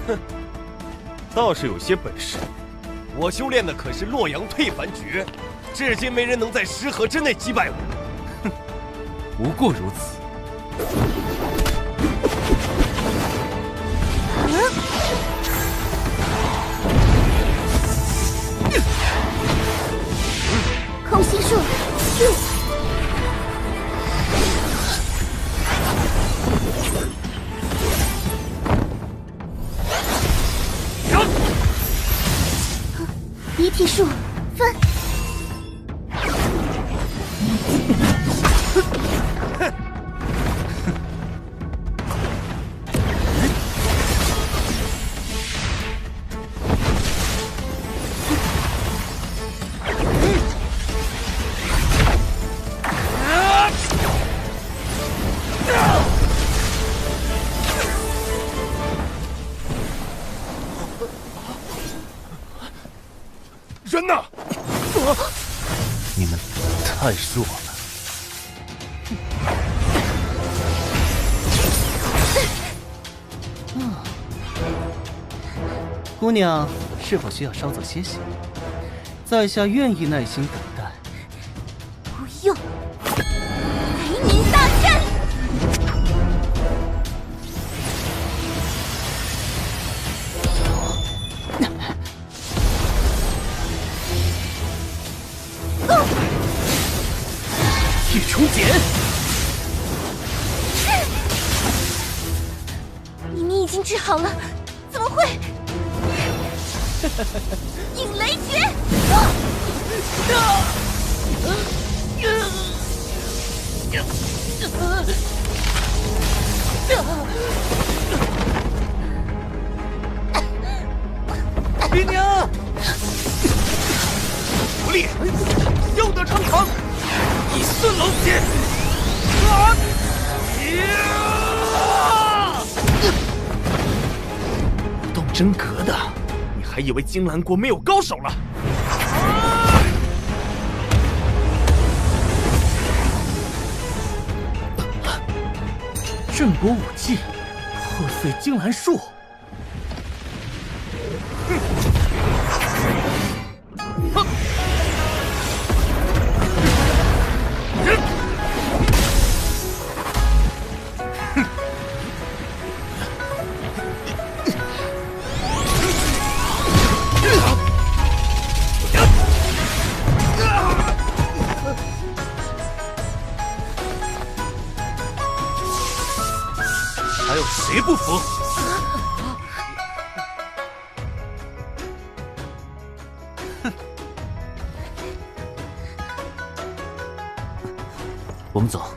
哼，倒是有些本事。我修炼的可是洛阳退凡诀，至今没人能在10合之内击败我。哼，不过如此。空心术，一体术，分。人呢？你们太弱了。姑娘是否需要稍作歇息？在下愿意耐心等待。不用，雷鸣大阵。去重剪。明明已经治好了，怎么会？引雷诀！爹娘，不利，休得逞狂！以孙老血！动真格的，你还以为金兰国没有高手了？镇国武技，破碎金兰术。还有谁不服？我们走。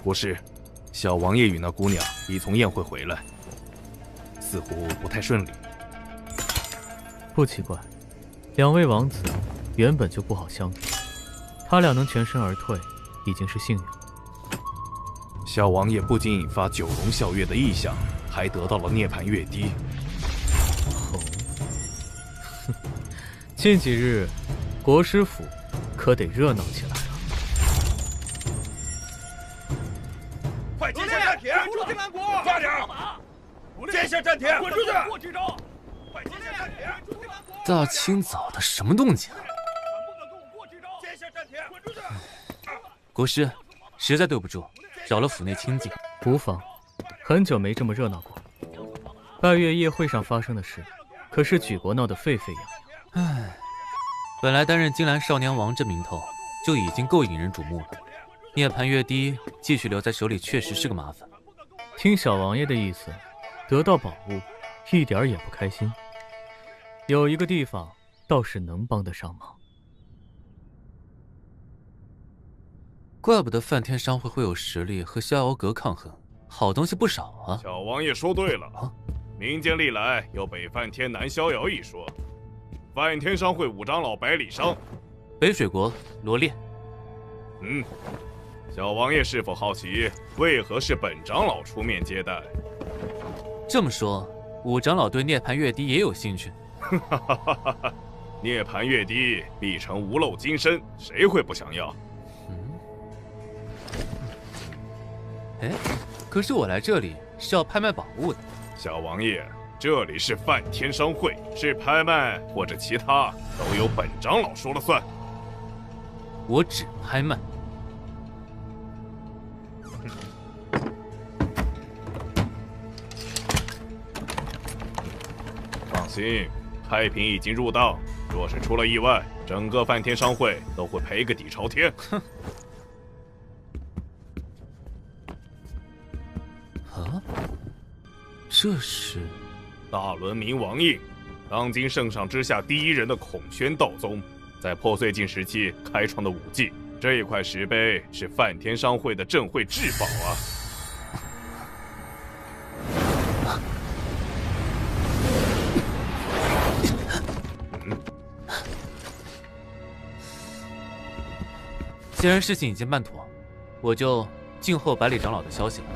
国师，小王爷与那姑娘已从宴会回来，似乎不太顺利。不奇怪，两位王子原本就不好相处，他俩能全身而退，已经是幸运了。小王爷不仅引发九龙啸月的异象，还得到了涅槃月滴。哦，近几日，国师府可得热闹起来了。快接下战帖！滚出金兰国！快点！接下战帖！滚出去！过去招！快接下战帖！大清早的什么动静？接下战帖！滚出去！国师，实在对不住，扰了府内清静。无妨，很久没这么热闹过。拜月夜会上发生的事，可是举国闹得沸沸扬扬。唉，本来担任金兰少年王这名头，就已经够引人瞩目了。涅槃月滴继续留在手里确实是个麻烦。听小王爷的意思，得到宝物一点儿也不开心。有一个地方倒是能帮得上忙。怪不得梵天商会会有实力和逍遥阁抗衡，好东西不少啊。小王爷说对了，民间历来有北梵天南逍遥一说。梵天商会五长老百里商，北水国罗烈。小王爷是否好奇为何是本长老出面接待？这么说，五长老对涅槃月滴也有兴趣。涅槃月滴必成无漏金身，谁会不想要？哎，可是我来这里是要拍卖宝物的。小王爷，这里是梵天商会，是拍卖或者其他都由本长老说了算。我只拍卖。放心，拍品已经入档，若是出了意外，整个梵天商会都会赔个底朝天。哼。啊，这是大轮冥王印，当今圣上之下第一人的孔宣道宗，在破碎境时期开创的武技。这一块石碑是梵天商会的镇会至宝啊！既然事情已经办妥，我就静候百里长老的消息了。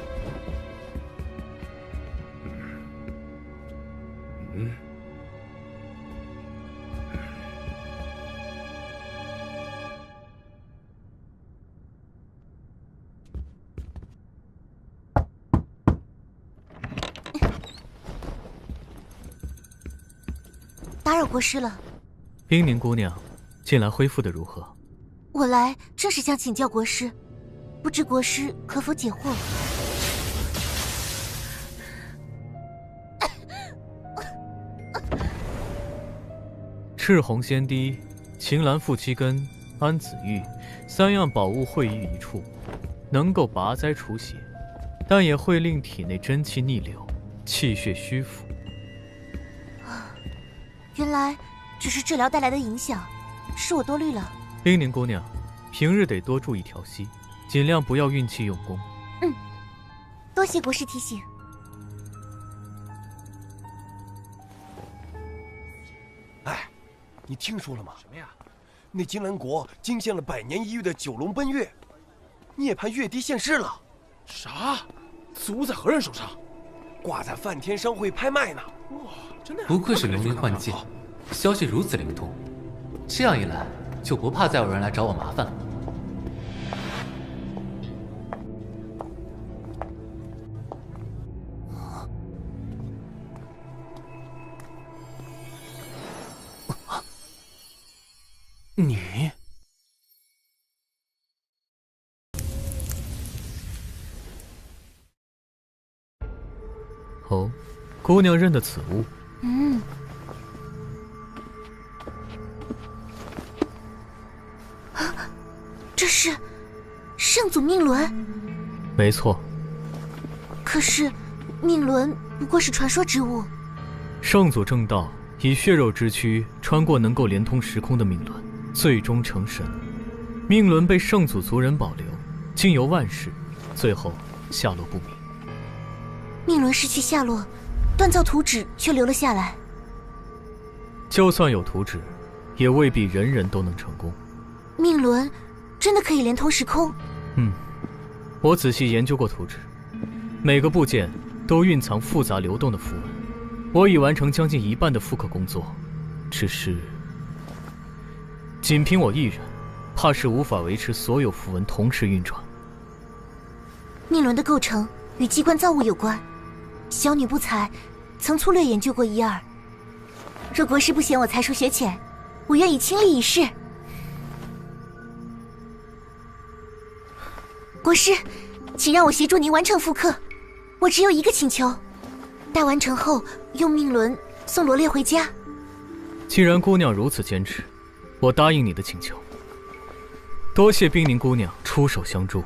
打扰国师了。冰凝姑娘，近来恢复的如何？我来正是想请教国师，不知国师可否解惑？赤红仙滴、秦岚负七根、安子玉3样宝物汇于一处，能够拔灾除邪，但也会令体内真气逆流，气血虚浮。原来只是治疗带来的影响，是我多虑了。冰凝姑娘，平日得多注意调息，尽量不要运气用功。多谢国师提醒。哎，你听说了吗？什么呀？那金兰国惊现了100年一遇的九龙奔月，涅槃月滴现世了。啥？此物在何人手上？挂在梵天商会拍卖呢。哇，真的！不愧是龙鳞幻境，消息如此灵通。这样一来，就不怕再有人来找我麻烦了。你哦，姑娘认得此物。这是圣祖命轮。没错。可是命轮不过是传说之物。圣祖正道以血肉之躯穿过能够连通时空的命轮，最终成神。命轮被圣祖族人保留，经由万世，最后下落不明。命轮失去下落，锻造图纸却留了下来。就算有图纸，也未必人人都能成功。命轮真的可以连通时空？我仔细研究过图纸，每个部件都蕴藏复杂流动的符文。我已完成将近1半的复刻工作，只是仅凭我一人，怕是无法维持所有符文同时运转。命轮的构成与机关造物有关，小女不才，曾粗略研究过1、2。若国师不嫌我才疏学浅，我愿意倾力一试。国师，请让我协助您完成复刻。我只有一个请求，待完成后用命轮送罗烈回家。既然姑娘如此坚持，我答应你的请求。多谢冰凝姑娘出手相助。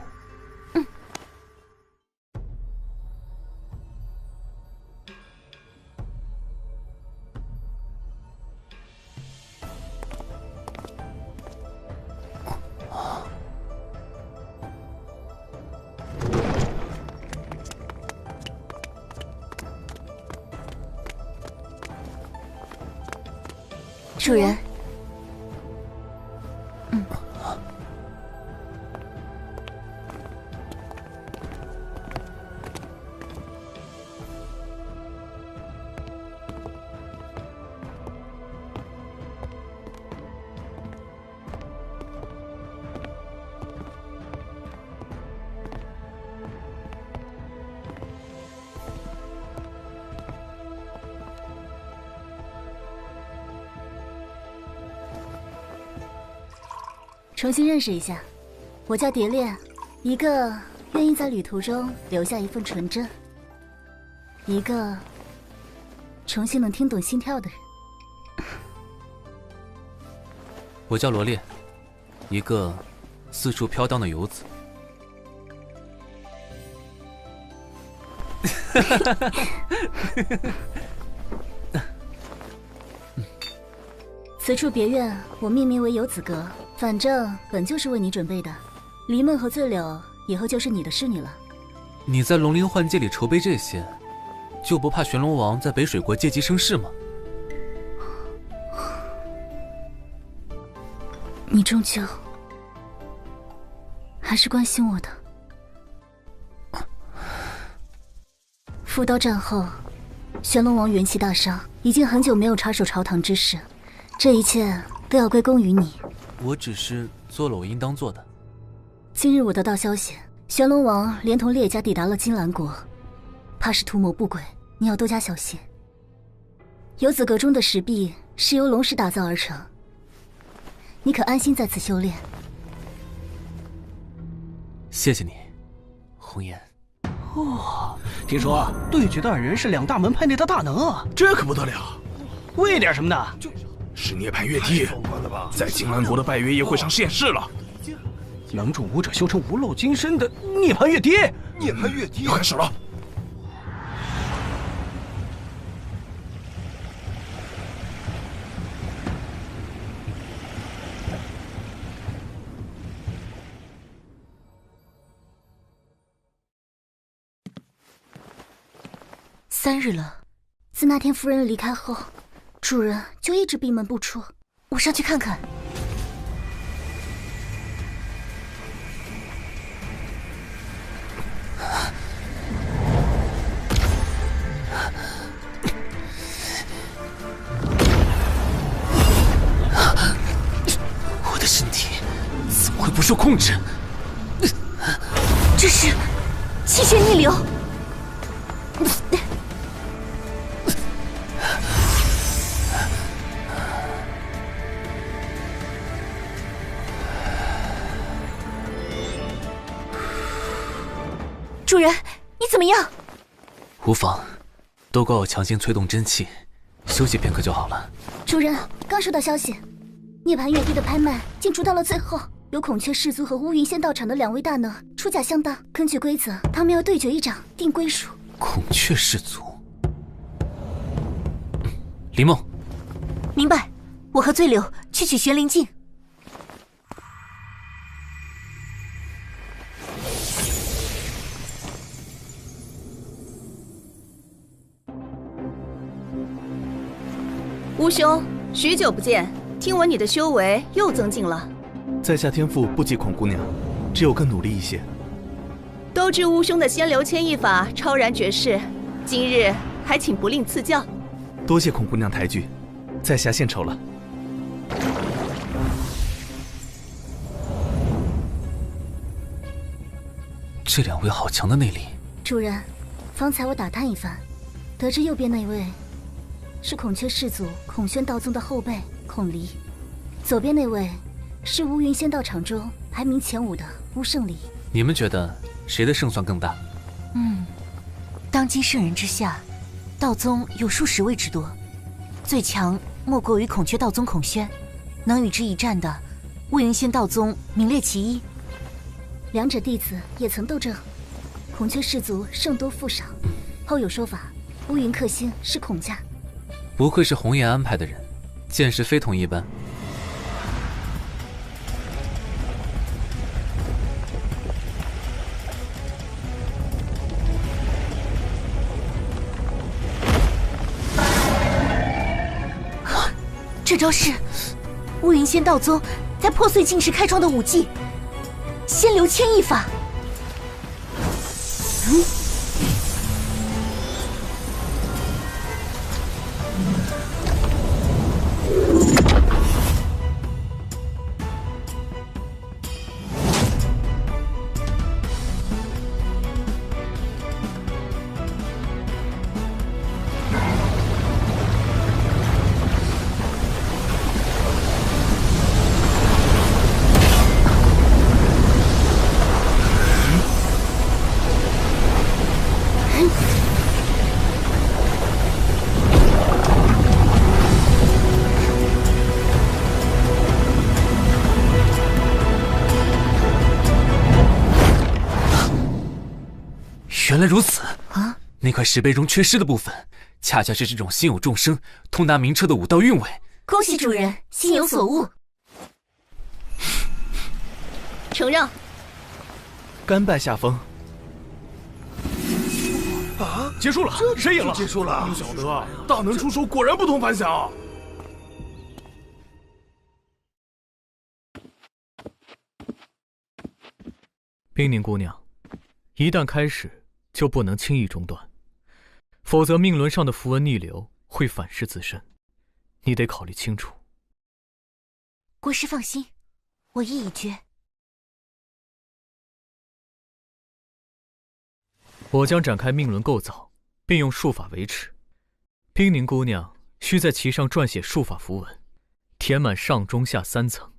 主人。重新认识一下，我叫蝶恋，一个愿意在旅途中留下一份纯真，一个重新能听懂心跳的人。我叫罗烈，一个四处飘荡的游子。此处别院我命名为游子阁，反正本就是为你准备的。离梦和醉柳以后就是你的侍女了。你在龙鳞幻界里筹备这些，就不怕玄龙王在北水国借机生事吗？你终究还是关心我的。复刀战后，玄龙王元气大伤，已经很久没有插手朝堂之事，这一切都要归功于你。我只是做了我应当做的。今日我得到消息，玄龙王连同烈家抵达了金兰国，怕是图谋不轨，你要多加小心。游子阁中的石壁是由龙石打造而成，你可安心在此修炼。谢谢你，红颜。哦，听说对决的二人是两大门派内的大能啊，这可不得了。为点什么呢？是涅槃月帝，在金兰国的拜月夜会上现世了。能助武者修成无漏金身的涅槃月帝，涅槃月帝要开始了。3日了，自那天夫人离开后，主人就一直闭门不出。我上去看看。我的身体怎么会不受控制？这是气血逆流。主人，你怎么样？无妨，都怪我强行催动真气，休息片刻就好了。主人，刚收到消息，涅槃月帝的拍卖竟逐到了最后，有孔雀氏族和乌云仙道场的2位大能出价相当。根据规则，他们要对决一掌定归属。孔雀氏族，林梦，明白。我和醉柳去取玄灵镜。乌兄，许久不见，听闻你的修为又增进了。在下天赋不及孔姑娘，只有更努力一些。都知乌兄的仙流牵引法超然绝世，今日还请不吝赐教。多谢孔姑娘抬举，在下献丑了。这2位好强的内力。主人，方才我打探一番，得知右边那位是孔雀氏族孔宣道宗的后辈孔离，左边那位是乌云仙道场中排名前5的乌胜离。你们觉得谁的胜算更大？当今圣人之下，道宗有数10位之多，最强莫过于孔雀道宗孔宣，能与之一战的，乌云仙道宗名列其一，两者弟子也曾斗争。孔雀氏族胜多负少，后有说法，乌云克星是孔家。不愧是红颜安排的人，见识非同一般。这招是乌云仙道宗在破碎境时开创的武技——仙流牵引法。原来如此啊！那块石碑中缺失的部分，恰恰是这种心有众生、通达明彻的武道韵味。恭喜主人心有所悟。承让。甘拜下风。啊！结束了，谁赢了？结束了。不晓得，大能出手果然不同凡响。冰凝姑娘，一旦开始，就不能轻易中断，否则命轮上的符文逆流会反噬自身，你得考虑清楚。国师放心，我意已决。我将展开命轮构造，并用术法维持。冰凝姑娘需在其上撰写术法符文，填满上中下3层。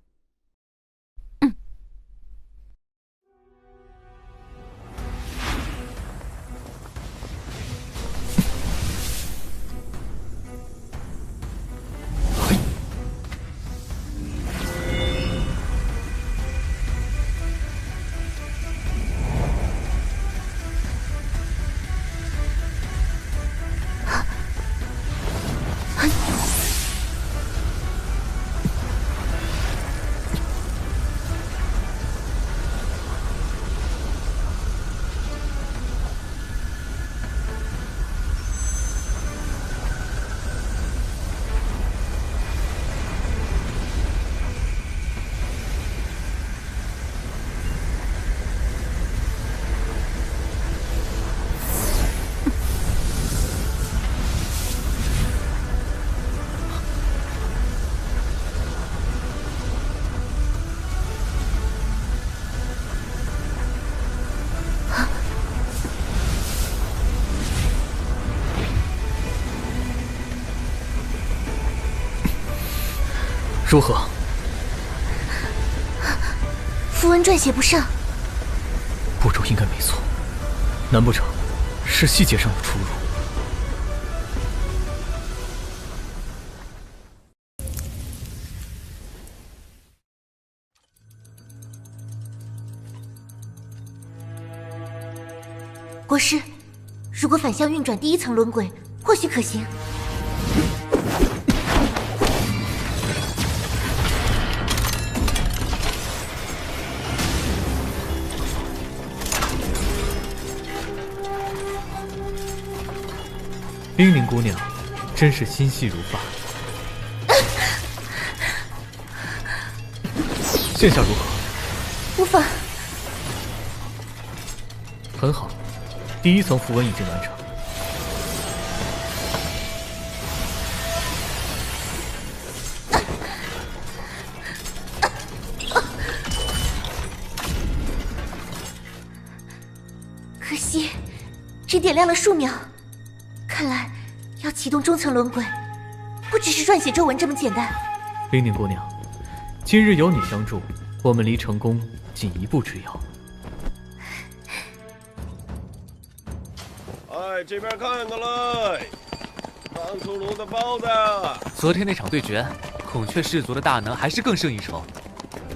如何？符文撰写不上，步骤应该没错，难不成是细节上的出入？国师，如果反向运转第1层轮轨，或许可行。冰凝姑娘真是心细如发。现下如何？无妨。很好，第1层符文已经完成。可惜，只点亮了数秒。看来要启动中层轮轨，不只是撰写咒文这么简单。冰凝姑娘，今日有你相助，我们离成功仅1步之遥。哎，这边看看嘞，刚出炉的包子。昨天那场对决，孔雀氏族的大能还是更胜一筹。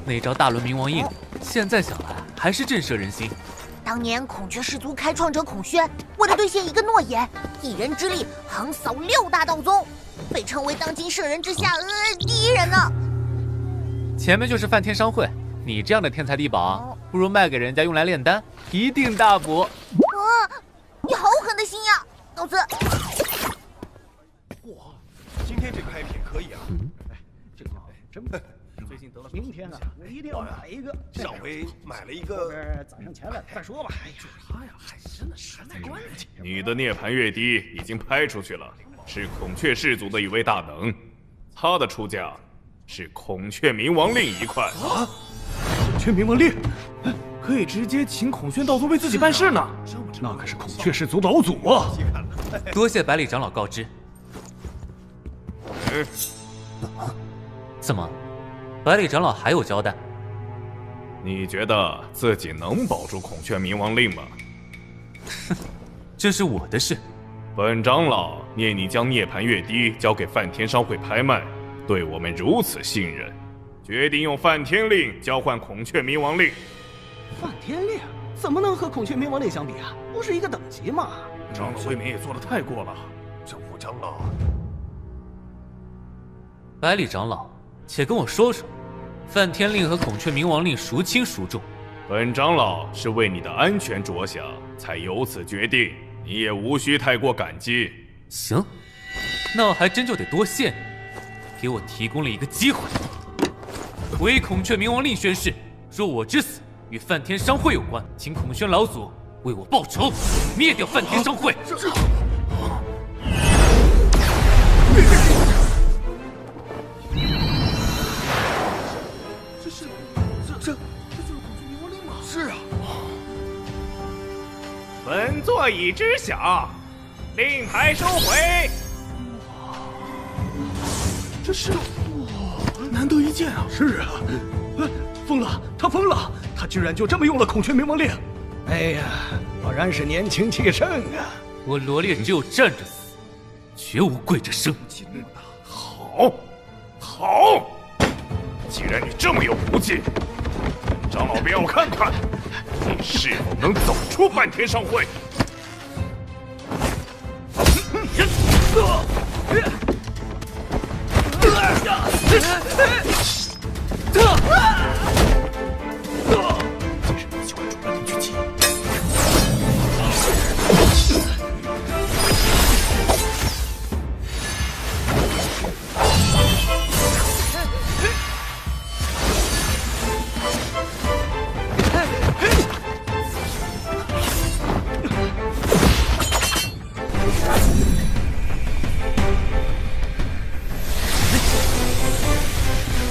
那招大轮冥王印，现在想来还是震慑人心。当年孔雀氏族开创者孔宣，为了兑现一个诺言，一人之力横扫6大道宗，被称为当今圣人之下第一人呢。前面就是梵天商会，你这样的天才地宝，不如卖给人家用来炼丹，一定大补。你好狠的心呀，老子！哇，今天这开品可以啊！这个真不错，最近得了。明天啊，我一定要买一个。上回买了一个，攒上钱了再说吧。哎呀，他呀，还真的实在关键。你的涅槃月滴已经拍出去了，是孔雀氏族的一位大能，他的出价是孔雀冥王令1块。啊！孔雀冥王令，可以直接请孔宣道宗为自己办事呢。那可是孔雀氏族老祖啊！多谢百里长老告知。怎么，百里长老还有交代？你觉得自己能保住孔雀冥王令吗？这是我的事。本长老念你将涅槃月滴交给梵天商会拍卖，对我们如此信任，决定用梵天令交换孔雀冥王令。梵天令怎么能和孔雀冥王令相比啊？不是一个等级吗？长老未免也做得太过了。这五长老，百里长老，且跟我说说，梵天令和孔雀冥王令孰轻孰重？本长老是为你的安全着想，才有此决定，你也无需太过感激。行，那我还真就得多谢你，给我提供了一个机会。为孔雀冥王令宣誓，若我之死与梵天商会有关，请孔宣老祖为我报仇，灭掉梵天商会。这就是孔雀冥王令吗？是啊。本座已知晓，令牌收回。这是难得一见啊！是啊，疯了，他疯了，他居然就这么用了孔雀冥王令。哎呀，果然是年轻气盛啊！我罗烈只有站着死，绝无跪着生。好，好，既然你这么有骨气，长老便要看看你是否能走出梵天商会。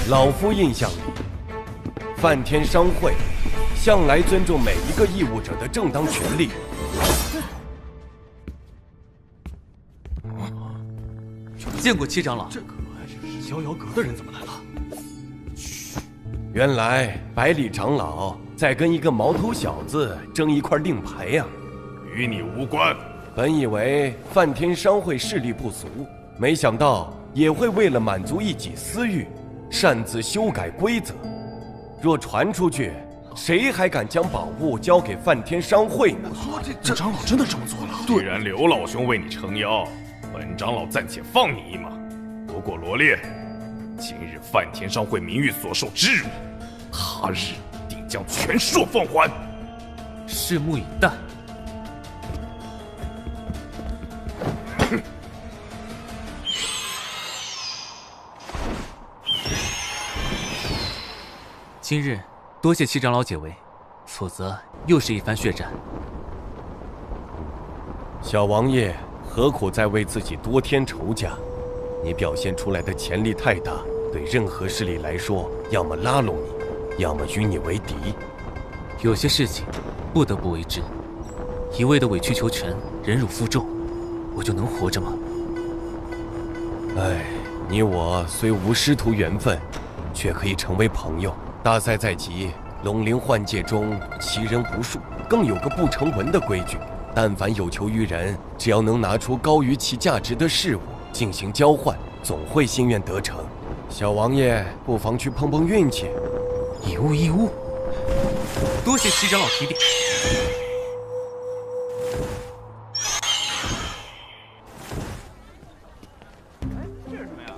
老夫印象里，梵天商会向来尊重每一个义务者的正当权利。见过七长老。这个逍遥阁的人怎么来了？原来百里长老在跟一个毛头小子争一块令牌呀，与你无关。本以为梵天商会势力不俗，没想到也会为了满足一己私欲，擅自修改规则。若传出去，谁还敢将宝物交给梵天商会呢？说这长老真的这么做了？既然刘老兄为你撑腰，本长老暂且放你一马。不过罗烈，今日梵天商会名誉所受之辱，他日定将全数奉还。拭目以待。今日多谢七长老解围，否则又是一番血战。小王爷何苦再为自己多添仇家？你表现出来的潜力太大，对任何势力来说，要么拉拢你，要么与你为敌。有些事情不得不为之，一味的委曲求全，忍辱负重，我就能活着吗？哎，你我虽无师徒缘分，却可以成为朋友。大赛在即，龙灵幻界中奇人无数，更有个不成文的规矩：但凡有求于人，只要能拿出高于其价值的事物进行交换，总会心愿得成。小王爷不妨去碰碰运气。一物一物，多谢齐长老提点。这是什么呀？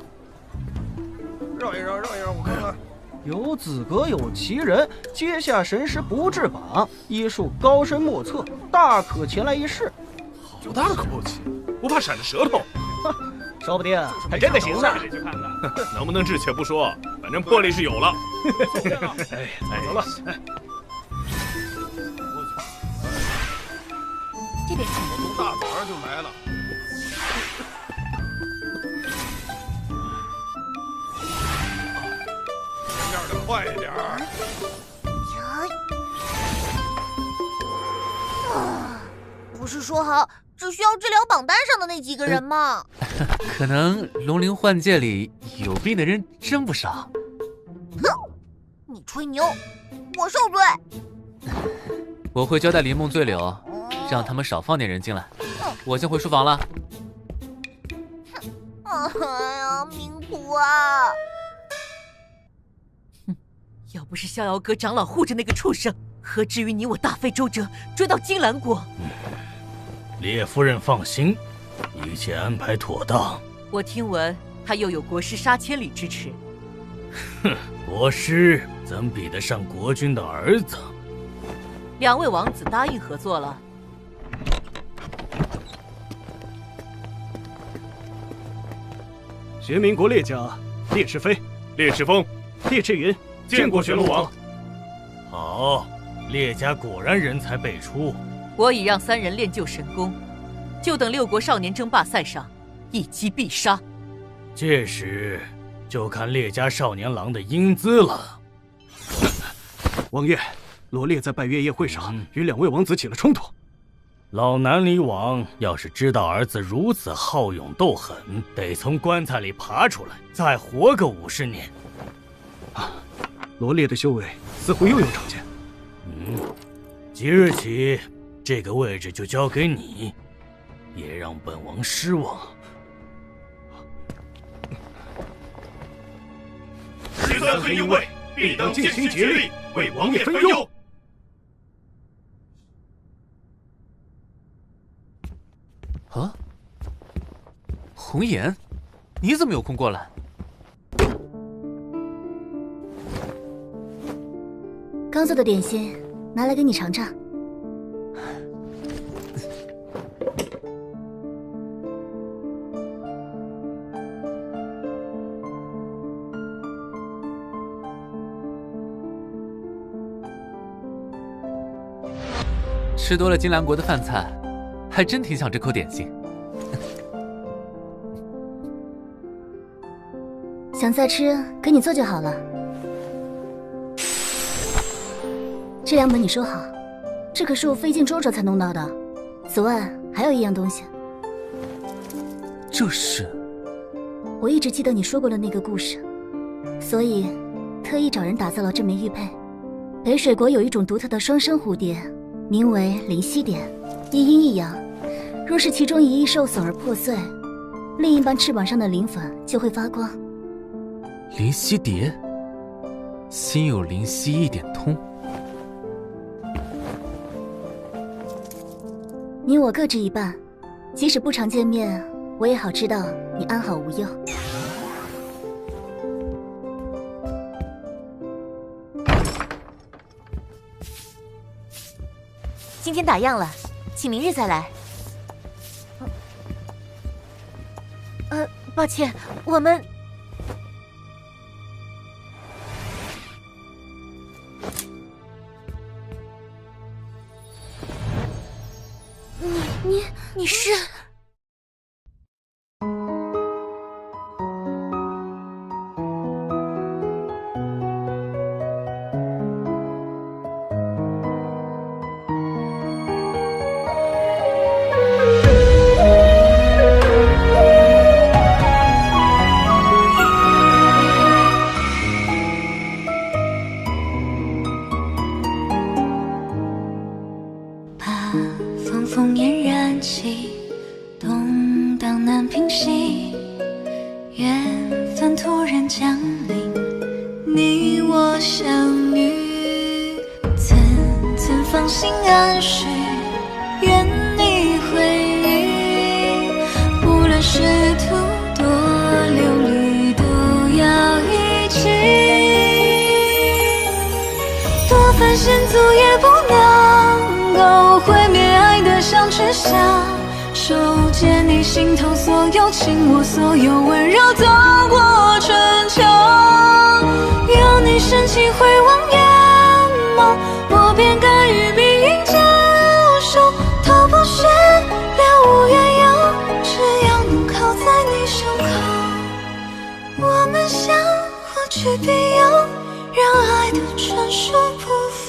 绕一绕，我看看。有资格有奇人，阶下神识不至榜，医术高深莫测，大可前来一试。好大的口气，不怕闪着舌头？说不定还真的行呢。能不能治且不说，反正魄力是有了。哎，走了。这边我从大早上就来了。前面的快一点儿。不是说好只需要治疗榜单上的那几个人吗？可能龙灵幻界里有病的人真不少。哼，你吹牛，我受罪。我会交代林梦醉柳，让他们少放点人进来。我先回书房了。哎呀，明图啊！哼，要不是逍遥阁长老护着那个畜生，何至于你我大费周折追到金兰国？列夫人放心，一切安排妥当。我听闻他又有国师杀千里支持。哼，国师怎比得上国君的儿子？两位王子答应合作了。玄冥国列甲列赤飞、列赤峰、列赤云见过玄龙王。好，列家果然人才辈出。我已让3人练就神功，就等6国少年争霸赛上一击必杀。届时就看列家少年郎的英姿了。王爷，罗烈在拜月夜会上与2位王子起了冲突。老南离王要是知道儿子如此好勇斗狠，得从棺材里爬出来，再活个50年。罗烈的修为似乎又有长进。即日起，这个位置就交给你，也让本王失望。13黑鹰卫必当尽心竭力，为王爷分忧。啊，红颜，你怎么有空过来？刚做的点心，拿来给你尝尝。吃多了金兰国的饭菜，还真挺想这口点心。想再吃，给你做就好了。这2本你收好，这可是我费尽周折才弄到的。此外，还有一样东西。这是？我一直记得你说过的那个故事，所以特意找人打造了这枚玉佩。北水国有一种独特的双生蝴蝶，名为灵犀蝶，一阴一阳。若是其中一翼受损而破碎，另一半翅膀上的灵粉就会发光。灵犀蝶，心有灵犀一点通。你我各执一半，即使不常见面，我也好知道你安好无忧。今天打烊了，请明日再来。抱歉，我们……你是？烽烟燃起，动荡难平息，缘分突然降临，你我相遇。掌心安许，愿你回忆。无论仕途多流离，都要一起。多番险阻也不能够毁灭爱的相持下，手接你心头所有情，我所有温柔，走过春秋。有你深情回望眼眸，我便甘于命运交手。头破血流无缘由，只要能靠在你胸口，我们相互去庇佑，让爱的传说不腐。